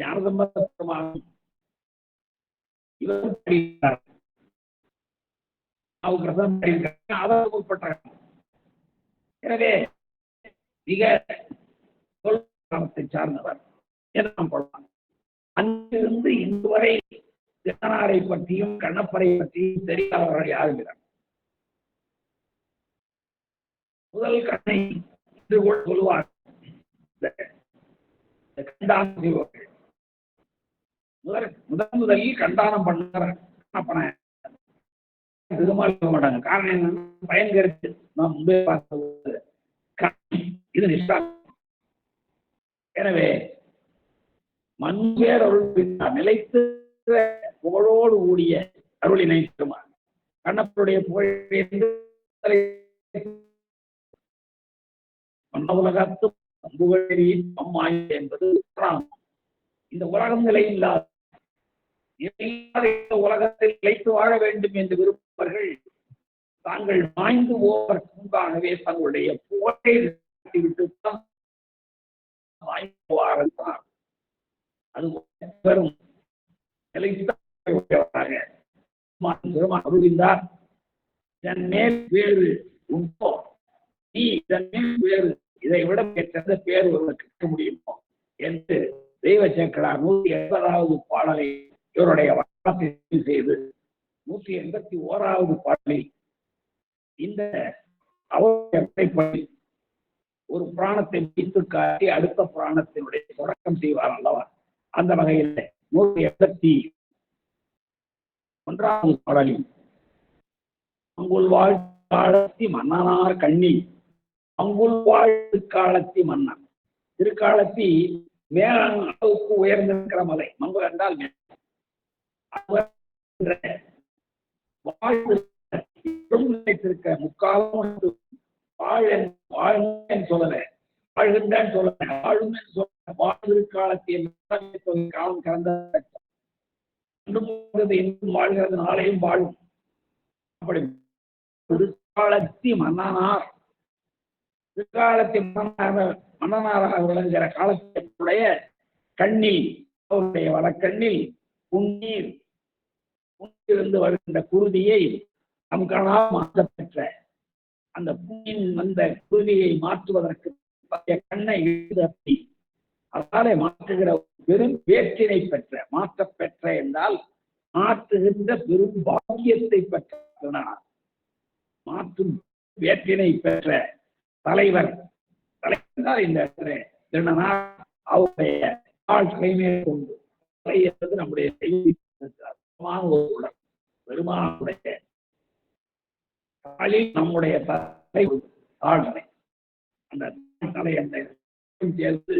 ஞானசம்பந்தமாகும் எனவே மிக காலத்தை சார்ந்தவர் என நாம் கொள்ளலாம். அங்கிருந்து இன்று வரை திருநாரை பற்றியும் கண்ணப்பரை பற்றியும் தெரியாதவர்கள் யாரும் இல்லை. முதல் கண்ணை என்று கூட சொல்லுவார். முதலில் கண்டானம் பண்ண திருமால் மாட்டாங்க. காரணம் என்னன்னா பயன் கருத்து நாம் முன்பே பார்த்த இது நிஷ்டா. எனவே மண்பேர் அருள் நிலைத்து புகழோடு கூடிய அருளினை பெறுமார். கண்ணப்பருடைய புகழ் உலகத்து அம்மாய் என்பது இந்த உலகம் நிலையில்லாத உலகத்தில் நிலைத்து வாழ வேண்டும் என்று விரும்புபவர்கள் தாங்கள் மாய்ந்து போவதற்கு முன்பாகவே தங்களுடைய புகழை விட்டு ஆரம்பித்தார். அது பெரும் அருளிந்தார். இதன் மேல் வேறு உண்டோ, நீ இதன் மேல் வேறு இதை விட சிறந்த பேர் ஒருவர் கேட்க முடியுமோ என்று தெய்வ சேக்கடார் 180வது பாடலை இவருடைய வரலாற்றை செய்து 181வது பாடலில் இந்த அவருடைய ஒரு புராணத்தை வைத்து காட்டி அடுத்த புராணத்தினுடைய தொடக்கம் செய்வார் அல்லவா. அந்த வகையில் 181வது பாடலில் அங்குள் வாழ்த்தி மன்னனார் கண்ணி அங்குள் வாழ்த்தி மன்னன். திருக்காலத்தி மேல அளவுக்கு உயர்ந்திருக்கிற மலை. மங்குல் என்றால் வாழ்ந்திருக்க முக்காலம் வாழ்ந்தேன்னு சொல்லல, வாழ்கின்றேன்னு சொல்லல, வாழும் சொல்ல வாழ்ந்திருக்காலத்தில் காலம் கலந்த இன்னும் வாழ்கிறது, நாளையும் வாழும். அப்படி திருக்காலத்தி மன்னனார், திருக்காலத்தி மன்னனாராக விளங்குகிற காலத்தினுடைய கண்ணில், அவருடைய வடக்கண்ணில் புன்னீர் இருந்து வருகின்ற குருதியை நம் கண்ணால் மாற்றப்பெற்ற அந்த புண்ணின் வந்த குருதியை மாற்றுவதற்கு கண்ணை எழுதி அதனாலே மாற்றுகிற பெரும் வேற்றினை பெற்ற, மாற்றப்பெற்ற என்றால் மாற்றுகின்ற பெரும் பாக்கியத்தை பெற்ற, மாற்றும் வேற்றினை பெற்ற தலைவர். தலைவர் இந்த திருநனார் அவருடைய தலைமையை கொண்டு தலை என்பது நம்முடைய பெருமானுடைய காலில் நம்முடைய தலை தாழ்மை. அந்த தலை என்ற சேர்ந்து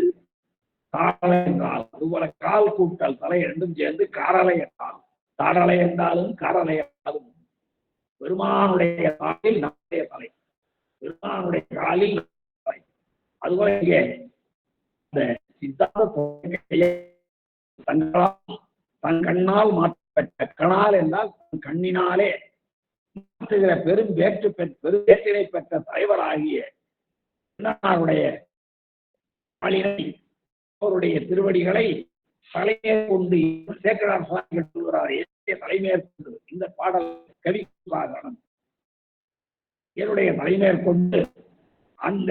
தாழலை என்றால் அதுபோல கால் கூட்டல் தலை இரண்டும் சேர்ந்து காரலை என்றால், தாடலை என்றாலும் காரலை என்றாலும் பெருமானுடைய காலில் நம்முடைய தலை, பெருமானுடைய காலில் தலை. அதுபோல இங்கே இந்த சித்தாந்த தன் கண்ணால் மாற்றப்பட்ட, கண்ணால் என்றால் கண்ணினாலே மாற்றுகிற பெரும் வேற்றினை பெற்ற தலைவராகிய அவருடைய திருவடிகளை தலைமையை கொண்டு சேக்கடார் சுவாமிகள் சொல்கிறார். தலைமையேற்கொண்டு இந்த பாடல் கவி என்னுடைய தலைமையேற்கொண்டு அந்த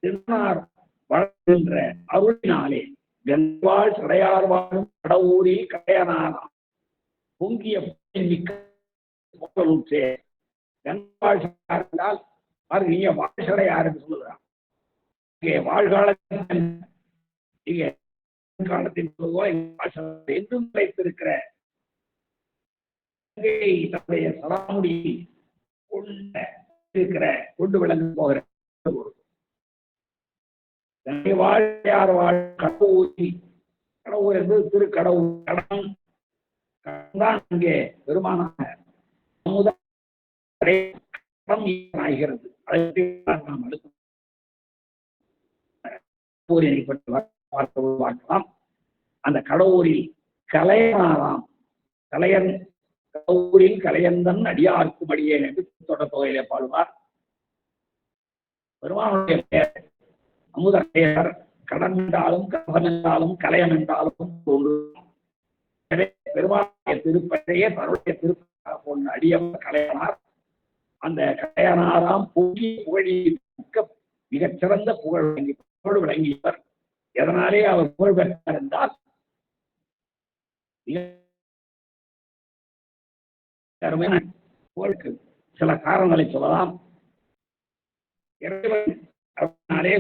திருநார் வளர்கின்ற அருளினாலே கண்வாள் சடையார் வாழும் கடவுரில் கடையனாராம் பொங்கிய கண்வாள் என்றால் நீங்க வாழ்சடையார் என்று சொல்லுகிறார். இங்கே வாழ்காலத்தின் காலத்தின் என்றும் வைத்திருக்கிற தன்னுடைய சடாமுடி கொண்டு விளங்க போகிற வாழ்யார் வாழ் கடவுரி, கடவுர் என்பது திருக்கடவுர். கடன் தான் இங்கே பெருமானாக ஆகிறது. நாம் அடுத்து பார்க்கலாம். அந்த கடவுரில் கலையனாராம், கலையன் கடவுரில் கலையந்தன் அடியார்க்கும் அடியேன் என்று தொடர் தொகையிலே பாடுவார். பெருமானுடைய பெயர் அமுதரையர். கடன் என்றாலும் கவன் என்றாலும் கலையன் என்றாலும் பெருமானுடைய திருப்பெயரையே தன்னுடைய திருப்பெயராக கொண்ட அடியவர் கலையனார். அந்த கலையனாராம் பொங்கி புகழி மிகச்சிறந்த புகழ் விளங்கியவர். எதனாலே அவர் புகழ் பெற்றார் என்றால் புகழுக்கு சில காரணங்களை சொல்லலாம். அதனாலே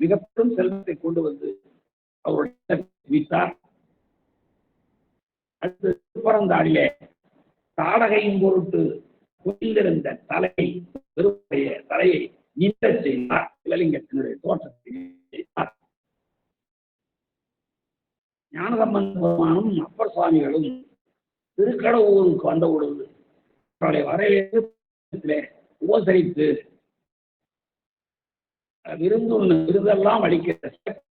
மிக பெரும் செல்வத்தை கொண்டு வந்து அவருடைய வித்தார். அடுத்து திருப்பரந்தாளிலே தாடகையின் பொருட்டு குவிந்திருந்த பெருமைய தலையை நீண்ட செய்தார். சிவலிங்கத்தினுடைய தோற்றத்தை செய்தார். ஞானசம்பந்தமானும் அப்பர் சுவாமிகளும் திருக்கடவுருக்கு வந்த பொழுது அவருடைய வரவேற்பிலே உபசரித்து விருதெல்லாம் அளிக்க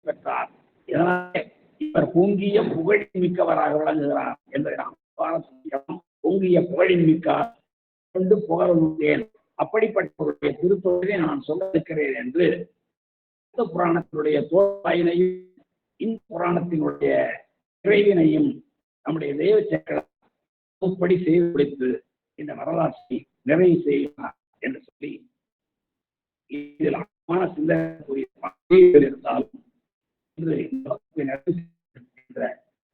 பெற்றார். இதனாலே இவர் பொங்கிய புகழின் மிக்கவராக விளங்குகிறார் என்பதை நாம் பொங்கிய புகழின் மிக்கார் கொண்டு புகழேன், அப்படிப்பட்டவருடைய திருத்தொழிலை நான் சொல்ல இருக்கிறேன் என்று இந்த புராணத்தினுடைய தோல்வாயினையும் இந்த புராணத்தினுடைய நிறைவினையும் நம்முடைய தெய்வ சக்கரப்படி செய்து முடித்து இந்த வரலாற்றை நிறைவு செய்கிறார் என்று சொல்லி இதில் ஆழமான சிந்தனை இருந்தாலும்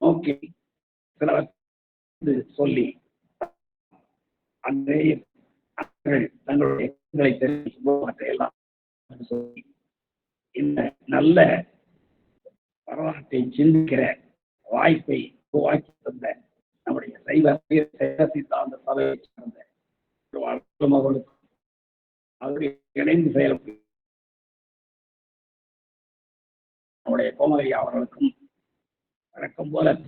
நோக்கி சிலர் சொல்லி தங்களுடைய தெரிவிக்கலாம் சொல்லி இந்த நல்ல வரலாற்றை சிந்திக்கிற வாய்ப்பை உருவாக்கி தந்த நம்முடைய சைவ சித்தாந்த சபையை சார்ந்த அவர்களுக்கும் அவர்கள் இணைந்து செயல்படும் நம்முடைய கோமலையா அவர்களுக்கும் வழக்கம் போல